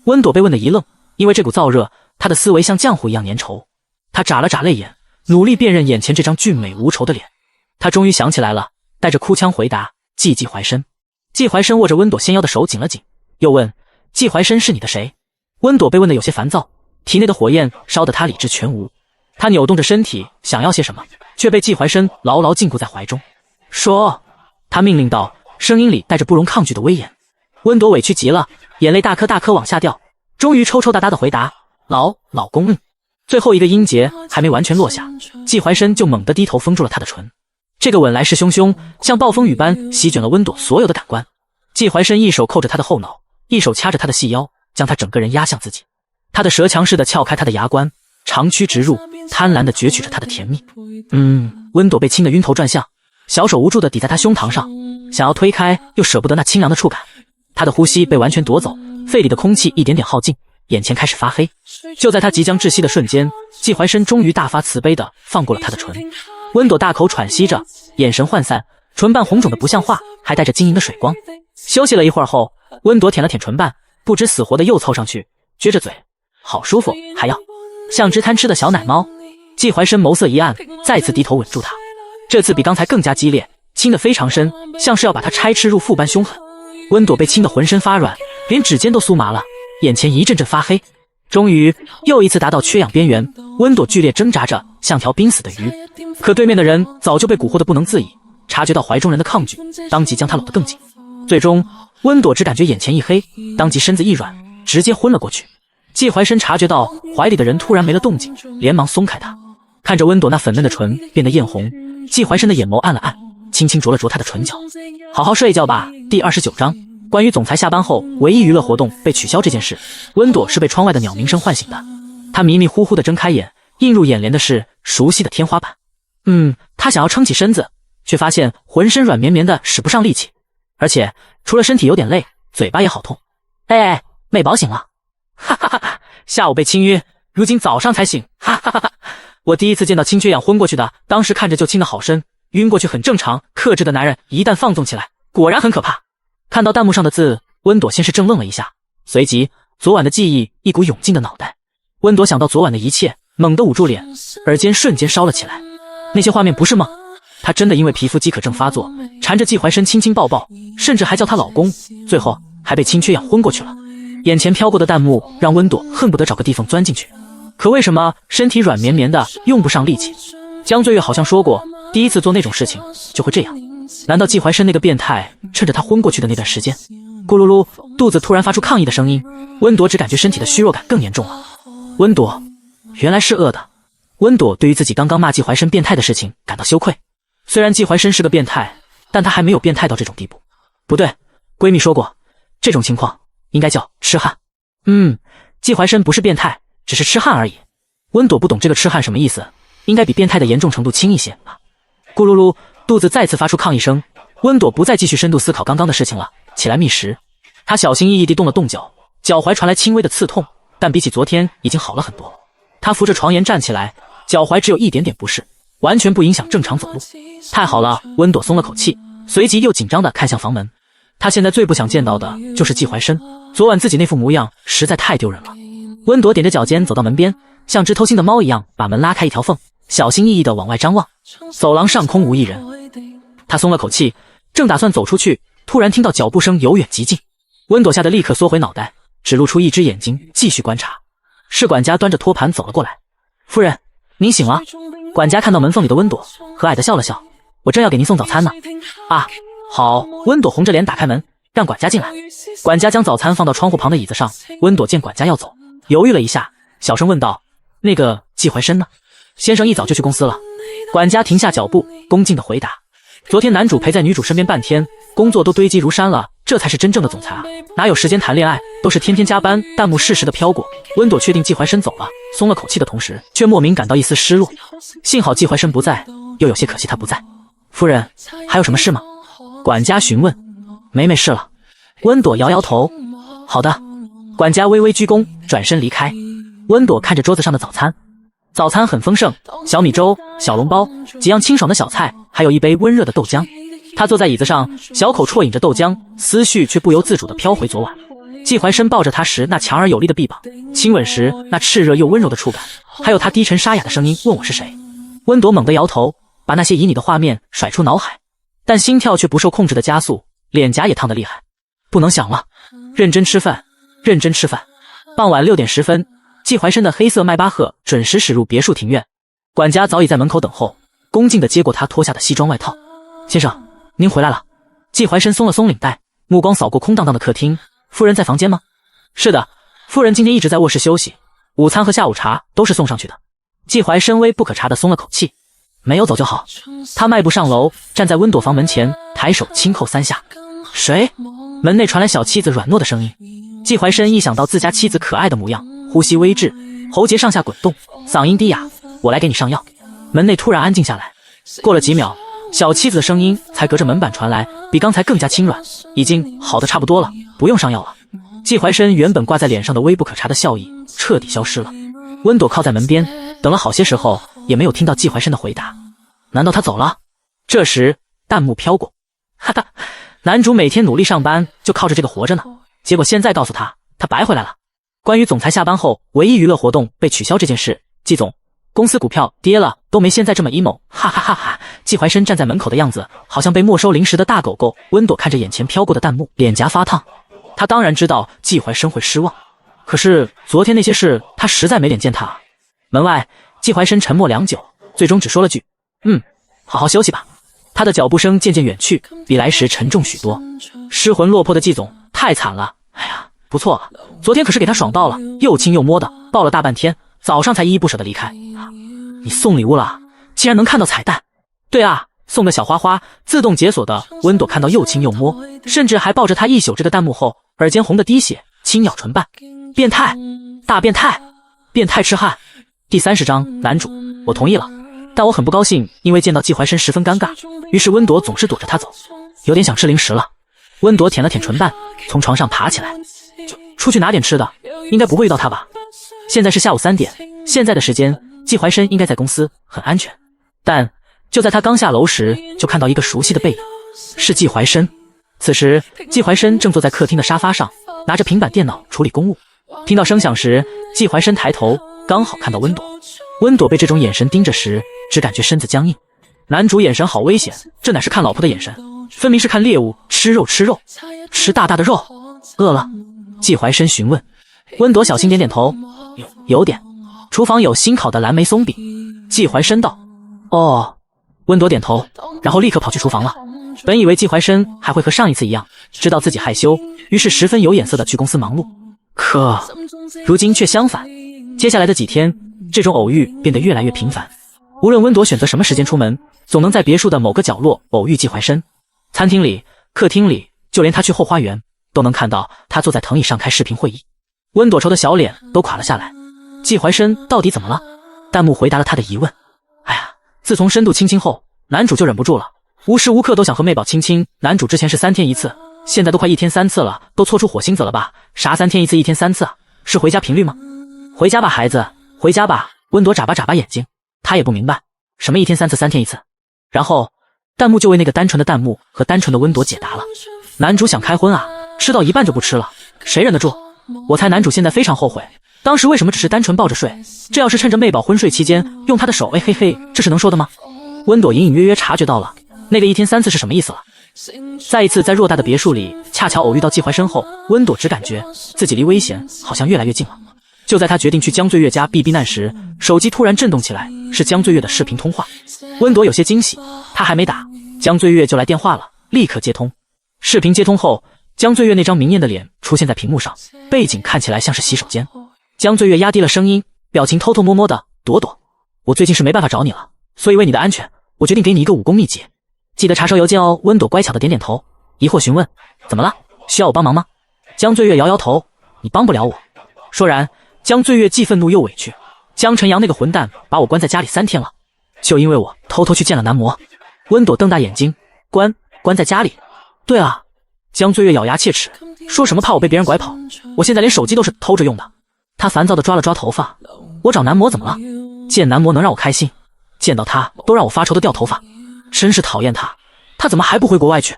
温朵被问得一愣，因为这股燥热，他的思维像浆糊一样粘稠。他眨了眨泪眼，努力辨认眼前这张俊美无愁的脸。他终于想起来了，带着哭腔回答：季怀深。季怀深握着温朵纤腰的手紧了紧，又问：季怀深是你的谁？温朵被问得有些烦躁，体内的火焰烧得他理智全无。他扭动着身体想要些什么，却被季怀深牢牢禁锢在怀中。说，他命令道，声音里带着不容抗拒的威严。温朵委屈极了，眼泪大颗大颗往下掉，终于抽抽搭搭的回答：老公。最后一个音节还没完全落下，季怀深就猛地低头封住了他的唇。这个吻来势汹汹，像暴风雨般席卷了温朵所有的感官。季怀深一手扣着他的后脑，一手掐着他的细腰，将他整个人压向自己。他的舌强似的撬开他的牙关，长驱直入，贪婪地攫取着他的甜蜜。温朵被亲得晕头转向，小手无助地抵在他胸膛上，想要推开，又舍不得那清凉的触感。他的呼吸被完全夺走，肺里的空气一点点耗尽，眼前开始发黑。就在他即将窒息的瞬间，季怀深终于大发慈悲地放过了他的唇。温朵大口喘息着，眼神涣散，唇瓣红肿的不像话，还带着晶莹的水光。休息了一会儿后，温朵舔了舔唇瓣，不知死活的又凑上去，撅着嘴，好舒服，还要像只贪吃的小奶猫。季怀深眸色一暗，再次低头吻住她，这次比刚才更加激烈，亲得非常深，像是要把她拆吃入腹般凶狠。温朵被亲得浑身发软，连指尖都酥麻了，眼前一阵阵发黑。终于又一次达到缺氧边缘，温朵剧烈挣扎着，像条濒死的鱼。可对面的人早就被蛊惑得不能自已，察觉到怀中人的抗拒，当即将她搂得更紧。最终温朵只感觉眼前一黑，当即身子一软，直接昏了过去。季怀深察觉到怀里的人突然没了动静，连忙松开他。看着温朵那粉嫩的唇变得艳红，季怀深的眼眸暗了暗，轻轻啄了啄她的唇角。好好睡一觉吧。第29章，关于总裁下班后唯一娱乐活动被取消这件事，温朵是被窗外的鸟鸣声唤醒的。她迷迷糊糊地睁开眼，映入眼帘的是熟悉的天花板。他想要撑起身子，却发现浑身软绵绵的，使不上力气，而且除了身体有点累，嘴巴也好痛。哎，美宝醒了，哈哈哈哈！下午被亲晕，如今早上才醒，哈哈哈哈！我第一次见到轻缺氧昏过去的，当时看着就轻得好深，晕过去很正常，克制的男人一旦放纵起来，果然很可怕。看到弹幕上的字，温朵先是怔愣了一下，随即昨晚的记忆一股涌进的脑袋。温朵想到昨晚的一切，猛地捂住脸，耳尖瞬间烧了起来。那些画面不是梦，她真的因为皮肤饥渴症发作，缠着季怀生亲亲抱抱，甚至还叫她老公，最后还被轻缺氧昏过去了。眼前飘过的弹幕让温朵恨不得找个地缝钻进去。可为什么身体软绵绵的，用不上力气？江醉月好像说过，第一次做那种事情就会这样。难道季怀生那个变态趁着他昏过去的那段时间，咕噜噜，肚子突然发出抗议的声音？温朵只感觉身体的虚弱感更严重了。温朵原来是饿的。温朵对于自己刚刚骂季怀生变态的事情感到羞愧。虽然季怀生是个变态，但他还没有变态到这种地步。不对，闺蜜说过，这种情况应该叫痴汉。季怀生不是变态，只是痴汉而已。温朵不懂这个痴汉什么意思，应该比变态的严重程度轻一些吧。咕噜噜，肚子再次发出抗议声。温朵不再继续深度思考刚刚的事情了，起来觅食。她小心翼翼地动了动脚，脚踝传来轻微的刺痛，但比起昨天已经好了很多。她扶着床沿站起来，脚踝只有一点点不适，完全不影响正常走路。太好了，温朵松了口气，随即又紧张地看向房门。她现在最不想见到的就是季怀生，昨晚自己那副模样实在太丢人了。温朵踮着脚尖走到门边，像只偷腥的猫一样把门拉开一条缝，小心翼翼地往外张望。走廊上空无一人，她松了口气，正打算走出去，突然听到脚步声由远及近。温朵吓得立刻缩回脑袋，只露出一只眼睛继续观察。是管家端着托盘走了过来。夫人，您醒了。管家看到门缝里的温朵，和蔼地笑了笑，我正要给您送早餐呢。啊，好。温朵红着脸打开门，让管家进来。管家将早餐放到窗户旁的椅子上。温朵见管家要走，犹豫了一下，小声问道，那个季怀生呢？先生一早就去公司了。管家停下脚步，恭敬地回答，昨天男主陪在女主身边半天，工作都堆积如山了，这才是真正的总裁啊，哪有时间谈恋爱，都是天天加班。弹幕适时的飘过。温朵确定季怀生走了，松了口气的同时，却莫名感到一丝失落。幸好季怀生不在，又有些可惜他不在。夫人，还有什么事吗？管家询问。没事了。温朵摇摇头。好的。管家微微鞠躬，转身离开。温朵看着桌子上的早餐，早餐很丰盛，小米粥、小笼包，几样清爽的小菜，还有一杯温热的豆浆。他坐在椅子上，小口啜饮着豆浆，思绪却不由自主地飘回昨晚。季怀生抱着他时那强而有力的臂膀，亲吻时那炽热又温柔的触感，还有他低沉沙哑的声音问我是谁。温朵猛地摇头，把那些旖旎的画面甩出脑海，但心跳却不受控制的加速，脸颊也烫得厉害。不能想了，认真吃饭，认真吃饭。傍晚6点10分，季怀生的黑色迈巴赫准时驶入别墅庭院，管家早已在门口等候，恭敬地接过他脱下的西装外套。先生，您回来了。季怀生松了松领带，目光扫过空荡荡的客厅。夫人在房间吗？是的，夫人今天一直在卧室休息，午餐和下午茶都是送上去的。季怀深微不可察地松了口气，没有走就好。他迈步上楼，站在温朵房门前，抬手轻叩3下。谁？门内传来小妻子软糯的声音。季怀深一想到自家妻子可爱的模样，呼吸微滞，喉结上下滚动，嗓音低哑，我来给你上药。门内突然安静下来，过了几秒，小妻子的声音才隔着门板传来，比刚才更加轻软，已经好的差不多了，不用上药了。季怀深原本挂在脸上的微不可察的笑意彻底消失了。温朵靠在门边，等了好些时候，也没有听到季怀深的回答。难道他走了？这时弹幕飘过，哈哈，男主每天努力上班，就靠着这个活着呢，结果现在告诉他，他白回来了。关于总裁下班后唯一娱乐活动被取消这件事，季总，公司股票跌了，都没现在这么 emo， 哈哈哈哈。季怀深站在门口的样子，好像被没收零食的大狗狗。温朵看着眼前飘过的弹幕，脸颊发烫。他当然知道季怀深会失望，可是昨天那些事，他实在没脸见他啊。门外，季怀深沉默良久，最终只说了句：“好好休息吧。”他的脚步声渐渐远去，比来时沉重许多。失魂落魄的季总太惨了，哎呀，不错了，昨天可是给他爽到了，又亲又摸的，抱了大半天，早上才依依不舍的离开。你送礼物了？竟然能看到彩蛋？对啊，送个小花花，自动解锁的。温朵看到又亲又摸，甚至还抱着他一宿这个弹幕后，耳尖红的滴血，轻咬唇瓣。变态，大变态，变态痴汉。第30章，男主，我同意了，但我很不高兴，因为见到季怀深十分尴尬，于是温朵总是躲着他走，有点想吃零食了。温朵舔了舔唇瓣，从床上爬起来，出去拿点吃的，应该不会遇到他吧？现在是下午3点，现在的时间，季怀深应该在公司，很安全。但就在他刚下楼时，就看到一个熟悉的背影，是季怀深。此时，季怀深正坐在客厅的沙发上，拿着平板电脑处理公务。听到声响时，季怀深抬头，刚好看到温朵。温朵被这种眼神盯着时，只感觉身子僵硬。男主眼神好危险，这乃是看老婆的眼神，分明是看猎物，吃肉，吃大大的肉。饿了？季怀深询问。温朵小心点点头，有点。厨房有新烤的蓝莓松饼。季怀深道。哦。温朵点头，然后立刻跑去厨房了。本以为季怀深还会和上一次一样，知道自己害羞，于是十分有眼色的去公司忙碌。可如今却相反，接下来的几天，这种偶遇变得越来越频繁。无论温朵选择什么时间出门，总能在别墅的某个角落偶遇季怀深。餐厅里、客厅里，就连他去后花园，都能看到他坐在藤椅上开视频会议。温朵愁的小脸都垮了下来。季怀深到底怎么了？弹幕回答了他的疑问。哎呀，自从深度亲亲后，男主就忍不住了，无时无刻都想和妹宝亲亲。男主之前是3天1次，现在都快1天3次了，都搓出火星子了吧？啥3天1次1天3次啊？是回家频率吗？回家吧孩子，回家吧。温朵眨巴眼睛，他也不明白什么1天3次3天1次。然后弹幕就为那个单纯的弹幕和单纯的温朵解答了。男主想开荤啊，吃到一半就不吃了，谁忍得住？我猜男主现在非常后悔，当时为什么只是单纯抱着睡？这要是趁着妹宝昏睡期间用他的手，嘿嘿，这是能说的吗？温朵隐隐约约察觉到了那个1天3次是什么意思了。再一次在偌大的别墅里恰巧偶遇到季怀深后，温朵只感觉自己离危险好像越来越近了。就在他决定去江醉月家避难时，手机突然震动起来，是江醉月的视频通话。温朵有些惊喜，他还没打，江醉月就来电话了，立刻接通。视频接通后，江醉月那张明艳的脸出现在屏幕上，背景看起来像是洗手间。江醉月压低了声音，表情偷偷摸摸的，朵朵，我最近是没办法找你了，所以为你的安全，我决定给你一个武功秘籍，记得查收邮件哦。温朵乖巧的点点头，疑惑询问，怎么了？需要我帮忙吗？江醉月摇摇头，你帮不了我。说然，江醉月既愤怒又委屈，江晨阳那个混蛋把我关在家里3天了，就因为我偷偷去见了男模。温朵瞪大眼睛，关在家里？对啊。江醉月咬牙切齿，说什么怕我被别人拐跑，我现在连手机都是偷着用的。他烦躁地抓了抓头发，我找男模怎么了？见男模能让我开心，见到他都让我发愁的掉头发，真是讨厌他，他怎么还不回国外去？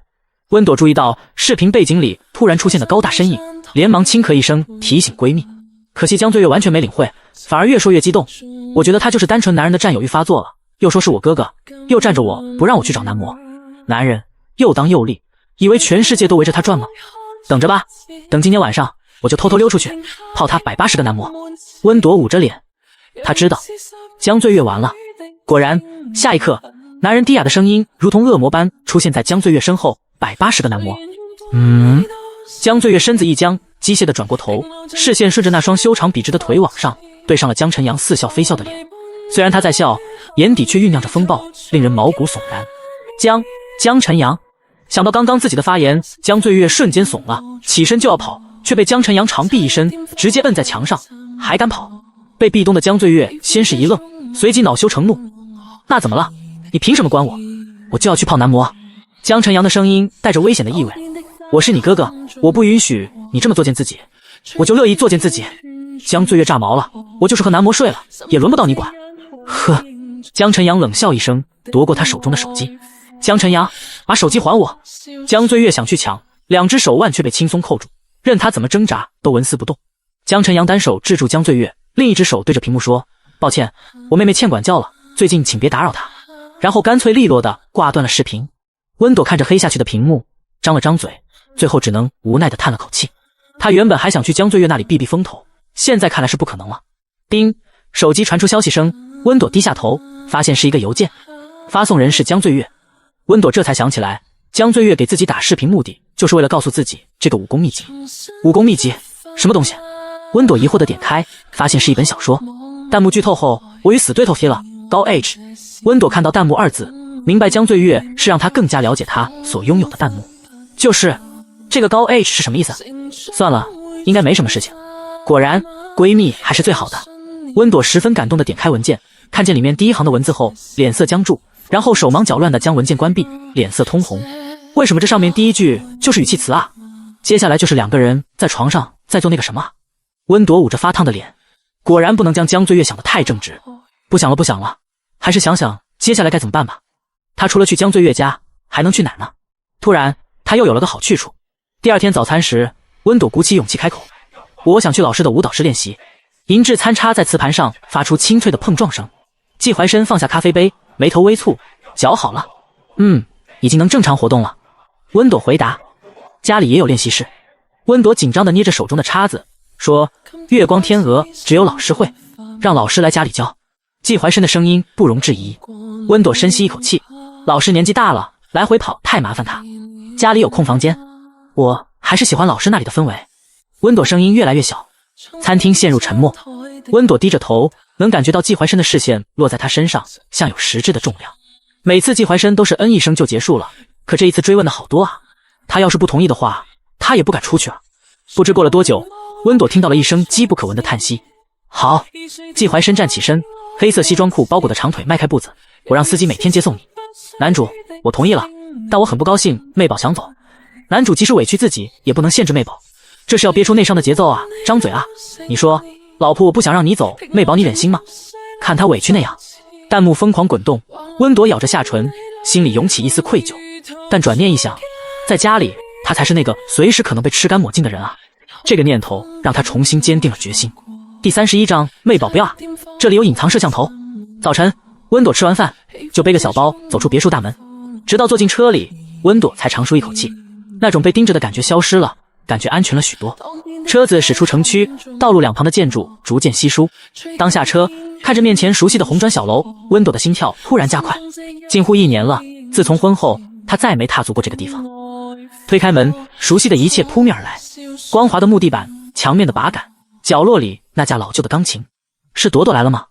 温朵注意到视频背景里突然出现的高大身影，连忙轻咳一声提醒闺蜜。可惜江醉月完全没领会，反而越说越激动。我觉得他就是单纯男人的占有欲发作了，又说是我哥哥，又站着我不让我去找男模，男人又当又立，以为全世界都围着他转吗？等着吧，等今天晚上我就偷偷溜出去泡他180个男模。温朵捂着脸，他知道江醉月完了。果然下一刻，男人低哑的声音如同恶魔般出现在江醉月身后，180个男模。江醉月身子一僵，机械地转过头，视线顺着那双修长笔直的腿往上，对上了江晨阳似笑非笑的脸。虽然他在笑，眼底却酝酿着风暴，令人毛骨悚然。江晨阳。想到刚刚自己的发言，江醉月瞬间怂了，起身就要跑，却被江晨阳长臂一伸，直接摁在墙上。还敢跑？被壁咚的江醉月先是一愣，随即恼羞成怒，那怎么了？你凭什么关我？我就要去泡男模。江晨阳的声音带着危险的意味，我是你哥哥，我不允许你这么作践自己，我就乐意作践自己。江醉月炸毛了，我就是和男模睡了，也轮不到你管。呵，江晨阳冷笑一声，夺过他手中的手机。江晨阳，把手机还我！江醉月想去抢，2只手腕却被轻松扣住，任他怎么挣扎都纹丝不动。江晨阳单手制住江醉月，另一只手对着屏幕说，抱歉，我妹妹欠管教了，最近请别打扰她。然后干脆利落地挂断了视频。温朵看着黑下去的屏幕，张了张嘴，最后只能无奈地叹了口气。他原本还想去江醉月那里避避风头，现在看来是不可能了。叮，手机传出消息声，温朵低下头，发现是一个邮件，发送人是江醉月。温朵这才想起来，江醉月给自己打视频目的就是为了告诉自己这个武功秘籍。武功秘籍？什么东西？温朵疑惑地点开，发现是一本小说。弹幕剧透后，我与死对头踢了高 H。温朵看到弹幕2字，明白江醉月是让他更加了解他所拥有的弹幕。就是这个高 H 是什么意思？算了，应该没什么事情。果然，闺蜜还是最好的。温朵十分感动地点开文件，看见里面第一行的文字后，脸色僵住，然后手忙脚乱地将文件关闭，脸色通红。为什么这上面第一句就是语气词啊？接下来就是两个人在床上在做那个什么？温朵捂着发烫的脸，果然不能将江醉月想得太正直。不想了不想了，还是想想接下来该怎么办吧。他除了去江醉月家，还能去哪呢？突然，他又有了个好去处。第二天早餐时，温朵鼓起勇气开口：“我想去老师的舞蹈室练习。”银质餐叉在瓷盘上发出清脆的碰撞声。季怀深放下咖啡杯，眉头微蹙：“搅好了。”“已经能正常活动了。”温朵回答。“家里也有练习室。”温朵紧张地捏着手中的叉子，说：“月光天鹅只有老师会，让老师来家里教。”季怀深的声音不容置疑。温朵深吸一口气：“老师年纪大了，来回跑太麻烦他。家里有空房间，我还是喜欢老师那里的氛围。”温朵声音越来越小。餐厅陷入沉默。温朵低着头，能感觉到季怀深的视线落在他身上，像有实质的重量。每次季怀深都是嗯一声就结束了，可这一次追问的好多啊。他要是不同意的话，他也不敢出去啊。不知过了多久，温朵听到了一声机不可闻的叹息。好，季怀深站起身，黑色西装裤包裹的长腿迈开步子：“我让司机每天接送你。”男主，我同意了，但我很不高兴媚宝想走。男主即使委屈自己，也不能限制媚宝，这是要憋出内伤的节奏啊！张嘴啊！你说，老婆我不想让你走，媚宝你忍心吗？看他委屈那样。弹幕疯狂滚动，温朵咬着下唇，心里涌起一丝愧疚，但转念一想，在家里他才是那个随时可能被吃干抹净的人啊！这个念头让他重新坚定了决心。第31章，媚宝不要啊！这里有隐藏摄像头。早晨，温朵吃完饭就背个小包走出别墅大门，直到坐进车里，温朵才长舒一口气，那种被盯着的感觉消失了，感觉安全了许多。车子驶出城区，道路两旁的建筑逐渐稀疏。当下车，看着面前熟悉的红砖小楼，温朵的心跳突然加快。近乎1年了，自从婚后，她再没踏足过这个地方。推开门，熟悉的一切扑面而来：光滑的木地板，墙面的把杆，角落里那架老旧的钢琴。是朵朵来了吗？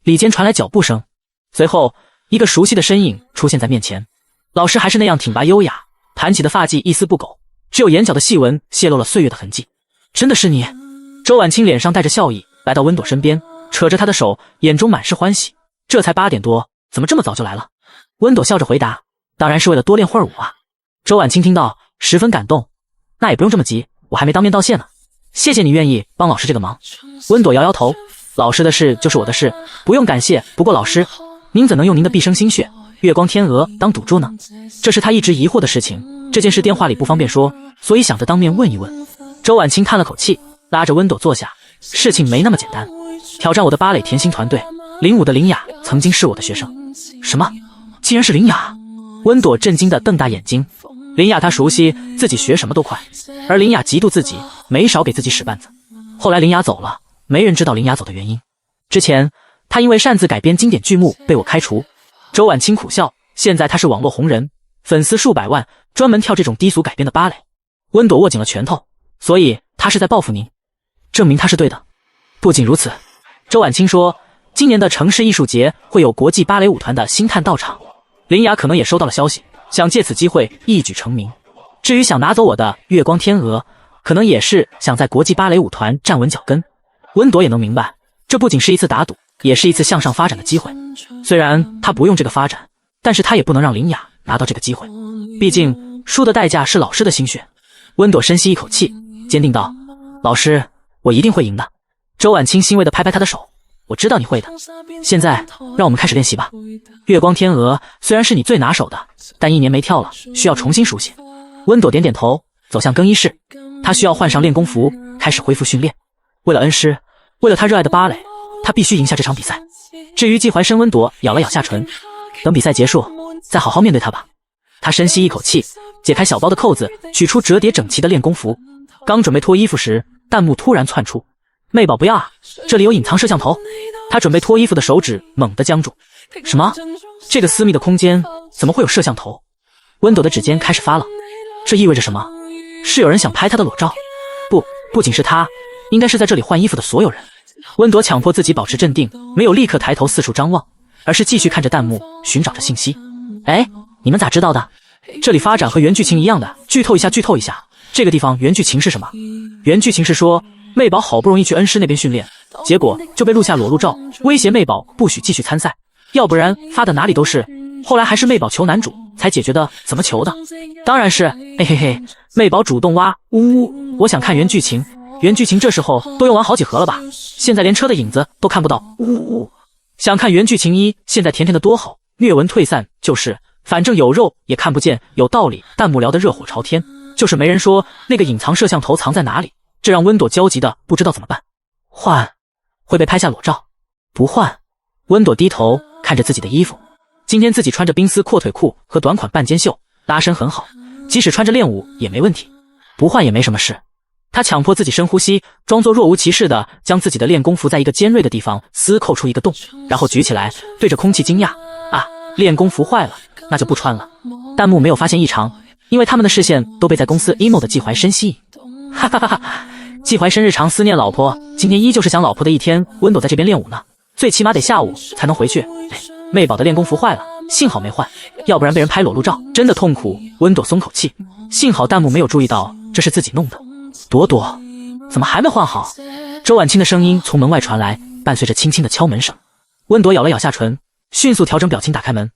里间传来脚步声，随后一个熟悉的身影出现在面前。老师还是那样挺拔优雅，盘起的发髻一丝不苟，只有眼角的细纹泄露了岁月的痕迹。真的是你？周婉清脸上带着笑意，来到温朵身边，扯着她的手，眼中满是欢喜。这才8点多，怎么这么早就来了？温朵笑着回答：“当然是为了多练会儿舞啊。”周婉清听到，十分感动：“那也不用这么急，我还没当面道谢呢。谢谢你愿意帮老师这个忙。”温朵摇摇头：“老师的事就是我的事，不用感谢。不过老师，您怎能用您的毕生心血，月光天鹅当赌注呢？”这是他一直疑惑的事情，这件事电话里不方便说，所以想着当面问一问。周婉清叹了口气，拉着温朵坐下：“事情没那么简单。挑战我的芭蕾甜心团队，领舞的林雅曾经是我的学生。”什么？竟然是林雅？温朵震惊地瞪大眼睛。林雅她熟悉，自己学什么都快，而林雅嫉妒自己，没少给自己使绊子。后来林雅走了，没人知道林雅走的原因。之前她因为擅自改编经典剧目被我开除。周婉清苦笑，现在她是网络红人，粉丝数百万，专门跳这种低俗改编的芭蕾。温朵握紧了拳头，所以她是在报复您，证明她是对的。不仅如此，周婉清说，今年的城市艺术节会有国际芭蕾舞团的星探到场，林雅可能也收到了消息，想借此机会一举成名。至于想拿走我的月光天鹅，可能也是想在国际芭蕾舞团站稳脚跟。温朵也能明白，这不仅是一次打赌，也是一次向上发展的机会。虽然他不用这个发展，但是他也不能让林雅拿到这个机会，毕竟输的代价是老师的心血。温朵深吸一口气，坚定道：“老师，我一定会赢的。”周婉清欣慰地拍拍他的手：“我知道你会的。现在让我们开始练习吧。月光天鹅虽然是你最拿手的，但1年没跳了，需要重新熟悉。”温朵点点头，走向更衣室。他需要换上练功服，开始恢复训练。为了恩师，为了他热爱的芭蕾，他必须赢下这场比赛。至于季怀深，温朵咬了咬下唇，等比赛结束，再好好面对他吧。他深吸一口气，解开小包的扣子，取出折叠整齐的练功服。刚准备脱衣服时，弹幕突然窜出：“媚宝不要啊，这里有隐藏摄像头。”他准备脱衣服的手指猛地僵住。什么？这个私密的空间怎么会有摄像头？温朵的指尖开始发冷。这意味着什么？是有人想拍他的裸照？不仅是他，应该是在这里换衣服的所有人。温朵强迫自己保持镇定，没有立刻抬头四处张望，而是继续看着弹幕，寻找着信息。哎，你们咋知道的？这里发展和原剧情一样的，剧透一下，这个地方原剧情是什么？原剧情是说，媚宝好不容易去恩师那边训练，结果就被录下裸露照，威胁妹宝不许继续参赛，要不然发的哪里都是。后来还是妹宝求男主才解决的，怎么求的？当然是嘿嘿嘿，妹宝主动挖，呜呜，我想看原剧情。原剧情这时候都用完好几盒了吧？现在连车的影子都看不到，呜呜。想看原剧情一，现在甜甜的多好，虐文退散就是，反正有肉也看不见，有道理。弹幕聊得热火朝天，就是没人说那个隐藏摄像头藏在哪里，这让温朵焦急的不知道怎么办。换，会被拍下裸照；不换，温朵低头看着自己的衣服，今天自己穿着冰丝阔腿裤和短款半肩袖，拉伸很好，即使穿着练舞也没问题。不换也没什么事。他强迫自己深呼吸，装作若无其事的将自己的练功服在一个尖锐的地方撕扣出一个洞，然后举起来对着空气惊讶啊，练功服坏了，那就不穿了。弹幕没有发现异常，因为他们的视线都被在公司 emo 的季怀深吸引。哈哈哈哈，季怀深日常思念老婆，今天依旧是想老婆的一天。温朵在这边练舞呢，最起码得下午才能回去。妹宝的练功服坏了，幸好没换，要不然被人拍裸露照真的痛苦。温朵松口气，幸好弹幕没有注意到这是自己弄的。朵朵怎么还没换好？周婉清的声音从门外传来，伴随着轻轻的敲门声。温朵咬了咬下唇，迅速调整表情打开门。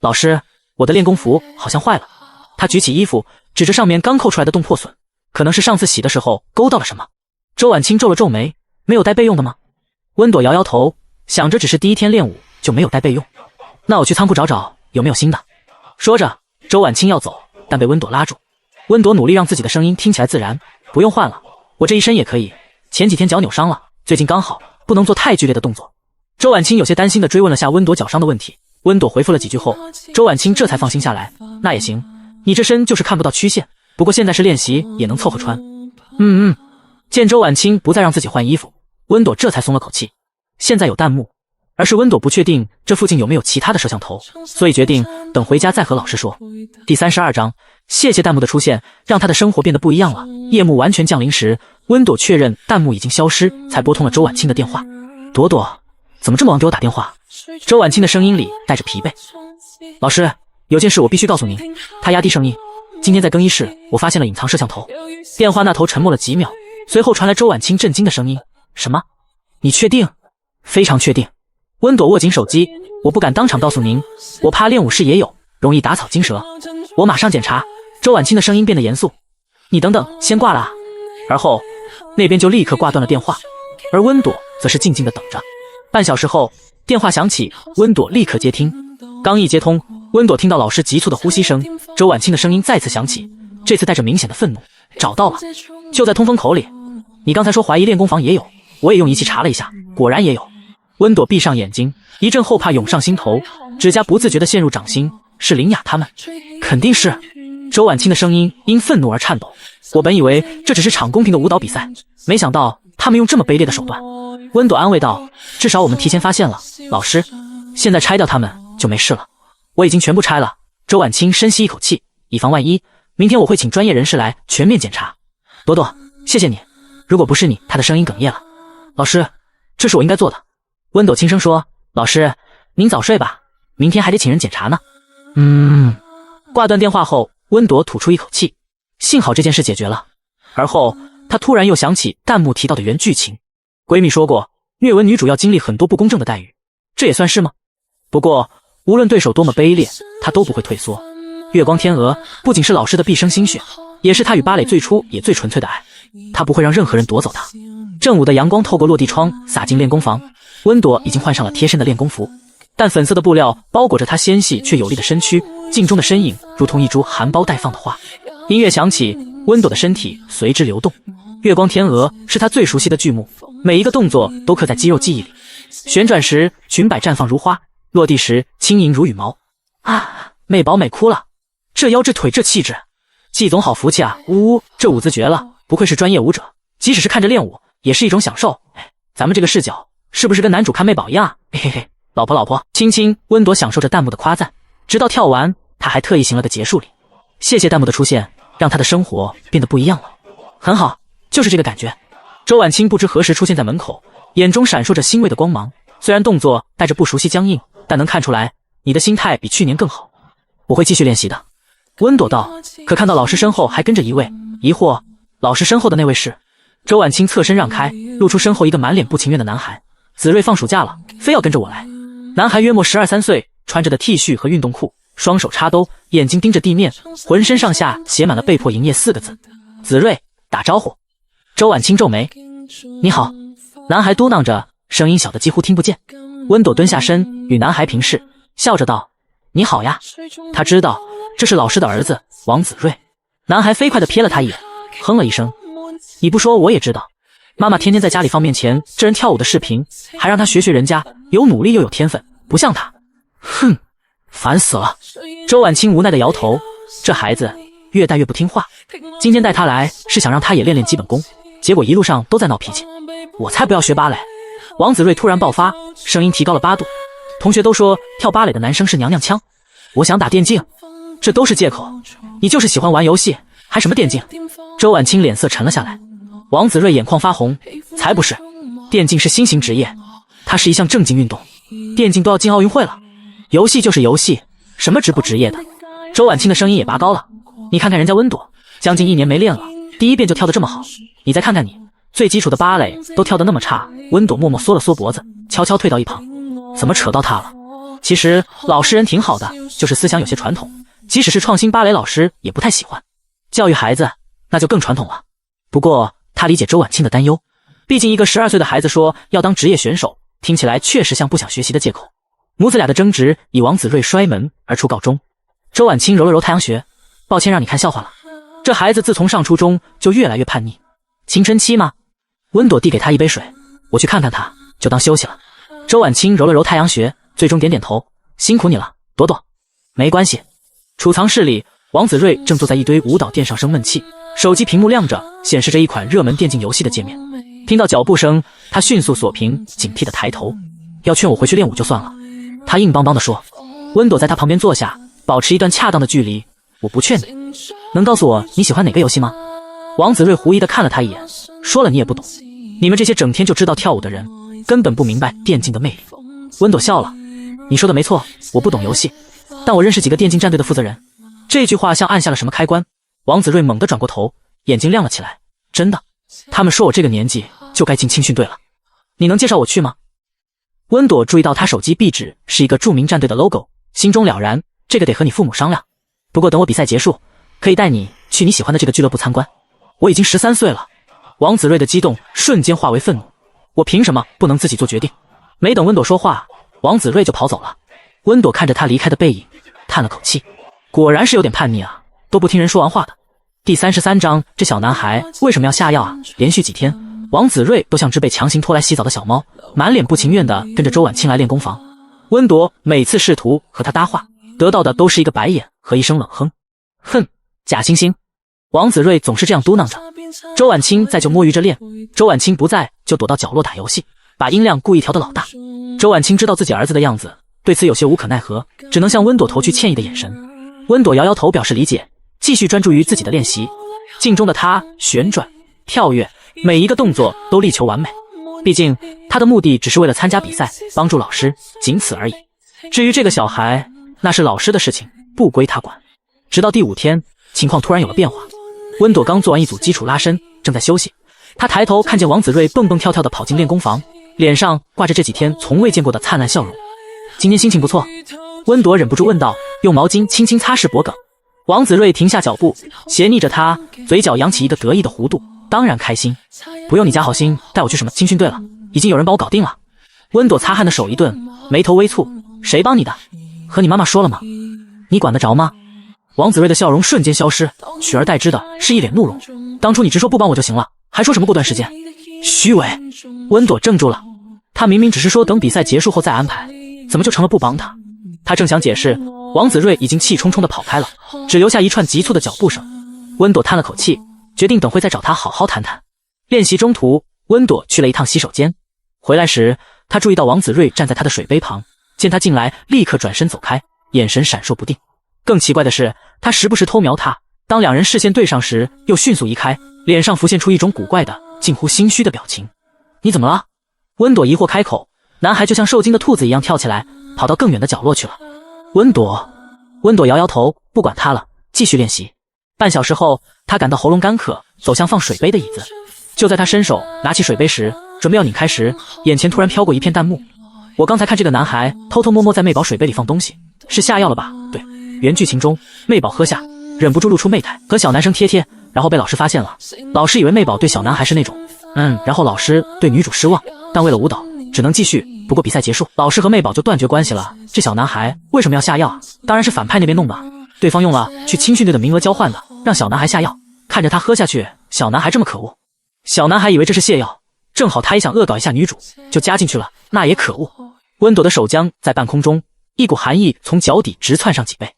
老师，我的练功服好像坏了。他举起衣服指着上面刚扣出来的洞破损，可能是上次洗的时候勾到了什么。周婉清皱了皱眉，没有带备用的吗？温朵摇摇头，想着只是第一天练舞就没有带备用，那我去仓库找找有没有新的。说着周婉清要走，但被温朵拉住。温朵努力让自己的声音听起来自然，不用换了，我这一身也可以，前几天脚扭伤了，最近刚好，不能做太剧烈的动作。周婉清有些担心地追问了下温朵脚伤的问题，温朵回复了几句后，周婉清这才放心下来。那也行，你这身就是看不到曲线，不过现在是练习，也能凑合穿。见周婉清不再让自己换衣服，温朵这才松了口气。现在有弹幕，而是温朵不确定这附近有没有其他的摄像头，所以决定等回家再和老师说。第32章，谢谢弹幕的出现，让他的生活变得不一样了。夜幕完全降临时，温朵确认弹幕已经消失，才拨通了周婉清的电话。朵朵，怎么这么晚给我打电话？周婉清的声音里带着疲惫。老师，有件事我必须告诉您。他压低声音，今天在更衣室我发现了隐藏摄像头。电话那头沉默了几秒，随后传来周婉清震惊的声音。什么？你确定？非常确定。温朵握紧手机，我不敢当场告诉您，我怕练武室也有，容易打草惊蛇。我马上检查。周婉清的声音变得严肃。你等等，先挂了啊。而后那边就立刻挂断了电话，而温朵则是静静的等着。半小时后，电话响起，温朵立刻接听。刚一接通，温朵听到老师急促的呼吸声，周婉清的声音再次响起，这次带着明显的愤怒。找到了，就在通风口里。你刚才说怀疑练功房也有，我也用仪器查了一下，果然也有。温朵闭上眼睛，一阵后怕涌上心头，指甲不自觉地陷入掌心。是林雅他们，肯定是。周婉清的声音因愤怒而颤抖。我本以为这只是场公平的舞蹈比赛，没想到他们用这么卑劣的手段。温朵安慰道，至少我们提前发现了，老师，现在拆掉他们就没事了。我已经全部拆了。周婉清深吸一口气，以防万一，明天我会请专业人士来全面检查。朵朵，谢谢你，如果不是你，他的声音哽咽了。老师，这是我应该做的。温朵轻声说，老师，您早睡吧，明天还得请人检查呢。挂断电话后，温朵吐出一口气，幸好这件事解决了。而后她突然又想起弹幕提到的原剧情，闺蜜说过虐文女主要经历很多不公正的待遇，这也算是吗？不过无论对手多么卑劣，她都不会退缩。月光天鹅不仅是老师的毕生心血，也是她与芭蕾最初也最纯粹的爱，她不会让任何人夺走她。正午的阳光透过落地窗洒进练功房，温朵已经换上了贴身的练功服，但粉色的布料包裹着她纤细却有力的身躯，镜中的身影如同一株含苞待放的花。音乐响起，温朵的身体随之流动。月光天鹅是她最熟悉的剧目，每一个动作都刻在肌肉记忆里。旋转时裙摆绽放如花，落地时轻盈如羽毛。啊，美宝美哭了，这腰这腿这气质，季总好福气啊！呜呜，这舞姿绝了，不愧是专业舞者，即使是看着练舞也是一种享受。咱们这个视角是不是跟男主看妹宝一样啊？嘿嘿嘿，老婆老婆，亲亲。温朵享受着弹幕的夸赞，直到跳完，她还特意行了个结束礼。谢谢弹幕的出现，让她的生活变得不一样了。很好，就是这个感觉。周婉清不知何时出现在门口，眼中闪烁着欣慰的光芒。虽然动作带着不熟悉僵硬，但能看出来你的心态比去年更好。我会继续练习的。温朵道，可看到老师身后还跟着一位，疑惑，老师身后的那位是？周婉清侧身让开，露出身后一个满脸不情愿的男孩。子睿放暑假了，非要跟着我来。男孩约莫12、13岁，穿着的 T 恤和运动裤，双手插兜，眼睛盯着地面，浑身上下写满了被迫营业4个字。子睿，打招呼。周婉清皱眉，你好。男孩嘟囔着，声音小得几乎听不见。温朵蹲下身，与男孩平视，笑着道，你好呀。他知道这是老师的儿子王子睿。男孩飞快地瞥了他一眼，哼了一声，你不说我也知道。妈妈天天在家里放面前这人跳舞的视频，还让他学人家，有努力又有天分，不像他。哼，烦死了。周婉清无奈地摇头，这孩子越带越不听话。今天带他来是想让他也练练基本功，结果一路上都在闹脾气。我才不要学芭蕾。王子睿突然爆发，声音提高了8度。同学都说跳芭蕾的男生是娘娘腔，我想打电竞，这都是借口。你就是喜欢玩游戏，还什么电竞？周婉清脸色沉了下来。王子睿眼眶发红，才不是，电竞是新型职业，它是一项正经运动，电竞都要进奥运会了。游戏就是游戏，什么职不职业的？周婉清的声音也拔高了，你看看人家温朵，将近1年没练了，第一遍就跳得这么好，你再看看你，最基础的芭蕾都跳得那么差。温朵默默缩了缩脖子，悄悄退到一旁。怎么扯到他了？其实老实人挺好的，就是思想有些传统，即使是创新芭蕾老师也不太喜欢。教育孩子那就更传统了。不过他理解周婉清的担忧，毕竟一个12岁的孩子说要当职业选手，听起来确实像不想学习的借口。母子俩的争执以王子睿摔门而出告终。周婉清揉了揉太阳穴，抱歉让你看笑话了。这孩子自从上初中就越来越叛逆。青春期吗？温朵递给他一杯水，我去看看他，就当休息了。周婉清揉了揉太阳穴，最终点点头，辛苦你了，朵朵。没关系。储藏室里，王子睿正坐在一堆舞蹈垫上生闷气，手机屏幕亮着，显示着一款热门电竞游戏的界面。听到脚步声，他迅速锁屏，警惕地抬头。要劝我回去练舞就算了，他硬邦邦地说。温朵在他旁边坐下，保持一段恰当的距离。我不劝你，能告诉我你喜欢哪个游戏吗？王子睿狐疑地看了他一眼，说了你也不懂，你们这些整天就知道跳舞的人，根本不明白电竞的魅力。温朵笑了，你说的没错，我不懂游戏，但我认识几个电竞战队的负责人。这句话像按下了什么开关，王子睿猛地转过头，眼睛亮了起来。真的？他们说我这个年纪就该进青训队了，你能介绍我去吗？温朵注意到他手机壁纸是一个著名战队的 logo， 心中了然，这个得和你父母商量。不过等我比赛结束，可以带你去你喜欢的这个俱乐部参观。我已经13岁了。王子睿的激动瞬间化为愤怒，我凭什么不能自己做决定？没等温朵说话，王子睿就跑走了。温朵看着他离开的背影，叹了口气，果然是有点叛逆啊，都不听人说完话的。第33章，这小男孩为什么要下药啊？连续几天，王子睿都像只被强行拖来洗澡的小猫，满脸不情愿地跟着周婉清来练功房。温朵每次试图和他搭话，得到的都是一个白眼和一声冷哼。哼，假惺惺。王子睿总是这样嘟囔着。周婉清在就摸鱼着练，周婉清不在就躲到角落打游戏，把音量故意调得老大。周婉清知道自己儿子的样子，对此有些无可奈何，只能向温朵投去歉意的眼神。温朵摇摇头表示理解，继续专注于自己的练习。镜中的他旋转、跳跃，每一个动作都力求完美。毕竟他的目的只是为了参加比赛，帮助老师，仅此而已。至于这个小孩，那是老师的事情，不归他管。直到第5天，情况突然有了变化。温朵刚做完一组基础拉伸，正在休息。他抬头看见王子睿蹦蹦跳跳地跑进练功房，脸上挂着这几天从未见过的灿烂笑容。今天心情不错？温朵忍不住问道，用毛巾轻轻擦拭脖颈。王子睿停下脚步，斜睨着他，嘴角扬起一个得意的弧度。当然开心，不用你家好心带我去什么青训队了，已经有人帮我搞定了。温朵擦汗的手一顿，眉头微蹙，谁帮你的？和你妈妈说了吗？你管得着吗？王子睿的笑容瞬间消失，取而代之的是一脸怒容。当初你直说不帮我就行了，还说什么过段时间？虚伪！温朵怔住了，他明明只是说等比赛结束后再安排，怎么就成了不帮他？他正想解释，王子睿已经气冲冲地跑开了，只留下一串急促的脚步声。温朵叹了口气，决定等会再找他好好谈谈。练习中途，温朵去了一趟洗手间，回来时他注意到王子睿站在他的水杯旁，见他进来立刻转身走开，眼神闪烁不定。更奇怪的是，他时不时偷瞄他，当两人视线对上时又迅速移开，脸上浮现出一种古怪的近乎心虚的表情。你怎么了？温朵疑惑开口，男孩就像受惊的兔子一样跳起来，跑到更远的角落去了。温朵摇摇头，不管他了，继续练习。半小时后，他感到喉咙干渴，走向放水杯的椅子。就在他伸手拿起水杯时，准备要拧开时，眼前突然飘过一片弹幕。我刚才看这个男孩偷偷摸摸在媚宝水杯里放东西，是下药了吧？对，原剧情中媚宝喝下，忍不住露出媚态，和小男生贴贴，然后被老师发现了。老师以为媚宝对小男孩是那种然后老师对女主失望，但为了舞蹈只能继续。不过比赛结束，老师和媚宝就断绝关系了。这小男孩为什么要下药啊？当然是反派那边弄的，对方用了去青训队的名额交换的，让小男孩下药。看着他喝下去，小男孩这么可恶。小男孩以为这是泻药，正好他也想恶搞一下女主，就加进去了，那也可恶。温朵的手僵在半空中，一股寒意从脚底直窜上脊背，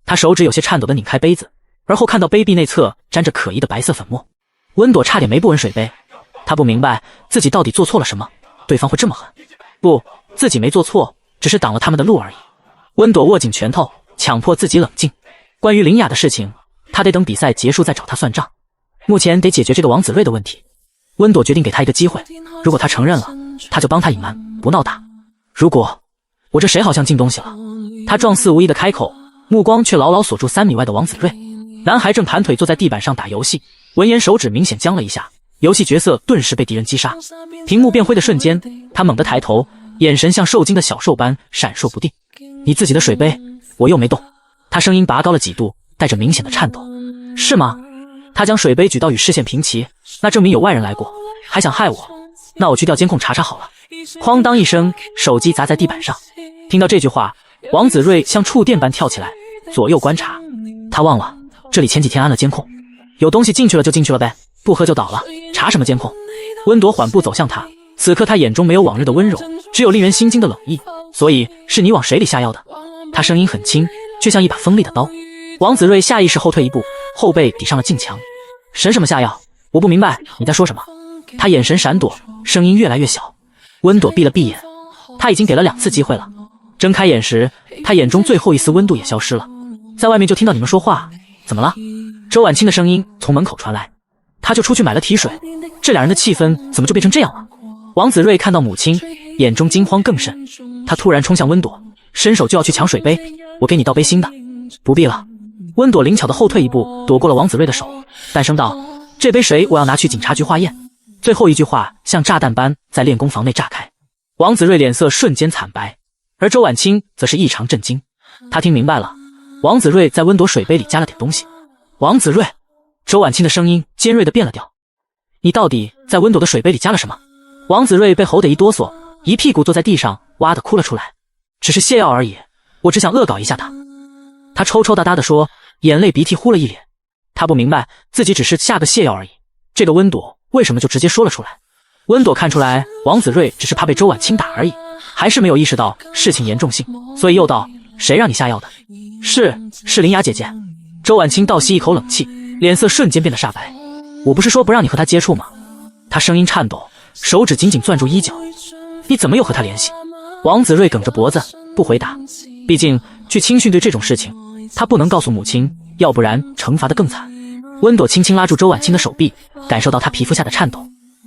他手指有些颤抖地拧开杯子，而后看到杯壁内侧沾着可疑的白色粉末。温朵差点没不闻水杯，他不明白自己到底做错了什么，对方会这么狠。不，自己没做错，只是挡了他们的路而已。温朵握紧拳头，强迫自己冷静。关于林雅的事情，他得等比赛结束再找他算账。目前得解决这个王子睿的问题。温朵决定给他一个机会，如果他承认了，他就帮他隐瞒，不闹大。如果我这谁好像进东西了？他状似无意的开口，目光却牢牢锁住3米外的王子睿。男孩正盘腿坐在地板上打游戏，闻言手指明显僵了一下，游戏角色顿时被敌人击杀。屏幕变灰的瞬间，他猛地抬头，眼神像受惊的小兽般闪烁不定。你自己的水杯，我又没动。他声音拔高了几度，带着明显的颤抖。是吗？他将水杯举到与视线平齐，那证明有外人来过，还想害我？那我去调监控查查好了。哐当一声，手机砸在地板上。听到这句话，王子睿像触电般跳起来，左右观察。他忘了这里前几天安了监控，有东西进去了就进去了呗，不喝就倒了，查什么监控？温朵缓步走向他，此刻他眼中没有往日的温柔，只有令人心惊的冷意。所以是你往水里下药的？他声音很轻，却像一把锋利的刀。王子睿下意识后退一步，后背抵上了镜墙。神什么下药？我不明白你在说什么。他眼神闪躲，声音越来越小。温朵闭了闭眼，他已经给了2次机会了。睁开眼时，他眼中最后一丝温度也消失了。在外面就听到你们说话，怎么了？周婉清的声音从门口传来。他就出去买了提水，这2人的气氛怎么就变成这样了？王子睿看到母亲，眼中惊慌更甚。他突然冲向温朵，伸手就要去抢水杯。我给你倒杯新的。不必了。温朵灵巧的后退一步，躲过了王子睿的手，淡声道：这杯水我要拿去警察局化验。最后一句话像炸弹般在练功房内炸开。王子睿脸色瞬间惨白，而周婉清则是异常震惊。他听明白了，王子睿在温朵水杯里加了点东西。王子睿，周婉清的声音尖锐的变了调。你到底在温朵的水杯里加了什么？王子睿被吼得一哆嗦，一屁股坐在地上，哇的哭了出来。只是泻药而已，我只想恶搞一下他。他抽抽搭搭地说，眼泪鼻涕呼了一脸。他不明白自己只是下个泻药而已，这个温朵为什么就直接说了出来？温朵看出来王子睿只是怕被周婉清打而已，还是没有意识到事情严重性，所以又道：谁让你下药的？是林雅姐姐。周婉清倒吸一口冷气，脸色瞬间变得煞白。我不是说不让你和他接触吗？他声音颤抖，手指紧紧攥住衣角。你怎么又和他联系？王子睿梗着脖子不回答，毕竟去青训队这种事情他不能告诉母亲，要不然惩罚得更惨。温朵轻轻拉住周婉清的手臂，感受到她皮肤下的颤抖。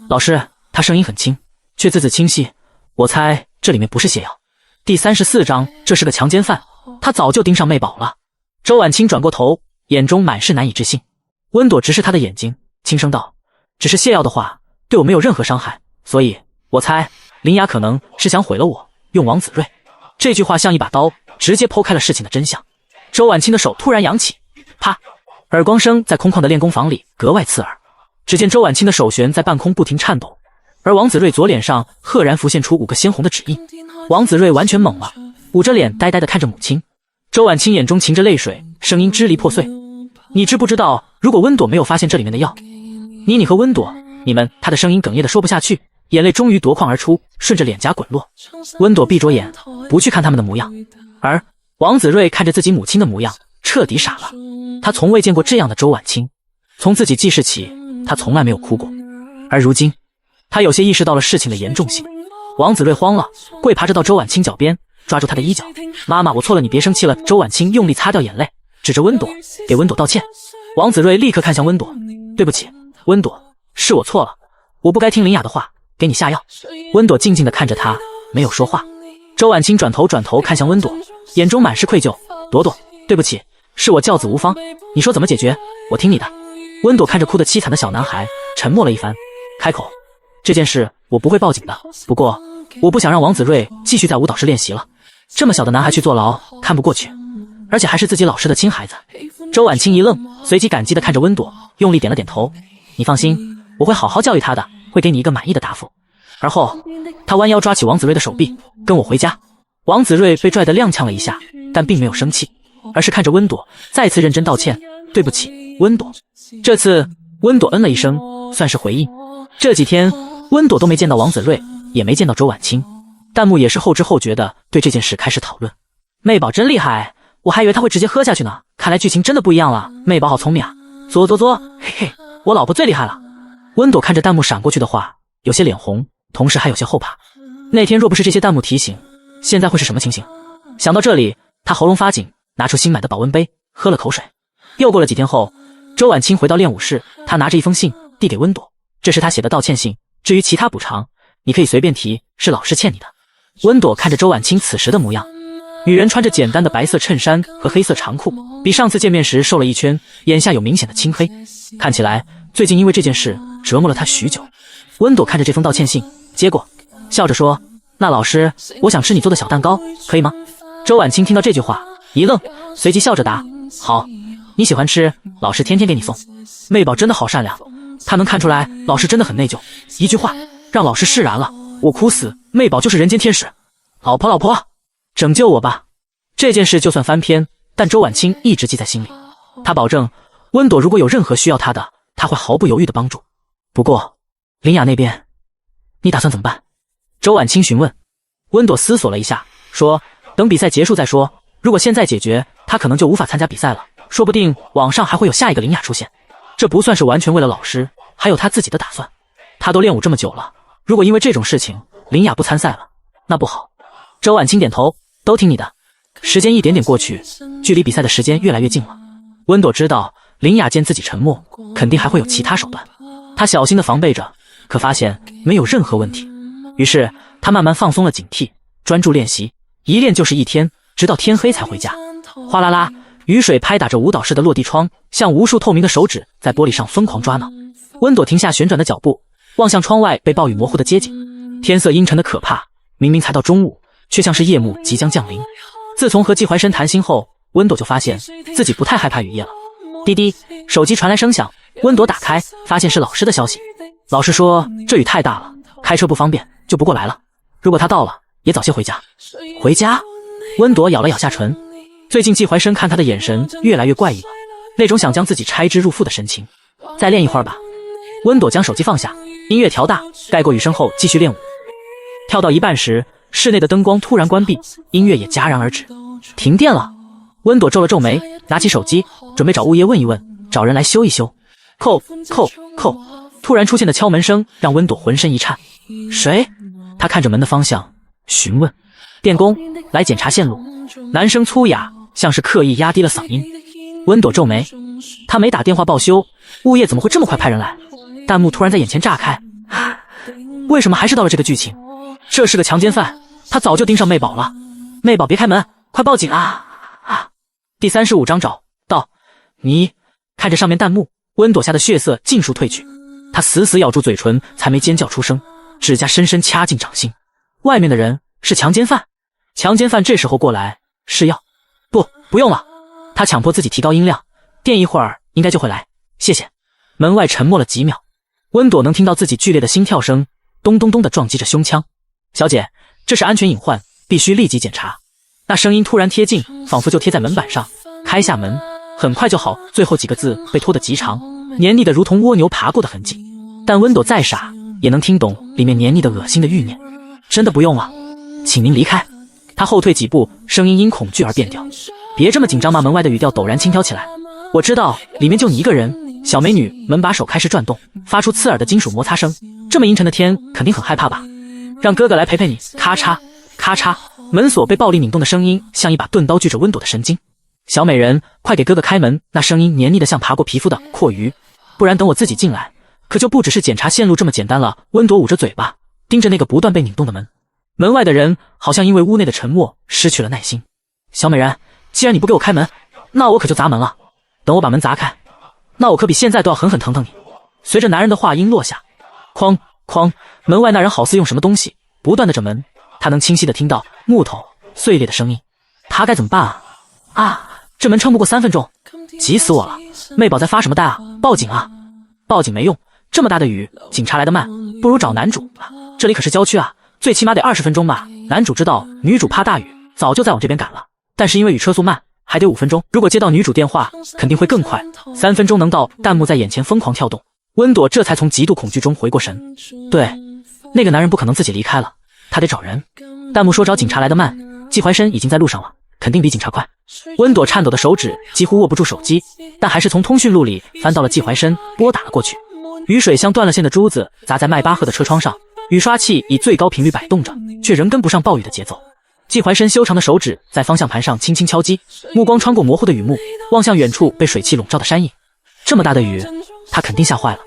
老师，她声音很轻，却字字清晰。我猜这里面不是泻药。第34章，这是个强奸犯，他早就盯上媚宝了。周婉清转过头，眼中满是难以置信。温朵直视她的眼睛，轻声道：只是泻药的话，对我没有任何伤害，所以我猜林雅可能是想毁了我，用王子睿。这句话像一把刀，直接剖开了事情的真相。周婉清的手突然扬起，啪！耳光声在空旷的练功房里格外刺耳。只见周婉清的手旋在半空不停颤抖，而王子睿左脸上赫然浮现出5个鲜红的指印。王子睿完全懵了，捂着脸呆呆地看着母亲。周婉清眼中噙着泪水，声音支离破碎：你知不知道，如果温朵没有发现这里面的药，你和温朵，你们……他的声音哽咽的说不下去，眼泪终于夺眶而出，顺着脸颊滚落。温朵闭着眼，不去看他们的模样，而王子睿看着自己母亲的模样，彻底傻了。他从未见过这样的周婉清，从自己记事起，他从来没有哭过。而如今，他有些意识到了事情的严重性。王子睿慌了，跪爬着到周婉清脚边，抓住她的衣角：妈妈，我错了，你别生气了。周婉清用力擦掉眼泪，指着温朵，给温朵道歉。王子睿立刻看向温朵：对不起，温朵，是我错了，我不该听林雅的话，给你下药。温朵静静地看着他，没有说话。周婉清转头看向温朵，眼中满是愧疚：朵朵，对不起，是我教子无方，你说怎么解决，我听你的。温朵看着哭得凄惨的小男孩，沉默了一番，开口：“这件事我不会报警的，不过我不想让王子睿继续在舞蹈室练习了。这么小的男孩去坐牢，看不过去，而且还是自己老师的亲孩子。”周婉清一愣，随即感激地看着温朵，用力点了点头：“你放心，我会好好教育他的，会给你一个满意的答复。”而后，他弯腰抓起王子睿的手臂：“跟我回家。”王子睿被拽得踉跄了一下，但并没有生气，而是看着温朵，再次认真道歉：“对不起，温朵。”这次，温朵嗯了一声，算是回应。这几天，温朵都没见到王子睿，也没见到周婉清，弹幕也是后知后觉的对这件事开始讨论。妹宝真厉害，我还以为他会直接喝下去呢，看来剧情真的不一样了。妹宝好聪明啊，作，嘿嘿，我老婆最厉害了。温朵看着弹幕闪过去的话，有些脸红，同时还有些后怕。那天若不是这些弹幕提醒，现在会是什么情形？想到这里，他喉咙发紧，拿出新买的保温杯，喝了口水。又过了几天后，周婉清回到练舞室，他拿着一封信递给温朵，这是他写的道歉信，至于其他补偿，你可以随便提，是老师欠你的。温朵看着周婉清此时的模样，女人穿着简单的白色衬衫和黑色长裤，比上次见面时瘦了一圈，眼下有明显的青黑，看起来最近因为这件事折磨了她许久。温朵看着这封道歉信，接过，笑着说：“那老师，我想吃你做的小蛋糕，可以吗？”周婉清听到这句话一愣，随即笑着答：“好，你喜欢吃，老师天天给你送。”妹宝真的好善良，她能看出来老师真的很内疚，一句话让老师释然了。我哭死，妹宝就是人间天使。老婆，拯救我吧！这件事就算翻篇，但周婉清一直记在心里。她保证，温朵如果有任何需要她的，她会毫不犹豫的帮助。不过，林雅那边，你打算怎么办？周婉清询问。温朵思索了一下，说：“等比赛结束再说。如果现在解决，她可能就无法参加比赛了，说不定网上还会有下一个林雅出现。这不算是完全为了老师，还有她自己的打算。她都练舞这么久了，如果因为这种事情林雅不参赛了，那不好。”周婉清点头：“都听你的。”时间一点点过去，距离比赛的时间越来越近了。温朵知道林雅见自己沉默，肯定还会有其他手段，她小心地防备着，可发现没有任何问题。于是她慢慢放松了警惕，专注练习，一练就是一天，直到天黑才回家。哗啦啦，雨水拍打着舞蹈室的落地窗，像无数透明的手指在玻璃上疯狂抓挠。温朵停下旋转的脚步，望向窗外被暴雨模糊的街景，天色阴沉的可怕，明明才到中午，却像是夜幕即将降临。自从和季怀深谈心后，温朵就发现自己不太害怕雨夜了。滴滴，手机传来声响，温朵打开，发现是老师的消息。老师说这雨太大了，开车不方便，就不过来了。如果他到了，也早些回家。回家？温朵咬了咬下唇。最近季怀深看他的眼神越来越怪异了，那种想将自己拆之入腹的神情。再练一会儿吧。温朵将手机放下，音乐调大，盖过雨声后继续练舞。跳到一半时，室内的灯光突然关闭，音乐也戛然而止。停电了。温朵皱了皱眉，拿起手机准备找物业问一问，找人来修一修。叩，突然出现的敲门声让温朵浑身一颤。谁？他看着门的方向询问。电工，来检查线路。男声粗哑，像是刻意压低了嗓音。温朵皱眉，他没打电话报修，物业怎么会这么快派人来？弹幕突然在眼前炸开，为什么还是到了这个剧情？这是个强奸犯，他早就盯上妹宝了。妹宝别开门，快报警啊！第35章找到你。看着上面弹幕，温朵下的血色尽数褪去，他死死咬住嘴唇，才没尖叫出声，指甲深深掐进掌心。外面的人是强奸犯。强奸犯这时候过来是要……不用了。他强迫自己提高音量，电一会儿应该就会来，谢谢。门外沉默了几秒，温朵能听到自己剧烈的心跳声，咚咚咚地撞击着胸腔。小姐，这是安全隐患，必须立即检查。那声音突然贴近，仿佛就贴在门板上。开下门，很快就好。最后几个字被拖得极长，黏腻的如同蜗牛爬过的痕迹。但温朵再傻，也能听懂里面黏腻的恶心的欲念。真的不用了，请您离开。他后退几步，声音因恐惧而变调。别这么紧张嘛！门外的语调陡然轻佻起来。我知道里面就你一个人。小美女门把手开始转动，发出刺耳的金属摩擦声。这么阴沉的天，肯定很害怕吧？让哥哥来陪陪你。咔嚓咔嚓，门锁被暴力拧动的声音像一把钝刀锯着温朵的神经。小美人，快给哥哥开门！那声音黏腻的像爬过皮肤的阔鱼。不然等我自己进来。可就不只是检查线路这么简单了。温朵捂着嘴巴，盯着那个不断被拧动的门。门外的人好像因为屋内的沉默失去了耐心。小美人，既然你不给我开门，那我可就砸门了。等我把门砸开，那我可比现在都要狠狠疼疼你。随着男人的话音落下，哐哐，门外那人好似用什么东西不断的着门，他能清晰的听到木头碎裂的声音。他该怎么办啊？啊，这门撑不过3分钟，急死我了！妹宝在发什么呆啊？报警啊！报警没用，这么大的雨，警察来得慢，不如找男主吧。这里可是郊区啊，最起码得20分钟吧。男主知道女主怕大雨，早就在往这边赶了，但是因为雨车速慢，还得5分钟。如果接到女主电话，肯定会更快，3分钟能到。弹幕在眼前疯狂跳动，温朵这才从极度恐惧中回过神。对，那个男人不可能自己离开了，他得找人。弹幕说找警察来得慢，季怀深已经在路上了，肯定比警察快。温朵颤抖的手指几乎握不住手机，但还是从通讯录里翻到了季怀深，拨打了过去。雨水像断了线的珠子砸在迈巴赫的车窗上，雨刷器以最高频率摆动着，却仍跟不上暴雨的节奏。季怀深修长的手指在方向盘上轻轻敲击，目光穿过模糊的雨幕，望向远处被水汽笼罩的山影。这么大的雨，他肯定吓坏了。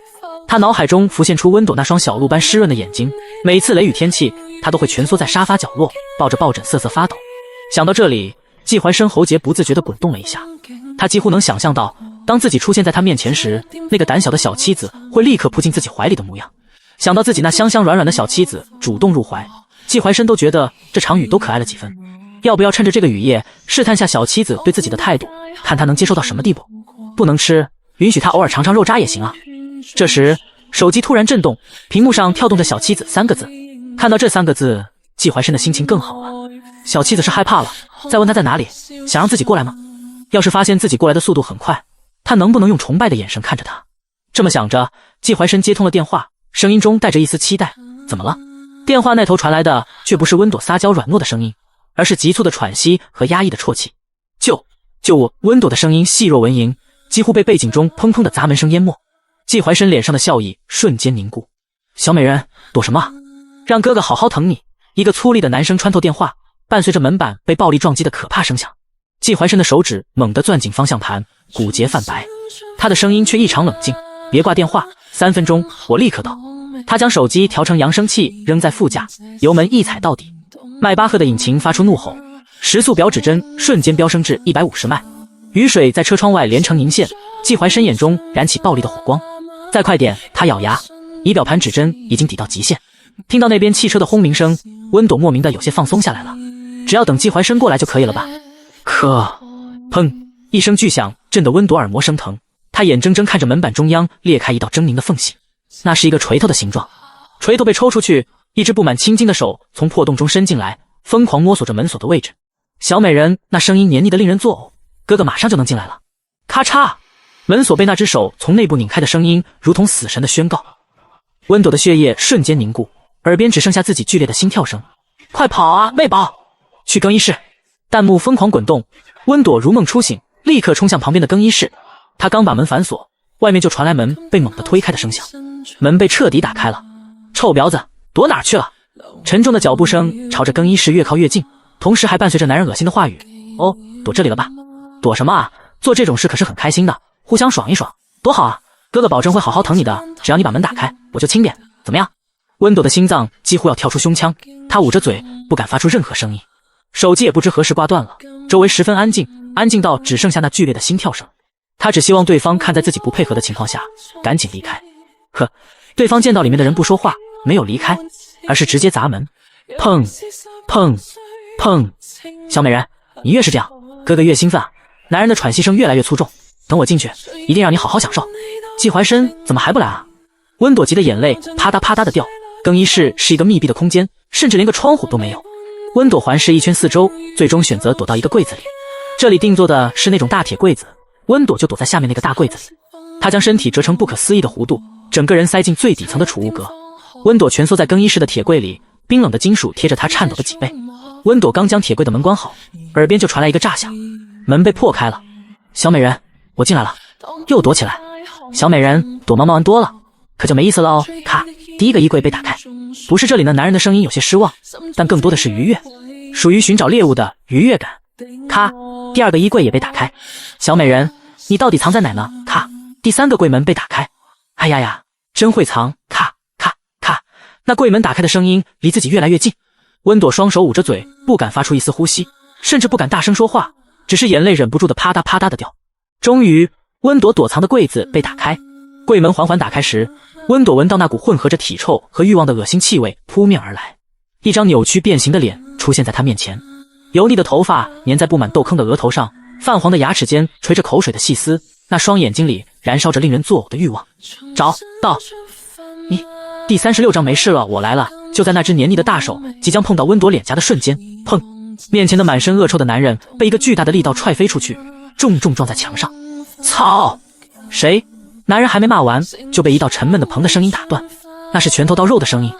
他脑海中浮现出温朵那双小鹿般湿润的眼睛，每次雷雨天气，他都会蜷缩在沙发角落，抱着抱枕瑟瑟发抖。想到这里，季怀深喉结不自觉地滚动了一下，他几乎能想象到，当自己出现在他面前时，那个胆小的小妻子会立刻扑进自己怀里的模样。想到自己那香香软软的小妻子主动入怀，季怀深都觉得这场雨都可爱了几分。要不要趁着这个雨夜试探下小妻子对自己的态度，看他能接受到什么地步？不能吃，允许他偶尔尝尝肉渣也行啊。这时手机突然震动，屏幕上跳动着小妻子3个字。看到这3个字，季怀深的心情更好了。小妻子是害怕了，再问他在哪里，想让自己过来吗？要是发现自己过来的速度很快，他能不能用崇拜的眼神看着他？这么想着，季怀深接通了电话，声音中带着一丝期待。怎么了？电话那头传来的却不是温朵撒娇软糯的声音，而是急促的喘息和压抑的啜泣。救我！温朵的声音细若蚊蝇，几乎被背景中砰砰的砸门声淹没。季怀深脸上的笑意瞬间凝固。小美人，躲什么？让哥哥好好疼你。一个粗粝的男声穿透电话，伴随着门板被暴力撞击的可怕声响。季怀深的手指猛地攥紧方向盘，骨节泛白。他的声音却异常冷静。别挂电话，3分钟，我立刻到。他将手机调成扬声器，扔在副驾，油门一踩到底。迈巴赫的引擎发出怒吼，时速表指针瞬间飙升至150迈。雨水在车窗外连成银线，季怀深眼中燃起暴力的火光。再快点！他咬牙，仪表盘指针已经抵到极限。听到那边汽车的轰鸣声，温朵莫名的有些放松下来了。只要等季怀深过来就可以了吧？可，砰！一声巨响，震得温朵耳膜生疼。他眼睁睁看着门板中央裂开一道狰狞的缝隙，那是一个锤头的形状。锤头被抽出去，一只布满青筋的手从破洞中伸进来，疯狂摸索着门锁的位置。小美人，那声音黏腻的令人作呕。哥哥马上就能进来了。咔嚓！门锁被那只手从内部拧开的声音，如同死神的宣告。温朵的血液瞬间凝固，耳边只剩下自己剧烈的心跳声。快跑啊，妹宝！去更衣室！弹幕疯狂滚动。温朵如梦初醒，立刻冲向旁边的更衣室。他刚把门反锁，外面就传来门被猛地推开的声响。门被彻底打开了。臭婊子，躲哪儿去了？沉重的脚步声朝着更衣室越靠越近，同时还伴随着男人恶心的话语。哦，躲这里了吧？躲什么啊？做这种事可是很开心的，互相爽一爽，多好啊！哥哥保证会好好疼你的，只要你把门打开，我就轻点，怎么样？温朵的心脏几乎要跳出胸腔，她捂着嘴，不敢发出任何声音。手机也不知何时挂断了，周围十分安静，安静到只剩下那剧烈的心跳声。她只希望对方看在自己不配合的情况下，赶紧离开。呵，对方见到里面的人不说话，没有离开，而是直接砸门。砰砰砰！小美人，你越是这样，哥哥越兴奋啊！男人的喘息声越来越粗重。等我进去，一定让你好好享受。季怀深怎么还不来啊？温朵急的眼泪啪嗒啪嗒的掉。更衣室是一个密闭的空间，甚至连个窗户都没有。温朵环视一圈四周，最终选择躲到一个柜子里。这里定做的是那种大铁柜子，温朵就躲在下面那个大柜子里。她将身体折成不可思议的弧度，整个人塞进最底层的储物格。温朵蜷缩在更衣室的铁柜里，冰冷的金属贴着她颤抖的脊背。温朵刚将铁柜的门关好，耳边就传来一个炸响，门被破开了。小美人，我进来了。又躲起来。小美人，躲猫猫玩多了，可就没意思了哦。咔，第一个衣柜被打开。不是这里的男人的声音有些失望，但更多的是愉悦，属于寻找猎物的愉悦感。咔，第二个衣柜也被打开。小美人，你到底藏在哪呢？咔，第三个柜门被打开。哎呀呀，真会藏。咔咔咔，那柜门打开的声音离自己越来越近。温朵双手捂着嘴，不敢发出一丝呼吸，甚至不敢大声说话，只是眼泪忍不住的啪嗒啪嗒的掉。终于，温朵躲藏的柜子被打开，柜门缓缓打开时，温朵闻到那股混合着体臭和欲望的恶心气味扑面而来，一张扭曲变形的脸出现在他面前，油腻的头发粘在布满痘坑的额头上，泛黄的牙齿间垂着口水的细丝，那双眼睛里燃烧着令人作呕的欲望。找到你，第36章没事了，我来了。就在那只黏腻的大手即将碰到温朵脸颊的瞬间，砰！面前的满身恶臭的男人被一个巨大的力道踹飞出去，重重撞在墙上。操！谁？男人还没骂完，就被一道沉闷的砰的声音打断，那是拳头到肉的声音。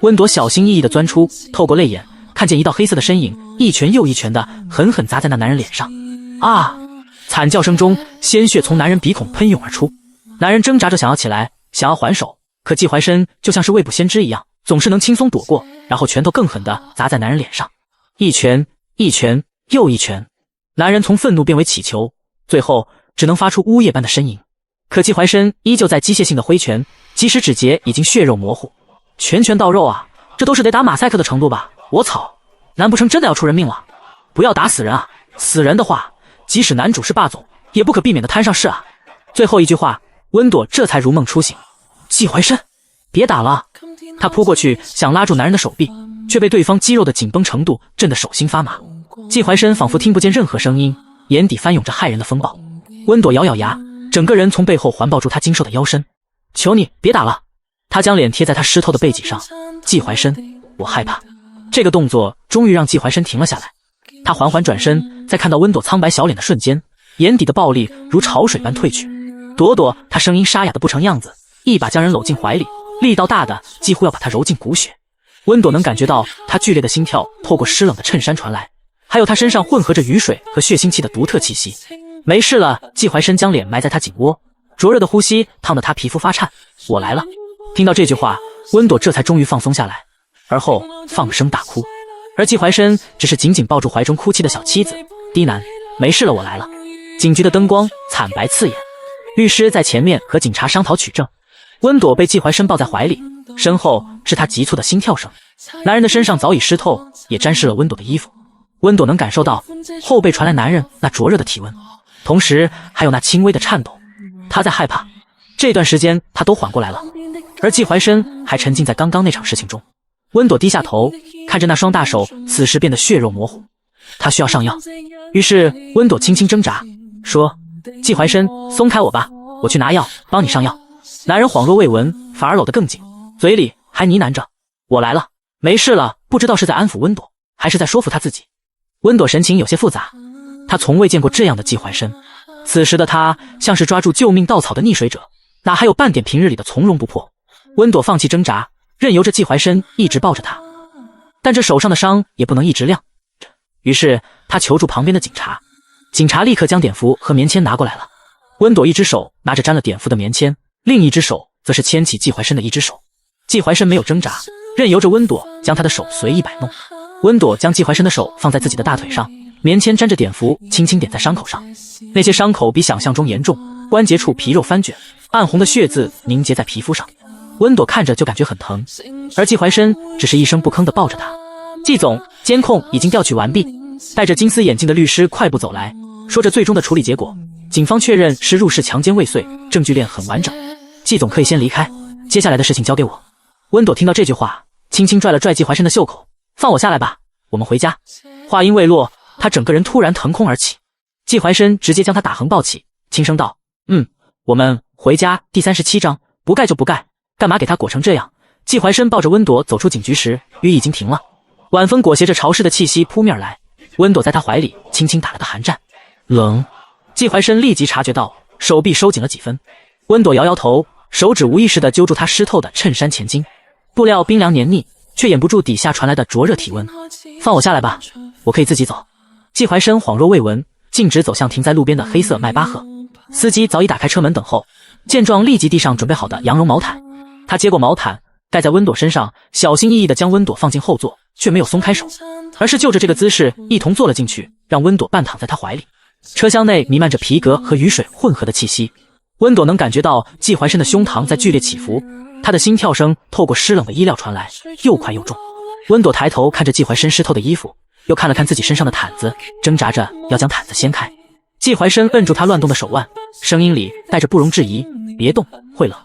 温朵小心翼翼地钻出，透过泪眼看见一道黑色的身影，一拳又一拳地狠狠砸在那男人脸上。啊！惨叫声中，鲜血从男人鼻孔喷涌而出。男人挣扎着想要起来，想要还手，可季怀深就像是未卜先知一样，总是能轻松躲过，然后拳头更狠地砸在男人脸上，一拳一拳又一拳。男人从愤怒变为乞求，最后只能发出呜咽般的呻吟。可季怀深依旧在机械性的挥拳，即使指节已经血肉模糊，拳拳到肉啊，这都是得打马赛克的程度吧？我操，难不成真的要出人命了？不要打死人啊！死人的话，即使男主是霸总，也不可避免的摊上事啊！最后一句话，温朵这才如梦初醒。季怀深，别打了！他扑过去想拉住男人的手臂，却被对方肌肉的紧绷程度震得手心发麻。季怀深仿佛听不见任何声音，眼底翻涌着骇人的风暴。温朵咬咬牙，整个人从背后环抱住他精瘦的腰身。求你别打了！他将脸贴在他湿透的背脊上。季怀深，我害怕。这个动作终于让季怀深停了下来。他缓缓转身，在看到温朵苍白小脸的瞬间，眼底的暴力如潮水般退去。朵朵，他声音沙哑的不成样子，一把将人搂进怀里，力道大的几乎要把他揉进骨血。温朵能感觉到他剧烈的心跳透过湿冷的衬衫传来，还有他身上混合着雨水和血腥气的独特气息。没事了，季怀深将脸埋在他颈窝，灼热的呼吸烫得他皮肤发颤。我来了。听到这句话，温朵这才终于放松下来，而后放声大哭。而季怀深只是紧紧抱住怀中哭泣的小妻子，低喃：没事了，我来了。警局的灯光惨白刺眼，律师在前面和警察商讨取证。温朵被季怀深抱在怀里，身后是他急促的心跳声。男人的身上早已湿透，也沾湿了温朵的衣服。温朵能感受到后背传来男人那灼热的体温，同时还有那轻微的颤抖。他在害怕。这段时间他都缓过来了，而季怀深还沉浸在刚刚那场事情中。温朵低下头，看着那双大手，此时变得血肉模糊。他需要上药，于是温朵轻轻挣扎，说：季怀深，松开我吧，我去拿药，帮你上药。男人恍若未闻，反而搂得更紧，嘴里还呢喃着：我来了，没事了。不知道是在安抚温朵，还是在说服他自己。温朵神情有些复杂，他从未见过这样的季怀深。此时的他像是抓住救命稻草的溺水者，哪还有半点平日里的从容不迫。温朵放弃挣扎，任由着季怀深一直抱着他，但这手上的伤也不能一直晾着，于是他求助旁边的警察。警察立刻将碘伏和棉签拿过来了。温朵一只手拿着沾了碘伏的棉签，另一只手则是牵起季怀深的一只手。季怀深没有挣扎，任由着温朵将他的手随意摆弄。温朵将季怀深的手放在自己的大腿上，棉签沾着碘伏轻轻点在伤口上。那些伤口比想象中严重，关节处皮肉翻卷，暗红的血渍凝结在皮肤上。温朵看着就感觉很疼，而季怀深只是一声不吭地抱着他。季总，监控已经调取完毕。戴着金丝眼镜的律师快步走来，说着最终的处理结果。警方确认是入室强奸未遂，证据链很完整。季总可以先离开，接下来的事情交给我。温朵听到这句话，轻轻拽了拽季怀深的袖口：放我下来吧，我们回家。话音未落，他整个人突然腾空而起。季怀深直接将他打横抱起，轻声道：我们回家。第37章，不盖就不盖，干嘛给他裹成这样？季怀深抱着温朵走出警局时，雨已经停了，晚风裹挟着潮湿的气息扑面而来。温朵在他怀里轻轻打了个寒战。冷。季怀深立即察觉到，手臂收紧了几分。温朵摇摇头，手指无意识地揪住他湿透的衬衫前襟，布料冰凉黏腻，却掩不住底下传来的灼热体温。放我下来吧，我可以自己走。季怀深恍若未闻，径直走向停在路边的黑色迈巴赫。司机早已打开车门等候，见状立即递上准备好的羊绒毛毯。他接过毛毯盖在温朵身上，小心翼翼地将温朵放进后座，却没有松开手，而是就着这个姿势一同坐了进去，让温朵半躺在他怀里。车厢内弥漫着皮革和雨水混合的气息，温朵能感觉到季怀深的胸膛在剧烈起伏，他的心跳声透过湿冷的衣料传来，又快又重。温朵抬头看着季怀深湿透的衣服，又看了看自己身上的毯子，挣扎着要将毯子掀开。季怀深摁住他乱动的手腕，声音里带着不容置疑：“别动，会冷。”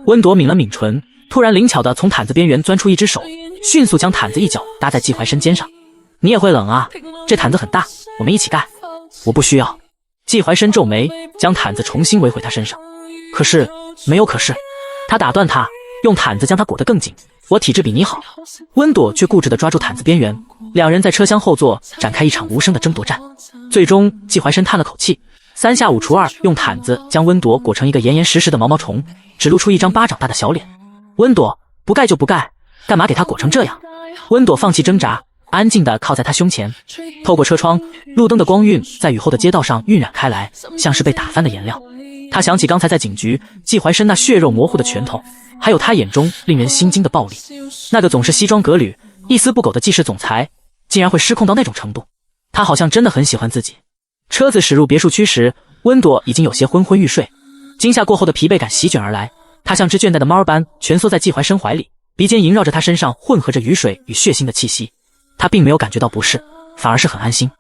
温朵抿了抿唇，突然灵巧地从毯子边缘钻出一只手，迅速将毯子一角搭在季怀深肩上。“你也会冷啊？这毯子很大，我们一起盖。”“我不需要。”季怀深皱眉，将毯子重新围回他身上。“可是，没有可是。”他打断他，用毯子将他裹得更紧。“我体质比你好。”温朵却固执地抓住毯子边缘，两人在车厢后座展开一场无声的争夺战。最终，季怀深叹了口气，3下5除2用毯子将温朵裹成一个严严实实的毛毛虫，只露出一张巴掌大的小脸。“温朵，不盖就不盖，干嘛给他裹成这样？”温朵放弃挣扎，安静地靠在他胸前。透过车窗，路灯的光晕在雨后的街道上晕染开来，像是被打翻的颜料。他想起刚才在警局，季怀深那血肉模糊的拳头，还有他眼中令人心惊的暴力。那个总是西装革履、一丝不苟的济世总裁，竟然会失控到那种程度。他好像真的很喜欢自己。车子驶入别墅区时，温朵已经有些昏昏欲睡，惊吓过后的疲惫感席卷而来。他像只倦怠的猫般蜷缩在季怀深怀里，鼻尖萦绕着他身上混合着雨水与血腥的气息。他并没有感觉到不适，反而是很安心。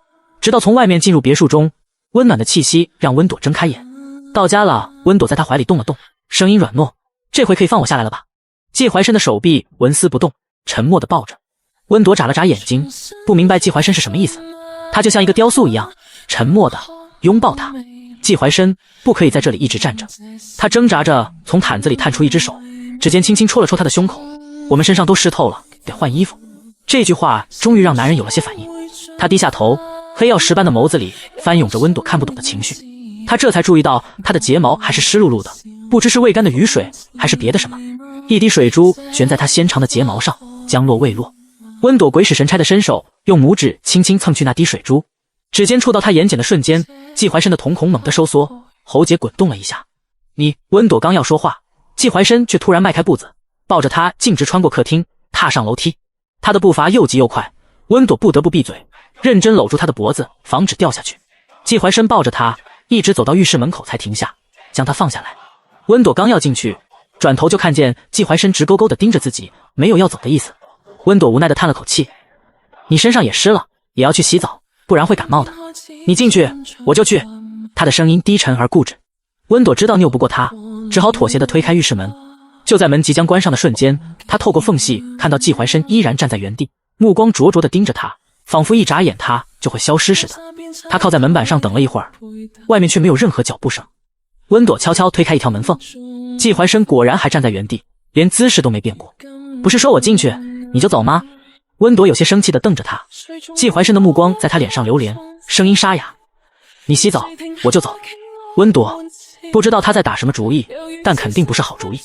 直到从外面进入别墅中，温暖的气息让温朵睁开眼。到家了，温朵在他怀里动了动，声音软糯：“这回可以放我下来了吧？”季怀深的手臂纹丝不动，沉默地抱着。温朵眨了眨眼睛，不明白季怀深是什么意思。他就像一个雕塑一样，沉默地拥抱他。季怀深不可以在这里一直站着。他挣扎着从毯子里探出一只手，指尖轻轻戳了戳他的胸口。“我们身上都湿透了，得换衣服。”这句话终于让男人有了些反应。他低下头，黑曜石般的眸子里翻涌着温朵看不懂的情绪。他这才注意到他的睫毛还是湿漉漉的，不知是未干的雨水还是别的什么。一滴水珠悬在他纤长的睫毛上，将落未落。温朵鬼使神差的伸手，用拇指轻轻蹭去那滴水珠，指尖触到他眼睑的瞬间，季怀深的瞳孔猛地收缩，喉结滚动了一下。“你……”温朵刚要说话，季怀深却突然迈开步子，抱着他径直穿过客厅，踏上楼梯。他的步伐又急又快，温朵不得不闭嘴，认真搂住他的脖子，防止掉下去。季怀深抱着他，一直走到浴室门口才停下，将他放下来。温朵刚要进去，转头就看见季怀深直勾勾地盯着自己，没有要走的意思。温朵无奈地叹了口气：“你身上也湿了，也要去洗澡，不然会感冒的。你进去，我就去。”他的声音低沉而固执。温朵知道拗不过他，只好妥协地推开浴室门。就在门即将关上的瞬间，他透过缝隙看到季怀深依然站在原地，目光灼灼地盯着他，仿佛一眨眼他就会消失似的。他靠在门板上等了一会儿，外面却没有任何脚步声。温朵悄悄推开一条门缝，季怀深果然还站在原地，连姿势都没变过。“不是说我进去你就走吗？”温朵有些生气地瞪着他。季怀深的目光在他脸上流连，声音沙哑：“你洗澡，我就走。”温朵不知道他在打什么主意，但肯定不是好主意。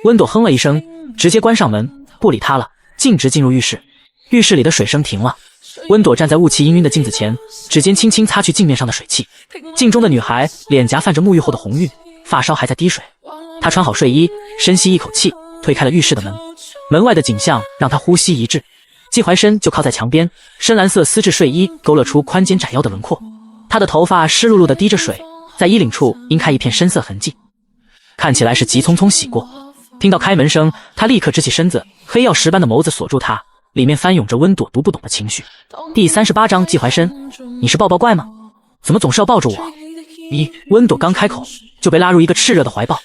温朵哼了一声，直接关上门，不理他了，径直进入浴室。浴室里的水声停了，温朵站在雾气氤氲的镜子前，指尖轻轻擦去镜面上的水汽。镜中的女孩脸颊泛着沐浴后的红晕，发梢还在滴水。她穿好睡衣，深吸一口气，推开了浴室的门。门外的景象让她呼吸一滞。季怀深就靠在墙边，深蓝色丝质睡衣勾勒出宽肩窄腰的轮廓。他的头发湿漉漉的滴着水，在衣领处阴开一片深色痕迹，看起来是急匆匆洗过。听到开门声，他立刻直起身子，黑曜石般的眸子锁住他，里面翻涌着温朵读不懂的情绪。第38章季怀深，你是抱抱怪吗？怎么总是要抱着我？你……温朵刚开口，就被拉入一个炽热的怀抱。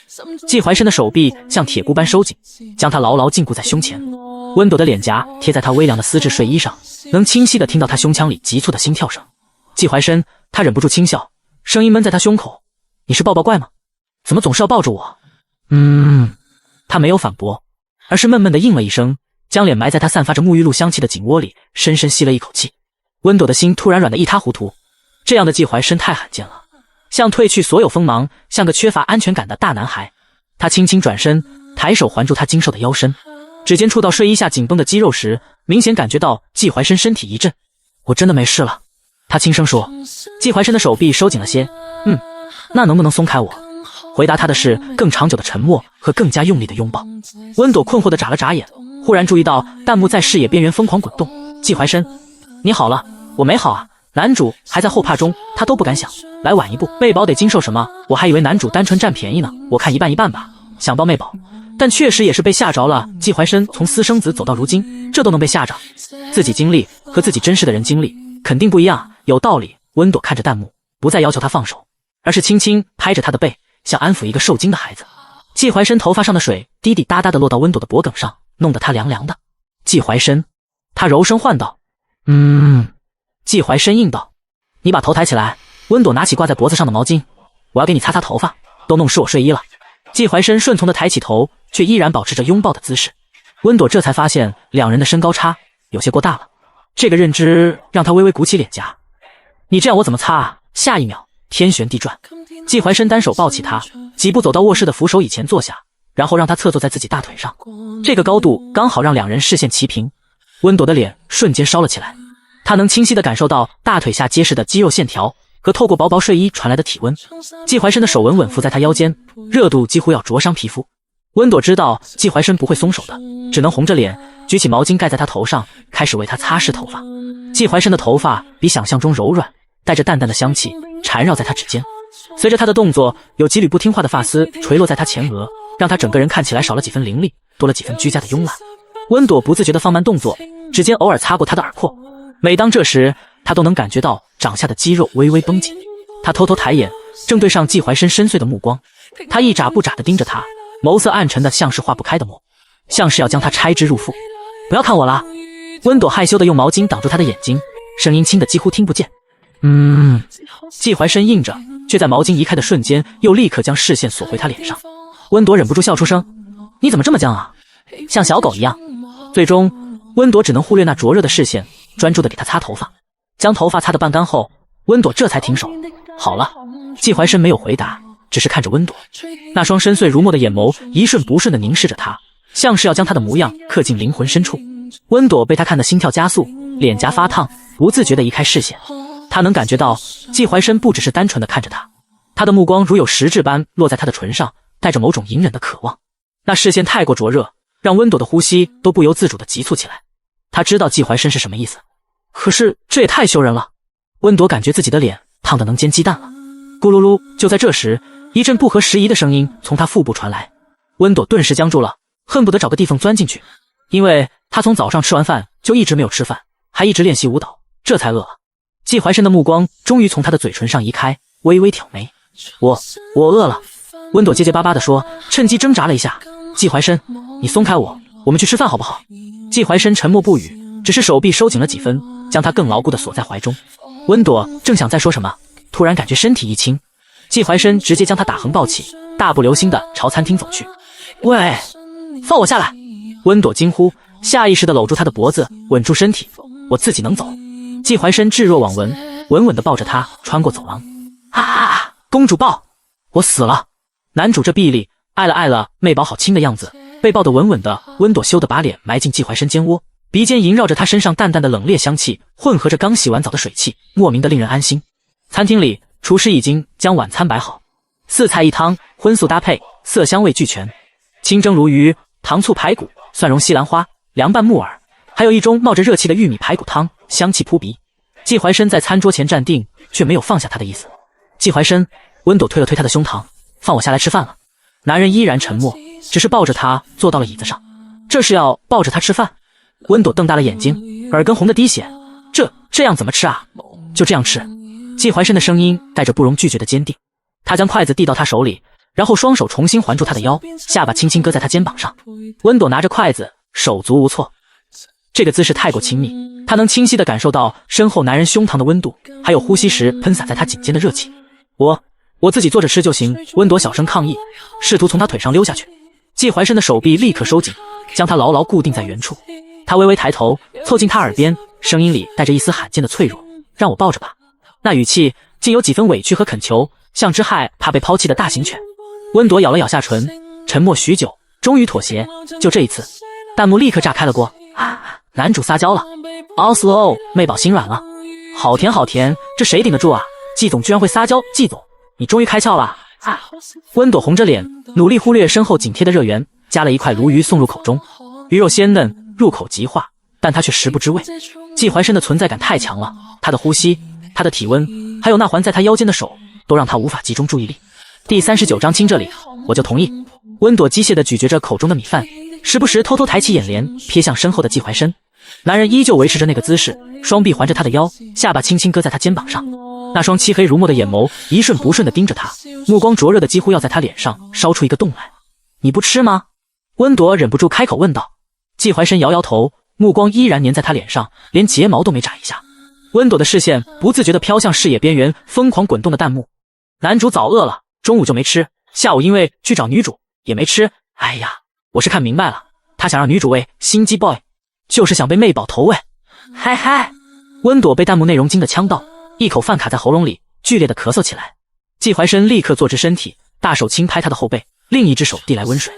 季怀深的手臂像铁箍般收紧，将他牢牢禁锢在胸前。温朵的脸颊贴在他微凉的丝质睡衣上，能清晰地听到他胸腔里急促的心跳声。季怀深，他忍不住轻笑，声音闷在他胸口：“你是抱抱怪吗？怎么总是要抱着我？”他没有反驳，而是闷闷地应了一声，将脸埋在他散发着沐浴露香气的颈窝里，深深吸了一口气。温朵的心突然软得一塌糊涂，这样的季怀深太罕见了，像褪去所有锋芒，像个缺乏安全感的大男孩。他轻轻转身，抬手环住他精瘦的腰身，指尖触到睡衣下紧绷的肌肉时，明显感觉到季怀深身体一震。“我真的没事了。”他轻声说。季怀深的手臂收紧了些。“那能不能松开我？”回答他的是更长久的沉默和更加用力的拥抱。温朵困惑地眨了眨眼，忽然注意到弹幕在视野边缘疯狂滚动。“季怀深，你好了。”“我没好啊。”男主还在后怕中，他都不敢想。来晚一步，妹宝得经受什么？我还以为男主单纯占便宜呢。我看一半一半吧，想抱妹宝，但确实也是被吓着了。季怀深从私生子走到如今，这都能被吓着，自己经历和自己真实的人经历肯定不一样。有道理。温朵看着弹幕，不再要求他放手，而是轻轻拍着他的背，像安抚一个受惊的孩子。季怀深头发上的水滴滴答答的落到温朵的脖颈上，弄得他凉凉的。季怀深，他柔声唤道：“季怀深应道：“你把头抬起来。”温朵拿起挂在脖子上的毛巾：“我要给你擦擦头发，都弄湿我睡衣了。”季怀深顺从的抬起头，却依然保持着拥抱的姿势。温朵这才发现两人的身高差有些过大了，这个认知让他微微鼓起脸颊。你这样我怎么擦啊？下一秒，天旋地转，季怀深单手抱起他，几步走到卧室的扶手椅前坐下，然后让他侧坐在自己大腿上，这个高度刚好让两人视线齐平。温朵的脸瞬间烧了起来，她能清晰地感受到大腿下结实的肌肉线条和透过薄薄睡衣传来的体温。季怀深的手稳稳附在她腰间，热度几乎要灼伤皮肤。温朵知道季怀深不会松手的，只能红着脸举起毛巾盖在他头上，开始为他擦拭头发。季怀深的头发比想象中柔软，带着淡淡的香气缠绕在他指尖。随着他的动作，有几缕不听话的发丝垂落在他前额，让他整个人看起来少了几分凌厉，多了几分居家的慵懒。温朵不自觉地放慢动作，指尖偶尔擦过他的耳廓，每当这时，他都能感觉到掌下的肌肉微微绷紧。他偷偷抬眼，正对上季怀深深邃的目光，他一眨不眨地盯着他，眸色暗沉的像是化不开的魔，像是要将他拆之入腹。不要看我了。温朵害羞地用毛巾挡住他的眼睛，声音轻得几乎听不见。季怀深应着，却在毛巾移开的瞬间，又立刻将视线锁回他脸上。温朵忍不住笑出声：“你怎么这么犟啊？像小狗一样。”最终，温朵只能忽略那灼热的视线，专注地给他擦头发。将头发擦得半干后，温朵这才停手。好了。季怀深没有回答，只是看着温朵，那双深邃如墨的眼眸一瞬不瞬地凝视着他，像是要将他的模样刻进灵魂深处。温朵被他看得心跳加速，脸颊发烫，不自觉地移开视线。他能感觉到季怀深不只是单纯地看着他，他的目光如有实质般落在他的唇上，带着某种隐忍的渴望。那视线太过灼热，让温朵的呼吸都不由自主地急促起来。他知道季怀深是什么意思，可是这也太羞人了。温朵感觉自己的脸烫得能煎鸡蛋了。咕噜噜，就在这时，一阵不合时宜的声音从他腹部传来。温朵顿时僵住了，恨不得找个地缝钻进去，因为他从早上吃完饭就一直没有吃饭，还一直练习舞蹈，这才饿了。季怀深的目光终于从他的嘴唇上移开，微微挑眉：“我饿了。”温朵结结巴巴地说，趁机挣扎了一下：“季怀深，你松开我，我们去吃饭好不好？”季怀深沉默不语，只是手臂收紧了几分，将他更牢固地锁在怀中。温朵正想再说什么，突然感觉身体一轻，季怀深直接将他打横抱起，大步流星地朝餐厅走去。“喂，放我下来！”温朵惊呼，下意识地搂住他的脖子，稳住身体：“我自己能走。”季怀深置若罔闻，稳稳地抱着他穿过走廊。公主抱！我死了！男主这臂力，爱了，妹宝好亲的样子，被抱得稳稳的，温朵羞得把脸埋进季怀深肩窝，鼻尖萦绕着他身上淡淡的冷冽香气，混合着刚洗完澡的水汽，莫名的令人安心。餐厅里，厨师已经将晚餐摆好，4菜1汤，荤素搭配，色香味俱全。清蒸鲈鱼、糖醋排骨、蒜蓉西兰花、凉拌木耳，还有一盅冒着热气的玉米排骨汤，香气扑鼻。季怀深在餐桌前站定，却没有放下他的意思。季怀深，温朵推了推他的胸膛：“放我下来吃饭了。”男人依然沉默，只是抱着他坐到了椅子上。这是要抱着他吃饭？温朵瞪大了眼睛，耳根红得滴血。这样怎么吃啊？就这样吃。季怀深的声音带着不容拒绝的坚定。他将筷子递到他手里，然后双手重新环住他的腰，下巴轻轻搁在他肩膀上。温朵拿着筷子，手足无措。这个姿势太过亲密，他能清晰地感受到身后男人胸膛的温度，还有呼吸时喷洒在他颈间的热气。我自己坐着吃就行。温朵小声抗议，试图从他腿上溜下去。季怀深的手臂立刻收紧，将他牢牢固定在原处。他微微抬头，凑近他耳边，声音里带着一丝罕见的脆弱：“让我抱着吧。”那语气竟有几分委屈和恳求，像只害怕被抛弃的大型犬。温朵咬了咬下唇，沉默许久，终于妥协。就这一次，弹幕立刻炸开了锅。男主撒娇了，奥斯喽，妹宝心软了，好甜好甜，这谁顶得住啊？季总居然会撒娇，季总，你终于开窍了啊！温朵红着脸，努力忽略身后紧贴的热源，夹了一块鲈鱼送入口中，鱼肉鲜嫩，入口即化，但他却食不知味。季怀深的存在感太强了，他的呼吸，他的体温，还有那环在他腰间的手，都让他无法集中注意力。第39章亲这里，我就同意。温朵机械地咀嚼着口中的米饭，时不时偷偷抬起眼帘瞥向身后的季怀深。男人依旧维持着那个姿势，双臂环着他的腰，下巴轻轻搁在他肩膀上。那双漆黑如墨的眼眸一瞬不瞬地盯着他，目光灼热的几乎要在他脸上烧出一个洞来。你不吃吗？温朵忍不住开口问道。季怀深摇摇头，目光依然粘在他脸上，连睫毛都没眨一下。温朵的视线不自觉地飘向视野边缘疯狂滚动的弹幕。男主早饿了，中午就没吃，下午因为去找女主也没吃。哎呀，我是看明白了，他想让女主喂心机 boy， 就是想被妹宝投喂。嗨嗨！温朵被弹幕内容惊得呛到，一口饭卡在喉咙里，剧烈的咳嗽起来。季怀深立刻坐直身体，大手轻拍他的后背，另一只手递来温水。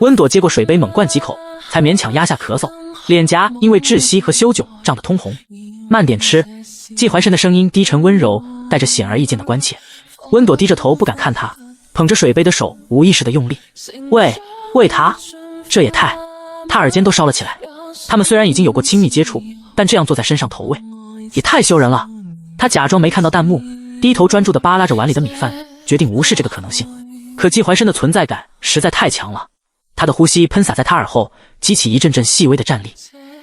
温朵接过水杯猛灌几口，才勉强压下咳嗽，脸颊因为窒息和羞窘涨得通红。慢点吃。季怀深的声音低沉温柔，带着显而易见的关切。温朵低着头不敢看他，捧着水杯的手无意识的用力。喂他，这也太……他耳尖都烧了起来。他们虽然已经有过亲密接触，但这样坐在身上投喂，也太羞人了。他假装没看到弹幕，低头专注地扒拉着碗里的米饭，决定无视这个可能性。可季怀深的存在感实在太强了，他的呼吸喷洒在他耳后，激起一阵阵细微的战栗。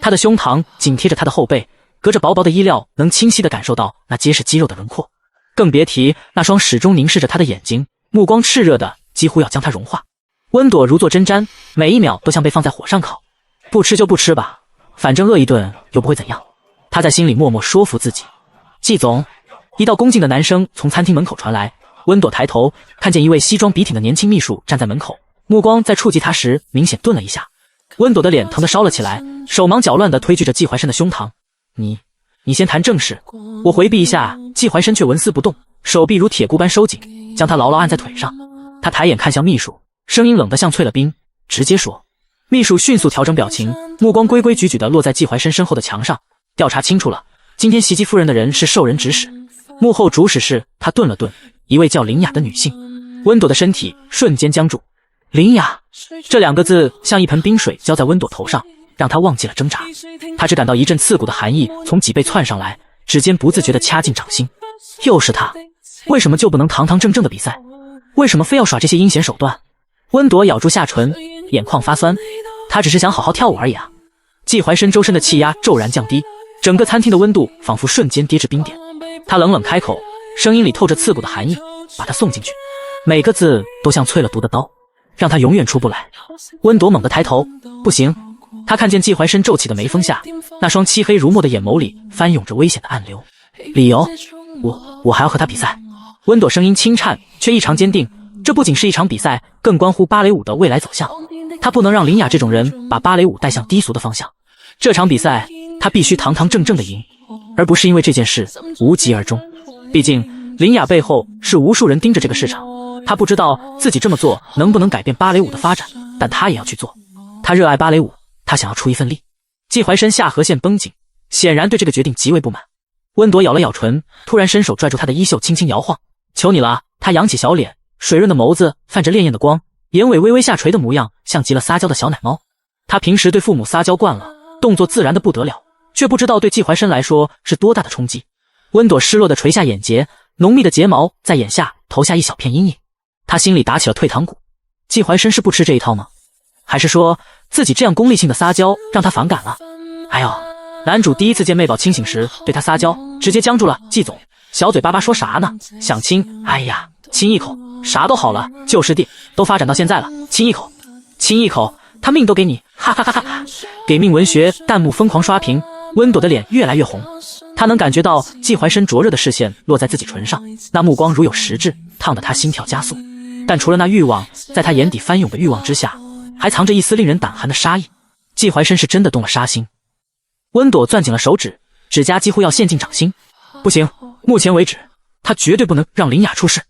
他的胸膛紧贴着他的后背，隔着薄薄的衣料能清晰地感受到那结实肌肉的轮廓，更别提那双始终凝视着他的眼睛，目光炽热的几乎要将他融化。温朵如坐针毡，每一秒都像被放在火上烤。不吃就不吃吧，反正饿一顿又不会怎样。他在心里默默说服自己。季总，一道恭敬的男声从餐厅门口传来。温朵抬头，看见一位西装笔挺的年轻秘书站在门口，目光在触及他时明显顿了一下。温朵的脸疼得烧了起来，手忙脚乱地推拒着季怀深的胸膛。你先谈正事。我回避一下，季怀深却纹丝不动，手臂如铁箍般收紧，将他牢牢按在腿上。他抬眼看向秘书，声音冷得像淬了冰，直接说。秘书迅速调整表情，目光规规矩矩地落在季怀深身后的墙上。调查清楚了，今天袭击夫人的人是受人指使，幕后主使是……他顿了顿，一位叫林雅的女性。温朵的身体瞬间僵住。林雅这两个字像一盆冰水浇在温朵头上，让她忘记了挣扎。她只感到一阵刺骨的寒意从脊背窜上来，指尖不自觉地掐进掌心。又是他，为什么就不能堂堂正正的比赛？为什么非要耍这些阴险手段？温朵咬住下唇，眼眶发酸。他只是想好好跳舞而已啊！季怀深周身的气压骤然降低，整个餐厅的温度仿佛瞬间跌至冰点。他冷冷开口，声音里透着刺骨的寒意，把他送进去。每个字都像淬了毒的刀，让他永远出不来。温朵猛地抬头，不行！他看见季怀深皱起的眉峰下，那双漆黑如墨的眼眸里翻涌着危险的暗流。理由？我还要和他比赛。温朵声音轻颤，却异常坚定。这不仅是一场比赛，更关乎芭蕾舞的未来走向。他不能让林雅这种人把芭蕾舞带向低俗的方向。这场比赛，他必须堂堂正正的赢，而不是因为这件事无疾而终。毕竟，林雅背后是无数人盯着这个市场。他不知道自己这么做能不能改变芭蕾舞的发展，但他也要去做。他热爱芭蕾舞，他想要出一份力。季怀深下颌线绷紧，显然对这个决定极为不满。温朵咬了咬唇，突然伸手拽住他的衣袖，轻轻摇晃。求你了！他扬起小脸，水润的眸子泛着潋滟的光，眼尾微微下垂的模样，像极了撒娇的小奶猫。他平时对父母撒娇惯了，动作自然的不得了，却不知道对季怀深来说是多大的冲击。温朵失落的垂下眼睫，浓密的睫毛在眼下投下一小片阴影。他心里打起了退堂鼓。季怀深是不吃这一套吗？还是说自己这样功利性的撒娇让他反感了？哎呦，男主第一次见妹宝清醒时对他撒娇，直接僵住了。季总，小嘴巴巴说啥呢？想亲？哎呀，亲一口，啥都好了，就师弟，都发展到现在了，亲一口，亲一口，他命都给你，哈哈哈哈！给命文学弹幕疯狂刷屏，温朵的脸越来越红。他能感觉到季怀深灼热的视线落在自己唇上，那目光如有实质，烫得他心跳加速。但除了那欲望，在他眼底翻涌的欲望之下，还藏着一丝令人胆寒的杀意。季怀深是真的动了杀心。温朵攥紧了手指，指甲几乎要陷进掌心。不行，目前为止，他绝对不能让林雅出事。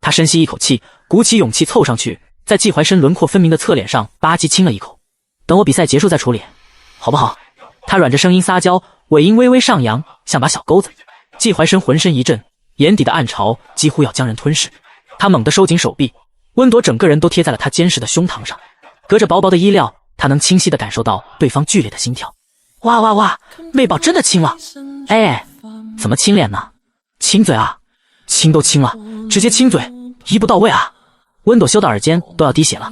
他深吸一口气，鼓起勇气凑上去，在季怀深轮廓分明的侧脸上吧唧亲了一口。等我比赛结束再处理，好不好？他软着声音撒娇，尾音微微上扬，像把小钩子。季怀深浑身一震，眼底的暗潮几乎要将人吞噬。他猛地收紧手臂，温朵整个人都贴在了他坚实的胸膛上。隔着薄薄的衣料，他能清晰地感受到对方剧烈的心跳。哇哇哇，妹宝真的亲了！哎，怎么亲脸呢？亲嘴啊！亲都亲了，直接亲嘴，一步到位啊！温朵羞到耳尖都要滴血了。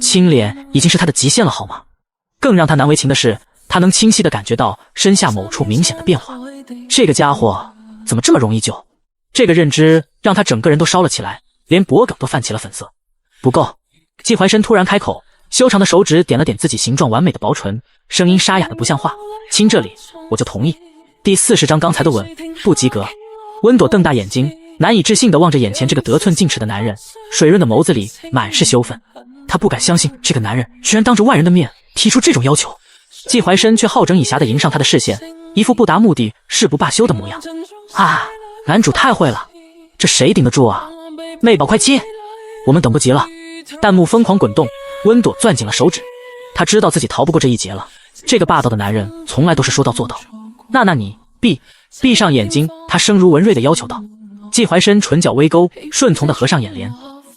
亲脸已经是他的极限了好吗？更让他难为情的是，他能清晰地感觉到身下某处明显的变化。这个家伙怎么这么容易救？这个认知让他整个人都烧了起来，连脖梗都泛起了粉色。不够。季怀深突然开口，修长的手指点了点自己形状完美的薄唇，声音沙哑的不像话：亲这里，我就同意。第40章刚才的吻不及格。温朵瞪大眼睛，难以置信地望着眼前这个得寸进尺的男人，水润的眸子里满是羞愤。他不敢相信这个男人居然当着外人的面提出这种要求。季怀深却好整以暇地迎上他的视线，一副不达目的誓不罢休的模样。啊，男主太会了，这谁顶得住啊？妹宝快亲，我们等不及了。弹幕疯狂滚动，温朵攥紧了手指，他知道自己逃不过这一劫了。这个霸道的男人从来都是说到做到。那你闭上眼睛，他声如文瑞地要求道。季怀深唇角微勾，顺从地合上眼帘。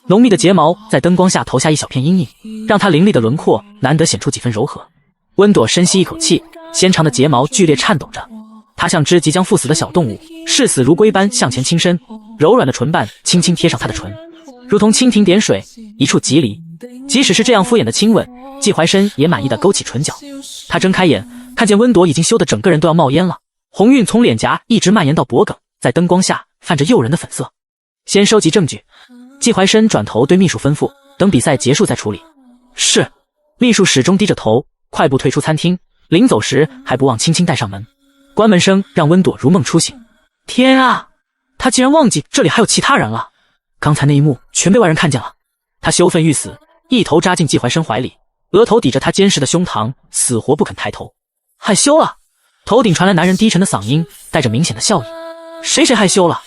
浓密的睫毛在灯光下投下一小片阴影，让他凌厉的轮廓难得显出几分柔和。温朵深吸一口气，纤长的睫毛剧烈颤抖着，他像只即将赴死的小动物，视死如归般向前倾身，柔软的唇瓣轻轻贴上他的唇，如同蜻蜓点水，一触即离。即使是这样敷衍的亲吻，季怀深也满意地勾起唇角。他睁开眼，看见温朵已经羞得整个人都要冒烟了，红晕从脸颊一直蔓延到脖梗，在灯光下泛着诱人的粉色。先收集证据。季怀深转头对秘书吩咐，等比赛结束再处理。是。秘书始终低着头，快步退出餐厅，临走时还不忘轻轻带上门。关门声让温朵如梦初醒。天啊，他竟然忘记这里还有其他人了。刚才那一幕全被外人看见了。他羞愤欲死，一头扎进季怀深怀里，额头抵着他坚实的胸膛，死活不肯抬头。害羞了。头顶传来男人低沉的嗓音，带着明显的笑意。谁害羞了？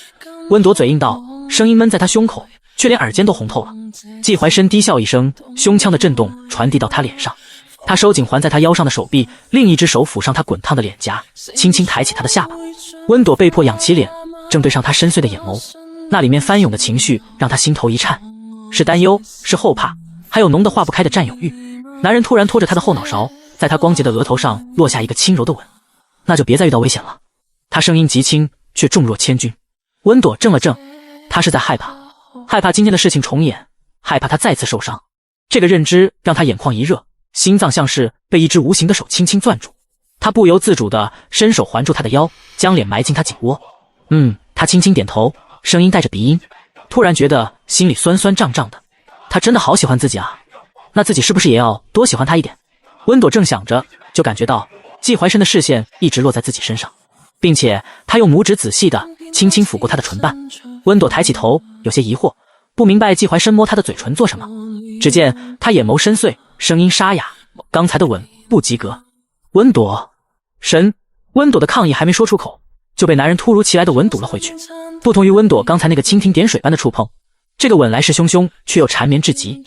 温朵嘴硬道，声音闷在他胸口，却连耳尖都红透了。季怀深低笑一声，胸腔的震动传递到他脸上。他收紧环在他腰上的手臂，另一只手抚上他滚烫的脸颊，轻轻抬起他的下巴。温朵被迫仰起脸，正对上他深邃的眼眸，那里面翻涌的情绪让他心头一颤，是担忧，是后怕，还有浓得化不开的占有欲。男人突然拖着他的后脑勺，在他光洁的额头上落下一个轻柔的吻。那就别再遇到危险了。他声音极轻，却重若千钧。温朵怔了怔，他是在害怕今天的事情重演，害怕他再次受伤。这个认知让他眼眶一热，心脏像是被一只无形的手轻轻攥住。他不由自主地伸手环住他的腰，将脸埋进他颈窝。他轻轻点头，声音带着鼻音。突然觉得心里酸酸胀胀的。他真的好喜欢自己啊，那自己是不是也要多喜欢他一点？温朵正想着，就感觉到季怀深的视线一直落在自己身上，并且他用拇指仔细地轻轻抚过他的唇瓣。温朵抬起头，有些疑惑，不明白季怀深摸他的嘴唇做什么。只见他眼眸深邃，声音沙哑，刚才的吻不及格。温朵温朵的抗议还没说出口，就被男人突如其来的吻堵了回去。不同于温朵刚才那个蜻蜓点水般的触碰，这个吻来势汹汹，却又缠绵至极。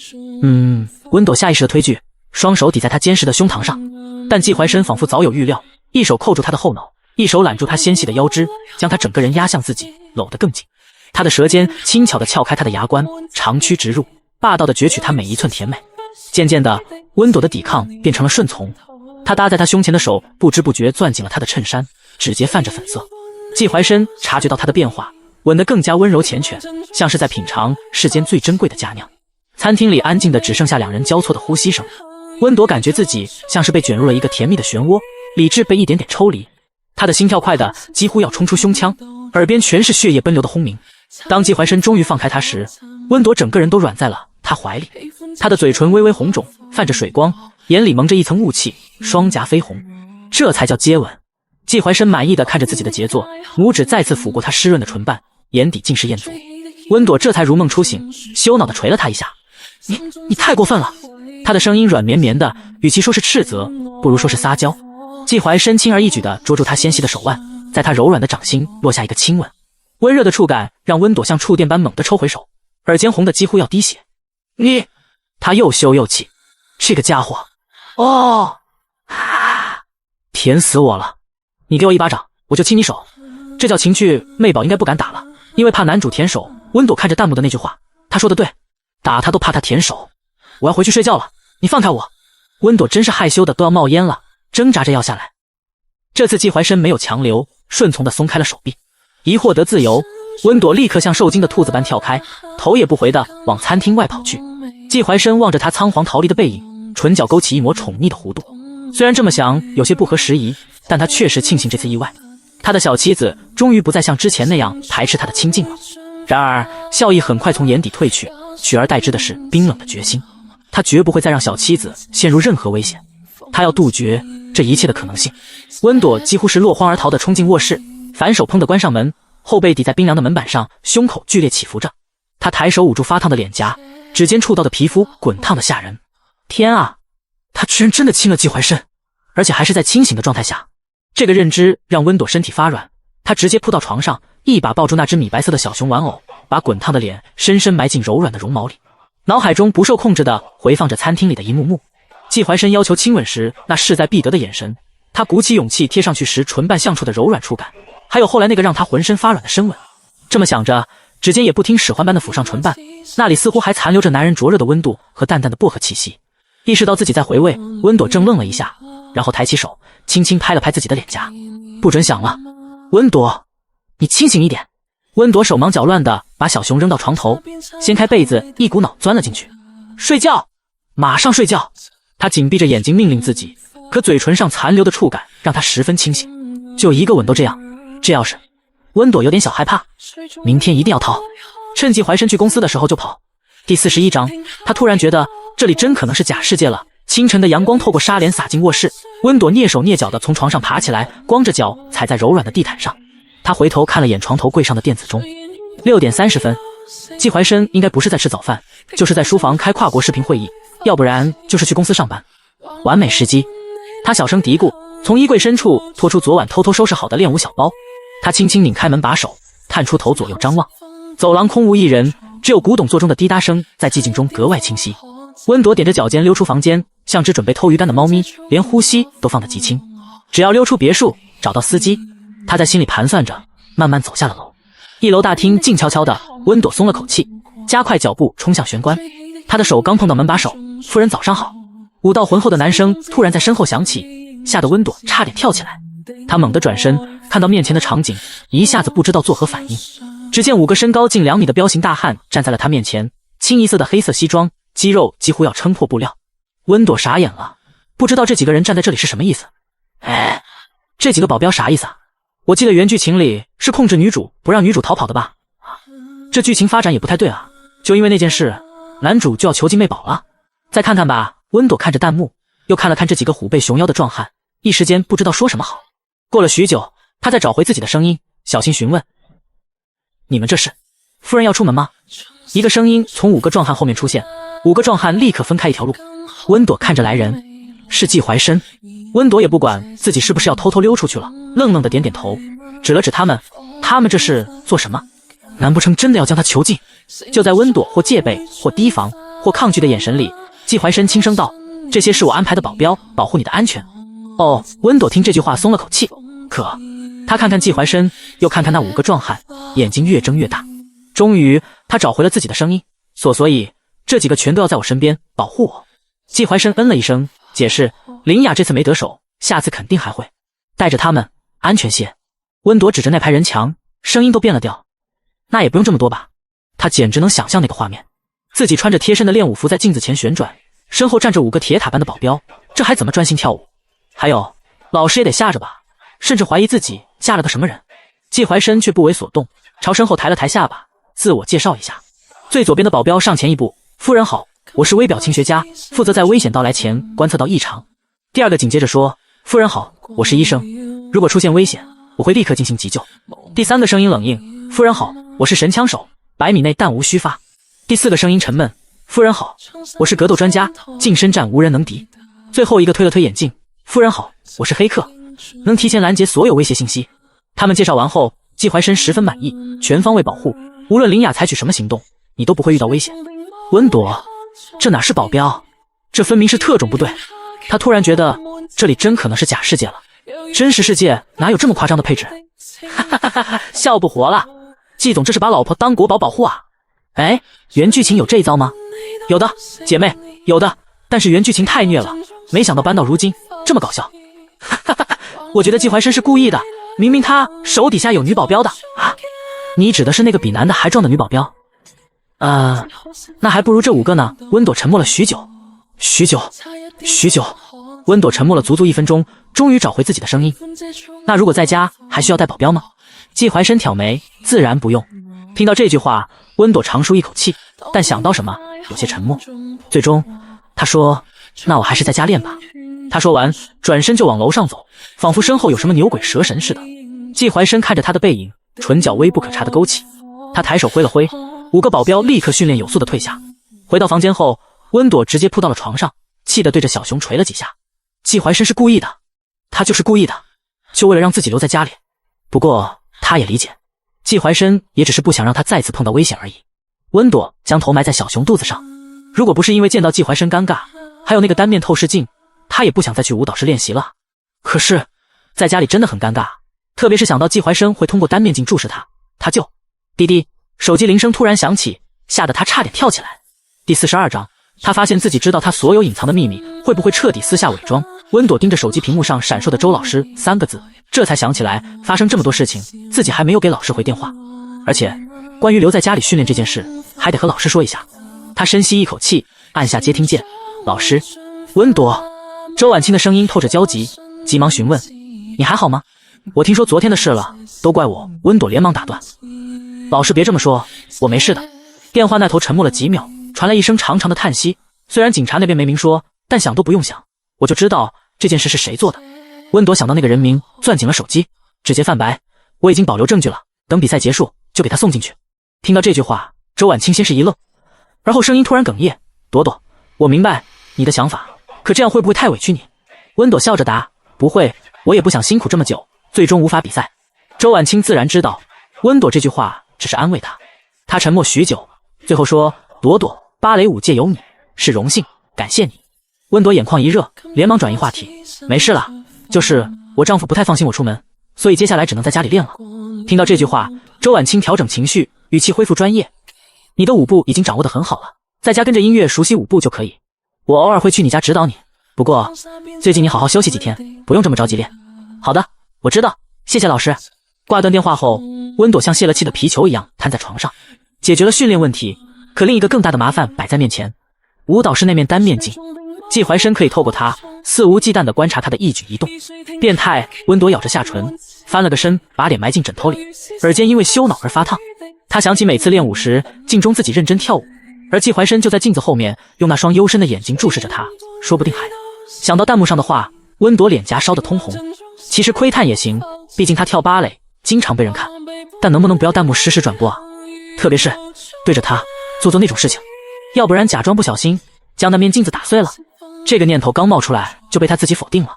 温朵下意识的推拒，双手抵在他坚实的胸膛上，但季怀深仿佛早有预料，一手扣住他的后脑，一手揽住他纤细的腰肢，将他整个人压向自己，搂得更紧。他的舌尖轻巧地撬开他的牙关，长驱直入，霸道地攫取他每一寸甜美。渐渐的，温朵的抵抗变成了顺从，他搭在他胸前的手不知不觉攥紧了他的衬衫，指节泛着粉色。季怀深察觉到他的变化，吻得更加温柔缱绻，像是在品尝世间最珍贵的佳酿。餐厅里安静的只剩下两人交错的呼吸声。温朵感觉自己像是被卷入了一个甜蜜的漩涡，理智被一点点抽离。他的心跳快的几乎要冲出胸腔，耳边全是血液奔流的轰鸣。当季怀深终于放开他时，温朵整个人都软在了他怀里。他的嘴唇微微红肿，泛着水光，眼里蒙着一层雾气，双颊绯红，这才叫接吻。季怀深满意地看着自己的杰作，拇指再次抚过他湿润的唇瓣，眼底尽是艳足。温朵这才如梦初醒，羞恼地捶了他一下。你太过分了。他的声音软绵绵的，与其说是斥责，不如说是撒娇。季怀深轻而易举地捉住他纤细的手腕，在他柔软的掌心落下一个亲吻。温热的触感让温朵像触电般猛地抽回手，耳尖红得几乎要滴血。他又羞又气，这个家伙，甜死我了！你给我一巴掌，我就亲你手。这叫情趣，妹宝应该不敢打了，因为怕男主舔手。温朵看着弹幕的那句话，他说的对，打他都怕他舔手。我要回去睡觉了，你放开我。温朵真是害羞的都要冒烟了，挣扎着要下来。这次季怀深没有强留，顺从的松开了手臂。一获得自由，温朵立刻像受惊的兔子般跳开，头也不回的往餐厅外跑去。季怀深望着他仓皇逃离的背影，唇角勾起一抹宠溺的弧度。虽然这么想有些不合时宜，但他确实庆幸这次意外。他的小妻子终于不再像之前那样排斥他的亲近了。然而笑意很快从眼底褪去，取而代之的是冰冷的决心。他绝不会再让小妻子陷入任何危险，他要杜绝这一切的可能性。温朵几乎是落荒而逃地冲进卧室，反手砰地关上门，后背抵在冰凉的门板上，胸口剧烈起伏着。他抬手捂住发烫的脸颊，指尖触到的皮肤滚烫的吓人。天啊，他居然真的亲了季怀深，而且还是在清醒的状态下。这个认知让温朵身体发软，她直接扑到床上，一把抱住那只米白色的小熊玩偶，把滚烫的脸深深埋进柔软的绒毛里。脑海中不受控制地回放着餐厅里的一幕幕，季怀深要求亲吻时那势在必得的眼神，他鼓起勇气贴上去时唇瓣相处的柔软触感，还有后来那个让他浑身发软的深吻。这么想着，指尖也不听使唤般的抚上唇瓣，那里似乎还残留着男人灼热的温度和淡淡的薄荷气息。意识到自己在回味，温朵怔愣了一下，然后抬起手轻轻拍了拍自己的脸颊。不准想了，温朵，你清醒一点。温朵手忙脚乱地把小熊扔到床头，掀开被子，一股脑钻了进去。睡觉，马上睡觉。他紧闭着眼睛命令自己，可嘴唇上残留的触感让他十分清醒。就一个吻都这样，这要是……温朵有点小害怕，明天一定要逃，趁季怀深去公司的时候就跑。第41章，他突然觉得这里真可能是假世界了。清晨的阳光透过纱帘洒进卧室，温朵蹑手蹑脚地从床上爬起来，光着脚踩在柔软的地毯上。他回头看了眼床头柜上的电子钟，6点30分。季怀深应该不是在吃早饭，就是在书房开跨国视频会议，要不然就是去公司上班。完美时机，他小声嘀咕，从衣柜深处拖出昨晚偷偷收拾好的练舞小包。他轻轻拧开门把手，探出头左右张望。走廊空无一人，只有古董座钟的滴答声在寂静中格外清晰。温朵踮着脚尖溜出房间，像只准备偷鱼干的猫咪，连呼吸都放得极轻。只要溜出别墅，找到司机，他在心里盘算着，慢慢走下了楼。1楼大厅静悄悄的，温朵松了口气，加快脚步冲向玄关。他的手刚碰到门把手，夫人早上好。舞蹈浑厚的男声突然在身后响起，吓得温朵差点跳起来。他猛地转身，看到面前的场景，一下子不知道作何反应。只见5个身高近2米的彪形大汉站在了他面前，清一色的黑色西装，肌肉几乎要撑破布料。温朵傻眼了，不知道这几个人站在这里是什么意思。哎，这几个保镖啥意思啊？我记得原剧情里是控制女主，不让女主逃跑的吧？这剧情发展也不太对啊，就因为那件事，男主就要囚禁媚宝了。再看看吧。温朵看着弹幕，又看了看这几个虎背熊腰的壮汉，一时间不知道说什么好。过了许久，他再找回自己的声音，小心询问：你们这是？夫人要出门吗？一个声音从5个壮汉后面出现，5个壮汉立刻分开一条路。温朵看着来人，是季怀深。温朵也不管自己是不是要偷偷溜出去了，愣愣的点点头，指了指他们这是做什么？难不成真的要将他囚禁？就在温朵或戒备或提防或抗拒的眼神里，季怀深轻声道：这些是我安排的保镖，保护你的安全。哦，温朵听这句话松了口气，可他看看季怀深，又看看那5个壮汉，眼睛越睁越大。终于他找回了自己的声音，所以这几个全都要在我身边保护我。季怀深嗯了一声，解释：林雅这次没得手，下次肯定还会带着他们安全些。温朵指着那排人墙，声音都变了调：那也不用这么多吧？他简直能想象那个画面，自己穿着贴身的练舞服在镜子前旋转，身后站着5个铁塔般的保镖，这还怎么专心跳舞？还有老师也得吓着吧，甚至怀疑自己嫁了个什么人。季怀深却不为所动，朝身后抬了抬下巴，自我介绍一下。最左边的保镖上前一步：夫人好，我是微表情学家，负责在危险到来前观测到异常。第二个紧接着说：夫人好，我是医生，如果出现危险，我会立刻进行急救。第3个声音冷硬：夫人好，我是神枪手，100米内弹无虚发。第4个声音沉闷：夫人好，我是格斗专家，近身战无人能敌。最后一个推了推眼镜：夫人好，我是黑客，能提前拦截所有威胁信息。他们介绍完后，季怀深十分满意，全方位保护，无论林雅采取什么行动，你都不会遇到危险。温朵，这哪是保镖，这分明是特种部队。他突然觉得这里真可能是假世界了，真实世界哪有这么夸张的配置？哈哈哈哈，笑不活了。季总这是把老婆当国宝保护啊？哎，原剧情有这一招吗？有的，姐妹，有的，但是原剧情太虐了，没想到搬到如今这么搞笑。哈哈哈哈，我觉得季怀深是故意的，明明他手底下有女保镖的啊。你指的是那个比男的还壮的女保镖？那还不如这5个呢。温朵沉默了许久，温朵沉默了足足1分钟，终于找回自己的声音。那如果在家还需要带保镖吗？季怀深挑眉，自然不用。听到这句话，温朵长舒一口气，但想到什么，有些沉默。最终，他说：“那我还是在家练吧。”他说完，转身就往楼上走，仿佛身后有什么牛鬼蛇神似的。季怀深看着他的背影，唇角微不可察的勾起。他抬手挥了挥，5个保镖立刻训练有素的退下。回到房间后，温朵直接扑到了床上，气得对着小熊捶了几下。季怀深是故意的，他就是故意的，就为了让自己留在家里。不过他也理解，季怀深也只是不想让他再次碰到危险而已。温朵将头埋在小熊肚子上，如果不是因为见到季怀深尴尬，还有那个单面透视镜，他也不想再去舞蹈室练习了。可是在家里真的很尴尬，特别是想到季怀深会通过单面镜注视他就滴滴，手机铃声突然响起，吓得他差点跳起来。第42章，他发现自己知道他所有隐藏的秘密，会不会彻底撕下伪装？温朵盯着手机屏幕上闪烁的周老师3个字，这才想起来发生这么多事情，自己还没有给老师回电话，而且关于留在家里训练这件事，还得和老师说一下。他深吸一口气，按下接听键。老师，温朵。周婉清的声音透着焦急，急忙询问：“你还好吗？我听说昨天的事了，都怪我。”温朵连忙打断：“老师别这么说，我没事的。”电话那头沉默了几秒，传来一声长长的叹息。虽然警察那边没明说，但想都不用想，我就知道这件事是谁做的。温朵想到那个人名，攥紧了手机，直接泛白：“我已经保留证据了，等比赛结束就给他送进去。”听到这句话，周婉清先是一愣，然后声音突然哽咽：“朵朵，我明白你的想法，可这样会不会太委屈你？”温朵笑着答：“不会，我也不想辛苦这么久，最终无法比赛。”周婉清自然知道，温朵这句话只是安慰他。他沉默许久，最后说：“朵朵，芭蕾舞界有你，是荣幸，感谢你。”温朵眼眶一热，连忙转移话题：“没事了，就是我丈夫不太放心我出门，所以接下来只能在家里练了。”听到这句话，周婉清调整情绪，语气恢复专业：“你的舞步已经掌握得很好了，在家跟着音乐熟悉舞步就可以。我偶尔会去你家指导你，不过最近你好好休息几天，不用这么着急练。”“好的，我知道，谢谢老师。”挂断电话后，温朵像泄了气的皮球一样瘫在床上。解决了训练问题，可另一个更大的麻烦摆在面前，舞蹈室那面单面镜。季怀深可以透过它肆无忌惮地观察他的一举一动。变态！温朵咬着下唇，翻了个身，把脸埋进枕头里，耳尖因为羞恼而发烫。他想起每次练舞时，镜中自己认真跳舞，而季怀深就在镜子后面，用那双幽深的眼睛注视着他，说不定还……想到弹幕上的话，温朵脸颊烧得通红。其实窥探也行，毕竟他跳芭蕾，经常被人看，但能不能不要弹幕实时转播啊？特别是对着他做那种事情，要不然假装不小心将那面镜子打碎了。这个念头刚冒出来就被他自己否定了。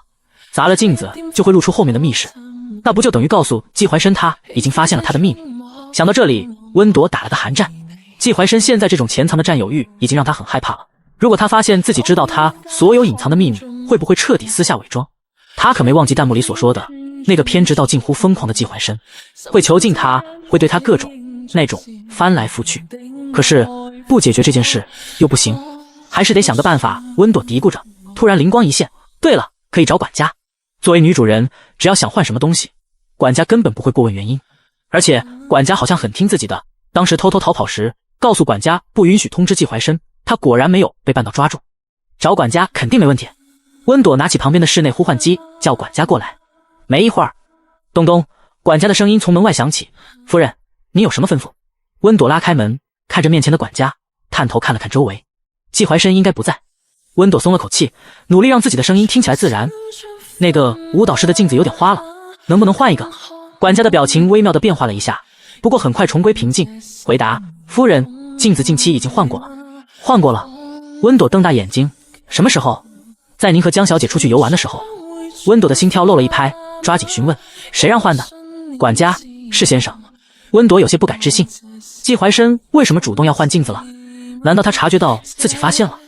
砸了镜子就会露出后面的密室，那不就等于告诉季怀深他已经发现了他的秘密？想到这里，温朵打了个寒战。季怀深现在这种潜藏的占有欲已经让他很害怕了。如果他发现自己知道他所有隐藏的秘密，会不会彻底撕下伪装？他可没忘记弹幕里所说的那个偏执到近乎疯狂的季怀深，会囚禁他，会对他各种那种翻来覆去。可是不解决这件事又不行，还是得想个办法。温朵嘀咕着，突然灵光一现，对了，可以找管家。作为女主人，只要想换什么东西，管家根本不会过问原因，而且管家好像很听自己的。当时偷偷逃跑时，告诉管家不允许通知季怀深，他果然没有被绊到抓住。找管家肯定没问题。温朵拿起旁边的室内呼唤机，叫管家过来。没一会儿，咚咚，管家的声音从门外响起：“夫人，你有什么吩咐？”温朵拉开门，看着面前的管家，探头看了看周围，季怀深应该不在。温朵松了口气，努力让自己的声音听起来自然：“那个舞蹈室的镜子有点花了，能不能换一个？”管家的表情微妙地变化了一下，不过很快重归平静，回答：“夫人，镜子近期已经换过了。”换过了？温朵瞪大眼睛：“什么时候？”在您和江小姐出去游玩的时候。温朵的心跳漏了一拍，抓紧询问：“谁让换的？”管家：“是先生。”温朵有些不敢置信，季怀深为什么主动要换镜子了？难道他察觉到自己发现了？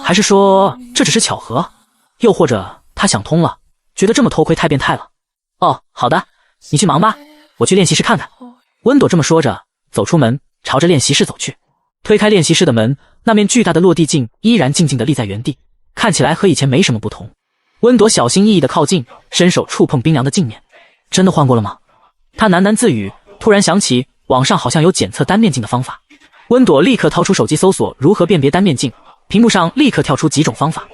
还是说这只是巧合？又或者他想通了，觉得这么偷窥太变态了？哦，好的，你去忙吧，我去练习室看看。温朵这么说着，走出门，朝着练习室走去。推开练习室的门，那面巨大的落地镜依然静静地立在原地，看起来和以前没什么不同。温朵小心翼翼地靠近，伸手触碰冰凉的镜面。真的换过了吗？他喃喃自语，突然想起网上好像有检测单面镜的方法。温朵立刻掏出手机搜索如何辨别单面镜，屏幕上立刻跳出几种方法。